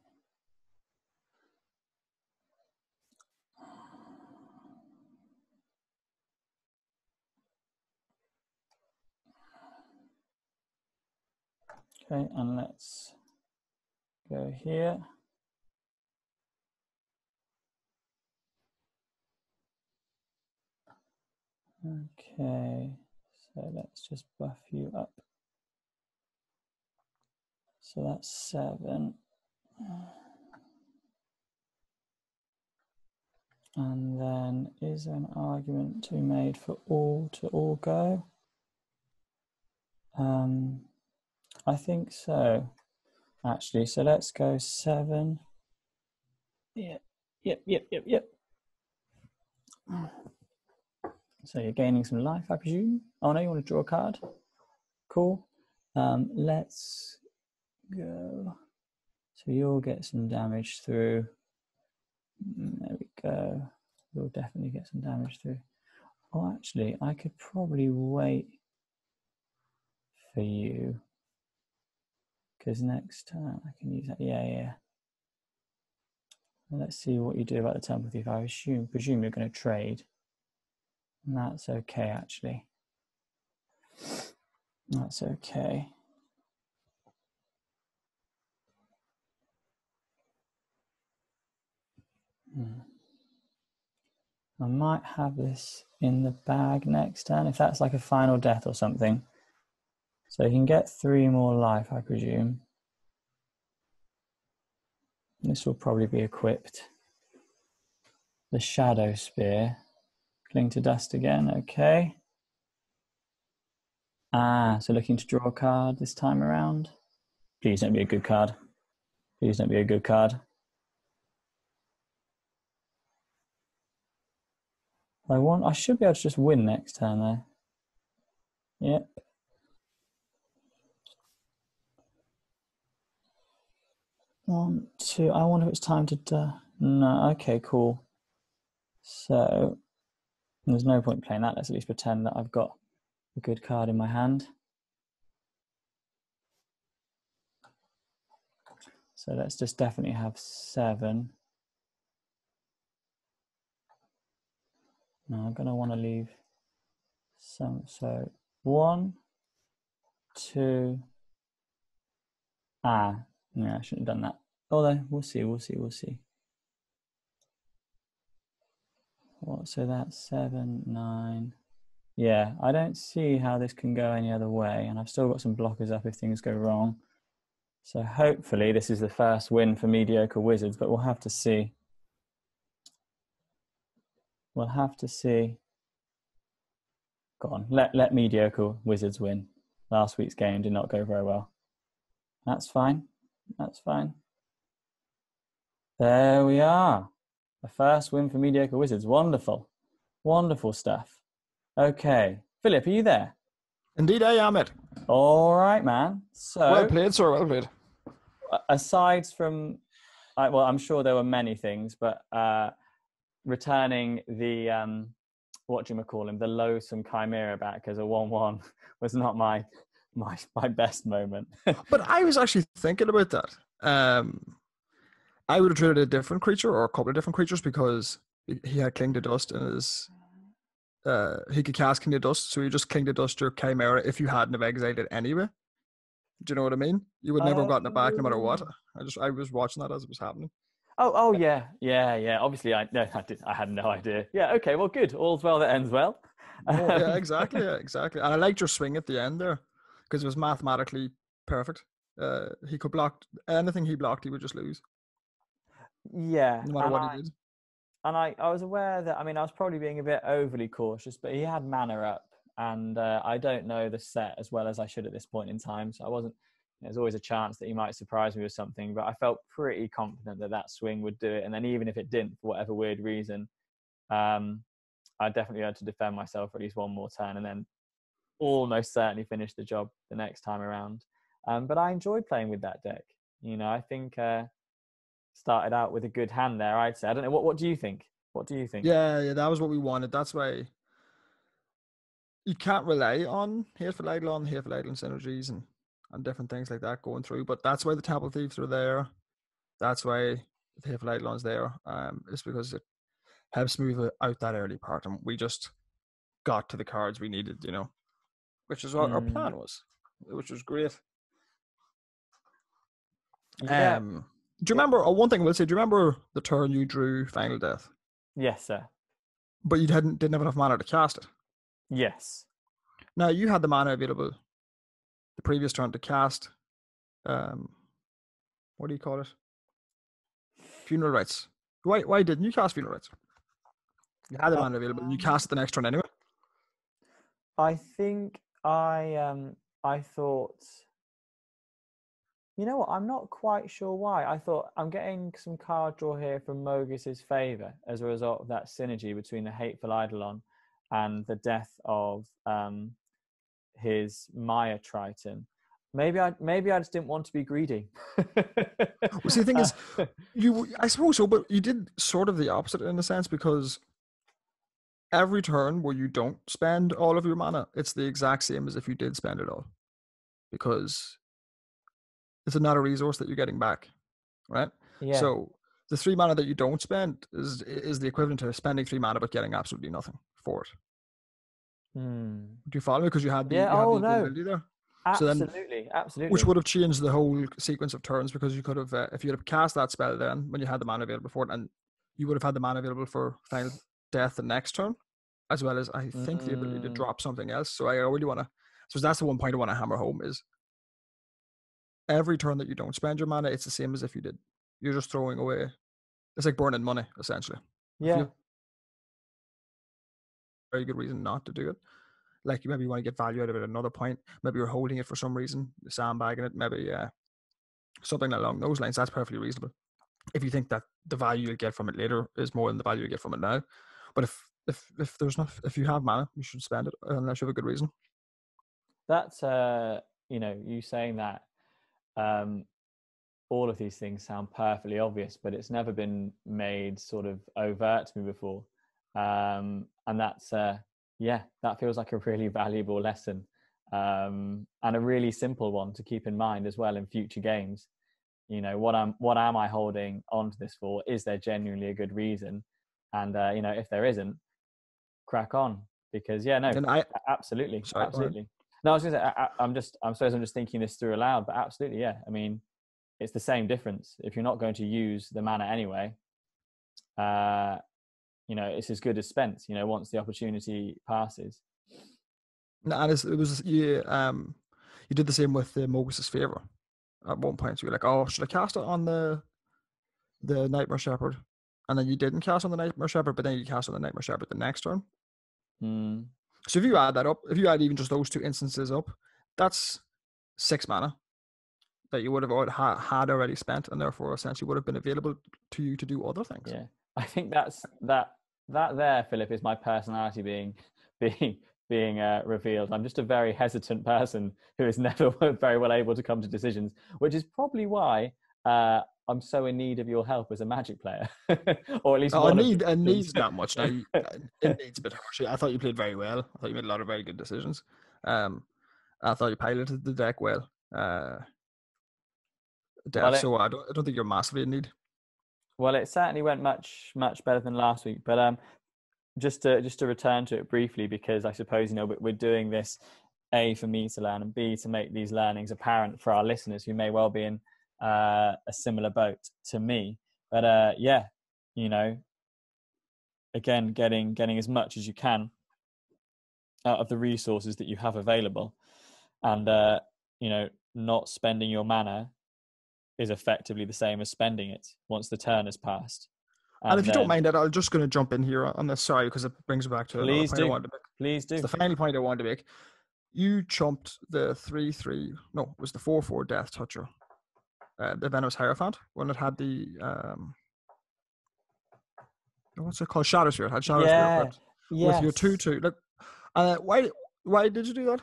Okay, and let's go here. Okay, so let's just buff you up. So that's 7. And then is there an argument to be made for all to all go? I think so, actually. So let's go 7. Yep. So you're gaining some life, I presume. Oh no, you want to draw a card? Cool. Let's go. So you'll get some damage through. There we go. You'll definitely get some damage through. Oh, actually, I could probably wait for you. Because next time I can use that. Yeah. Well, let's see what you do about the temple thief. I presume you're going to trade. And that's okay, actually. That's okay. I might have this in the bag next turn, if that's like a final death or something. So you can get 3 more life, I presume. This will probably be equipped. The Shadow Spear. Cling to dust again, okay. So looking to draw a card this time around. Please don't be a good card. Please don't be a good card. I should be able to just win next turn though. Yep. One, two. I wonder if it's time to. No. Okay. Cool. So there's no point playing that. Let's at least pretend that I've got a good card in my hand. So let's just definitely have 7. Now I'm going to want to leave some. So 1, 2. Yeah, I shouldn't have done that. Although we'll see. So that's 7, 9. Yeah, I don't see how this can go any other way, and I've still got some blockers up if things go wrong. So hopefully this is the first win for Mediocre Wizards, but we'll have to see. We'll have to see. Go on, let Mediocre Wizards win. Last week's game did not go very well. That's fine. That's fine. There we are. The first win for Mediocre Wizards. Wonderful. Wonderful stuff. Okay. Philip, are you there? Indeed, I am it. All right, man. So well played, sir. Well played. Aside from, well, I'm sure there were many things, but returning the the loathsome Chimera back as a 1/1 was not my best moment. But I was actually thinking about that. I would have traded a different creature or a couple of different creatures because he had Cling to Dust and his. He could cast Cling to Dust, so you just Cling to Dust your Chimera if you hadn't have exiled it anyway. Do you know what I mean? You would never have gotten it back no matter what. I was watching that as it was happening. Oh yeah. Obviously, I had no idea. Yeah, okay, well, good. All's well that ends well. Yeah, exactly. And I liked your swing at the end there because it was mathematically perfect. He could block anything he blocked, he would just lose, Yeah, no matter what he did. I was aware that, I mean, I was probably being a bit overly cautious, but he had mana up, and I don't know the set as well as I should at this point in time, so I wasn't. There's always a chance that he might surprise me with something, but I felt pretty confident that that swing would do it. And then even if it didn't, for whatever weird reason, I definitely had to defend myself for at least one more turn, and then almost certainly finish the job the next time around. But I enjoyed playing with that deck. You know, I think started out with a good hand there, I'd say. I don't know. What do you think? What do you think? Yeah, that was what we wanted. That's why you can't rely on Hateful Eidolon synergies and different things like that going through. But that's why the Temple Thieves are there. That's why the Hateful Eidolon's there. It's because it helps move out that early part, and we just got to the cards we needed, you know, which is what our plan was, which was great. Yeah. Do you remember? Oh, one thing I will say. Do you remember the turn you drew Final Death? Yes, sir. But you didn't have enough mana to cast it. Yes. Now you had the mana available the previous turn to cast. What do you call it? Funeral Rites. Why didn't you cast Funeral Rites? You had the mana available, and you cast it the next turn anyway. I think I thought, you know what, I'm not quite sure why. I thought I'm getting some card draw here from Mogus's favour as a result of that synergy between the Hateful Eidolon and the death of his Maya Triton. Maybe I just didn't want to be greedy. Well, see, the thing is, I suppose so, but you did sort of the opposite in a sense, because every turn where you don't spend all of your mana, it's the exact same as if you did spend it all, because it's another resource that you're getting back, right? Yeah. So the 3 mana that you don't spend is the equivalent to spending 3 mana but getting absolutely nothing for it. Do you follow me? Because you had the ability there. Absolutely. Which would have changed the whole sequence of turns, because you could have, if you had cast that spell then when you had the mana available for it, and you would have had the mana available for Final Death the next turn, as well as I think the ability to drop something else. So I really want to. So that's the one point I want to hammer home is every turn that you don't spend your mana, it's the same as if you did. You're just throwing away. It's like burning money essentially. Yeah. If you have a very good reason not to do it. Like maybe you want to get value out of it at another point. Maybe you're holding it for some reason, sandbagging it. Maybe something along those lines. That's perfectly reasonable. If you think that the value you'll get from it later is more than the value you get from it now. But if there's not, if you have mana, you should spend it unless you have a good reason. That's you know, you saying that all of these things sound perfectly obvious, but it's never been made sort of overt to me before. And that's that feels like a really valuable lesson, and a really simple one to keep in mind as well in future games. You know, what am I holding onto this for? Is there genuinely a good reason? And you know, if there isn't, crack on, because absolutely. No, I was gonna say, I suppose I'm just thinking this through aloud, but absolutely, yeah. I mean, it's the same difference. If you're not going to use the mana anyway, you know, it's as good as spent, you know, once the opportunity passes. And you did the same with the Mogus's Favor at one point. So you're like, oh, should I cast it on the Nightmare Shepherd? And then you didn't cast on the Nightmare Shepherd, but then you cast on the Nightmare Shepherd the next turn. So if you add that up, if you add even just those 2 instances up, that's 6 mana that you would have had already spent, and therefore essentially would have been available to you to do other things. Yeah, I think that there, Philip, is my personality being revealed. I'm just a very hesitant person who is never very well able to come to decisions, which is probably why I'm so in need of your help as a Magic player, or at least it needs that much now. It needs a bit harsh. I thought you played very well. I thought you made a lot of very good decisions. I thought you piloted the deck well. So I don't think you're massively in need. Well, it certainly went much better than last week. But just to return to it briefly, because I suppose, you know, we're doing this A, for me to learn, and B, to make these learnings apparent for our listeners who may well be in a similar boat to me. But you know, again, getting as much as you can out of the resources that you have available, and you know, not spending your mana is effectively the same as spending it once the turn has passed. And if you don't then mind that, I'm just going to jump in here on this. Sorry, because it brings me back to another please point I do, wanted to make. please It's do. the final point I wanted to make. You chumped the 3/3. No, it was the 4/4 Death Toucher. The Venomous Hierophant when it had the what's it called? Shadow Spirit. It had Shadow Spirit Yeah, equipped with your yes. 2/2. Like, why did you do that?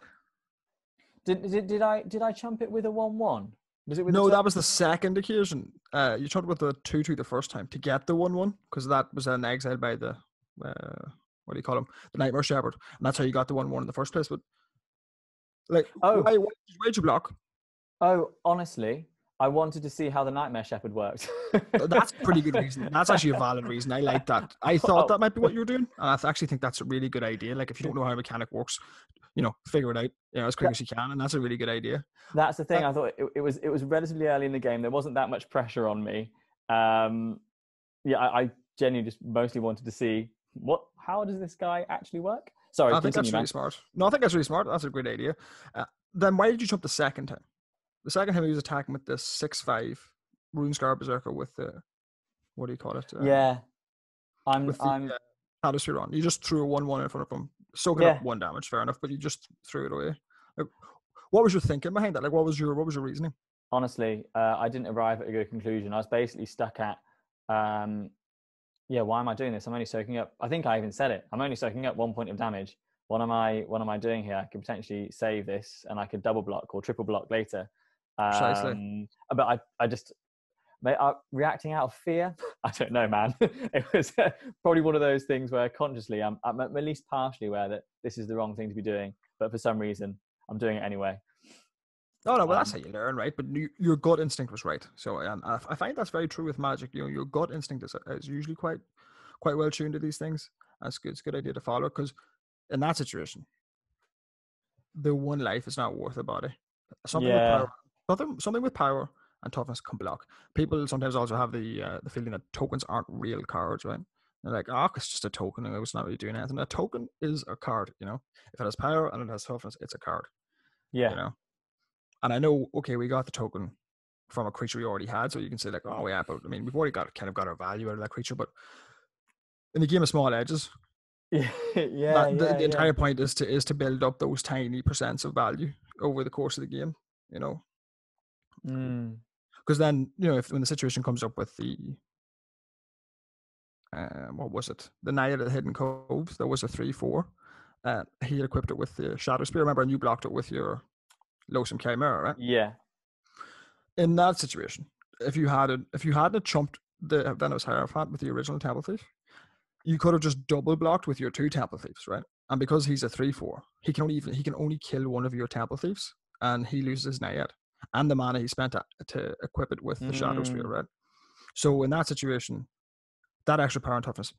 Did I chump it with a 1/1? Was it with No, a that was the second occasion. You chumped with the 2/2 the first time to get the 1/1 because that was an exile by the what do you call him? The Nightmare Shepherd, and that's how you got the 1/1 in the first place. But like, why'd you block? Oh, honestly, I wanted to see how the Nightmare Shepherd worked. That's a pretty good reason. That's actually a valid reason. I like that. I thought that might be what you were doing, and I actually think that's a really good idea. Like, if you don't know how a mechanic works, figure it out, as quick as you can, and that's a really good idea. That's the thing. I thought it was relatively early in the game. There wasn't that much pressure on me. I genuinely just mostly wanted to see how does this guy actually work? Sorry, I think that's really smart. No, I think that's really smart. That's a great idea. Then why did you jump the second time? The second time he was attacking with the 6/5 Runescar Berserker with the what do you call it? I'm Shadow Sphere on. You just threw a 1/1 in front of him, soaking up 1 damage. Fair enough, but you just threw it away. Like, what was your thinking behind that? Like, what was your reasoning? Honestly, I didn't arrive at a good conclusion. I was basically stuck at, why am I doing this? I'm only soaking up. I think I even said it. I'm only soaking up 1 point of damage. What am I doing here? I could potentially save this, and I could double block or triple block later. Precisely. But I just reacting out of fear. I don't know, man. It was probably one of those things where consciously I'm at least partially aware that this is the wrong thing to be doing, but for some reason I'm doing it anyway. No, well, that's how you learn, right? But your gut instinct was right. So I find that's very true with Magic. Your gut instinct is usually quite well tuned to these things. That's good. It's a good idea to follow because in that situation, the one life is not worth a body. Something with power and toughness can block. People sometimes also have the feeling that tokens aren't real cards, right? They're like, it's just a token, and it's not really doing anything. A token is a card, If it has power and it has toughness, it's a card. Yeah. And I know, okay, we got the token from a creature we already had, so you can say like, oh yeah, but I mean, we've already got our value out of that creature, but in the game of small edges, the entire point is to build up those tiny percents of value over the course of the game, because then when the situation comes up with the what was it, the Knight of the Hidden Cove, there was a 3/4. He had equipped it with the Shadow Spear, remember, and you blocked it with your Loathsome Chimera, right? Yeah. In that situation, if you hadn't chumped the Venomous Hierophant with the original Temple Thief, you could have just double blocked with your 2 Temple Thieves, right? And because he's a 3/4, he can only kill one of your Temple Thieves, and he loses his Naiad and the mana he spent to equip it with the Shadow Spear, right? So in that situation, that extra power and toughness,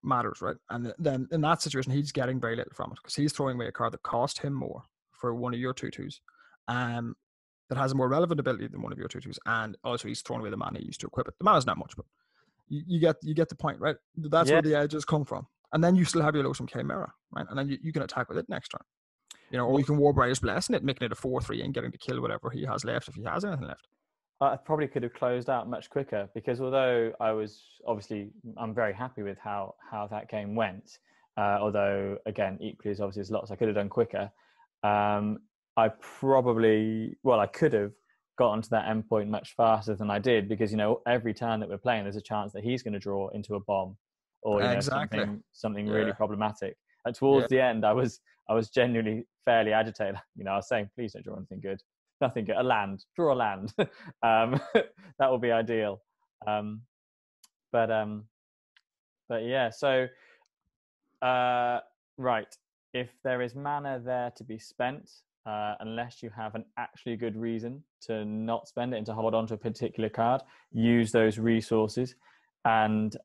matters, right? And then in that situation, he's getting very little from it because he's throwing away a card that cost him more for one of your 2/2s, that has a more relevant ability than one of your 2/2s, and also he's throwing away the mana he used to equip it. The mana's not much, but you get the point, right? That's where the edges come from. And then you still have your Loathsome Chimera, right? And then you can attack with it next turn. Or you can Warbriar's Blessing it, making it a 4/3 and getting to kill whatever he has left, if he has anything left. I probably could have closed out much quicker, because although I'm very happy with how that game went, although again, equally as obviously there's lots I could have done quicker. I could have gotten to that endpoint much faster than I did, because every turn that we're playing, there's a chance that he's going to draw into a bomb or something really problematic. And towards the end, I was genuinely fairly agitated. I was saying, please don't draw anything good. Nothing good. Draw a land. That would be ideal. But yeah. So right, if there is mana there to be spent, unless you have an actually good reason to not spend it and to hold on to a particular card, use those resources, and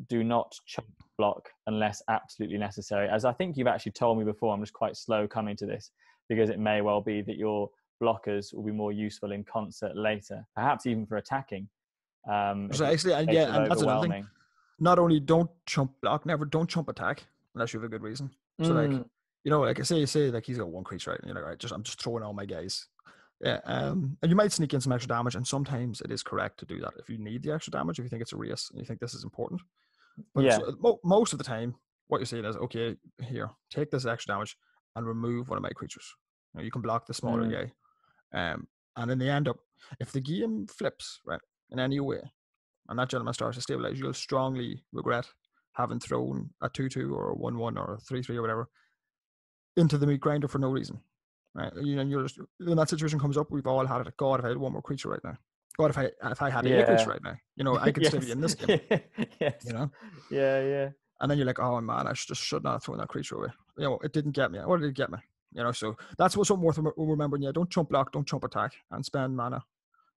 do not chunk block unless absolutely necessary. As I think you've actually told me before, I'm just quite slow coming to this, because it may well be that your blockers will be more useful in concert later, perhaps even for attacking. Precisely, and that's another thing. Not only don't chump block, don't chump attack unless you have a good reason. So like I say like he's got 1 creature, right? And you're like, right, I'm just throwing all my guys Yeah, and you might sneak in some extra damage, and sometimes it is correct to do that if you need the extra damage, if you think it's a race and you think this is important. But Yeah. most of the time, what you're saying is, okay, here, take this extra damage and remove one of my creatures. You can block the smaller Mm. guy. And in the end up, if the game flips, right, in any way, and that gentleman starts to stabilize, you'll strongly regret having thrown a 2/2 or a 1/1 or a 3/3 or whatever into the meat grinder for no reason. Right? You're just, when that situation comes up, we've all had it. God, if I had one more creature right now. God, if I had a creature Yeah. right now, I could still be Yes. in this game. Yes. You know, Yeah. and then you're like, oh man, I should not have thrown that creature away. It didn't get me. What did it get me? So that's what's something worth remembering. Yeah, don't chump block, don't chump attack, and spend mana.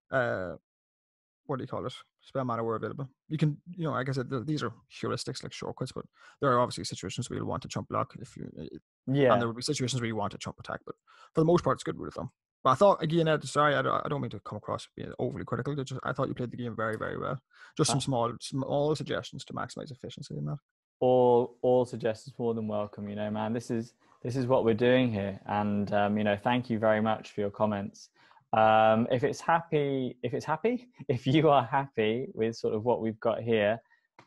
What do you call it? Spend mana where available. You can, like I said, these are heuristics like shortcuts, but there are obviously situations where you'll want to chump block and there Yeah. will be situations where you want to chump attack. But for the most part, it's good rule of thumb. But I thought again, Ed, sorry, I don't mean to come across being overly critical. I thought you played the game very, very well. Just some small suggestions to maximize efficiency in that. All suggestions more than welcome. Man, this is what we're doing here, and thank you very much for your comments. If you are happy with sort of what we've got here,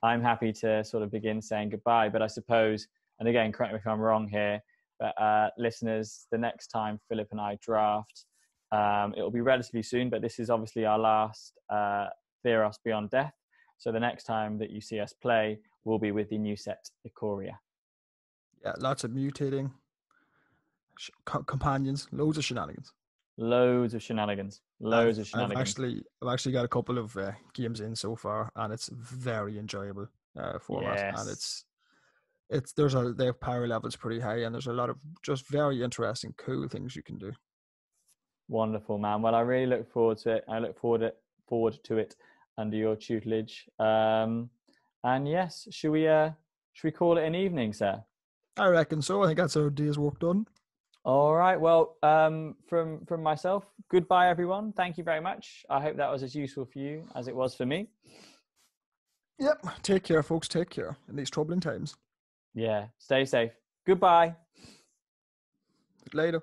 I'm happy to sort of begin saying goodbye. But I suppose, and again, correct me if I'm wrong here, but listeners, the next time Philip and I draft, it will be relatively soon. But this is obviously our last Theros Beyond Death. So the next time that you see us play will be with the new set, Ikoria. Yeah, lots of mutating companions, loads of shenanigans. Loads of shenanigans. I've actually got a couple of games in so far, and it's very enjoyable format. Yes. And their power level's pretty high, and there's a lot of just very interesting, cool things you can do. Wonderful, man. Well, I really look forward to it. I look forward to it under your tutelage. And yes, should we call it an evening, sir? I reckon so. I think that's our day's work done. All right. Well, from myself, goodbye, everyone. Thank you very much. I hope that was as useful for you as it was for me. Yep. Take care, folks. Take care in these troubling times. Yeah. Stay safe. Goodbye. Later.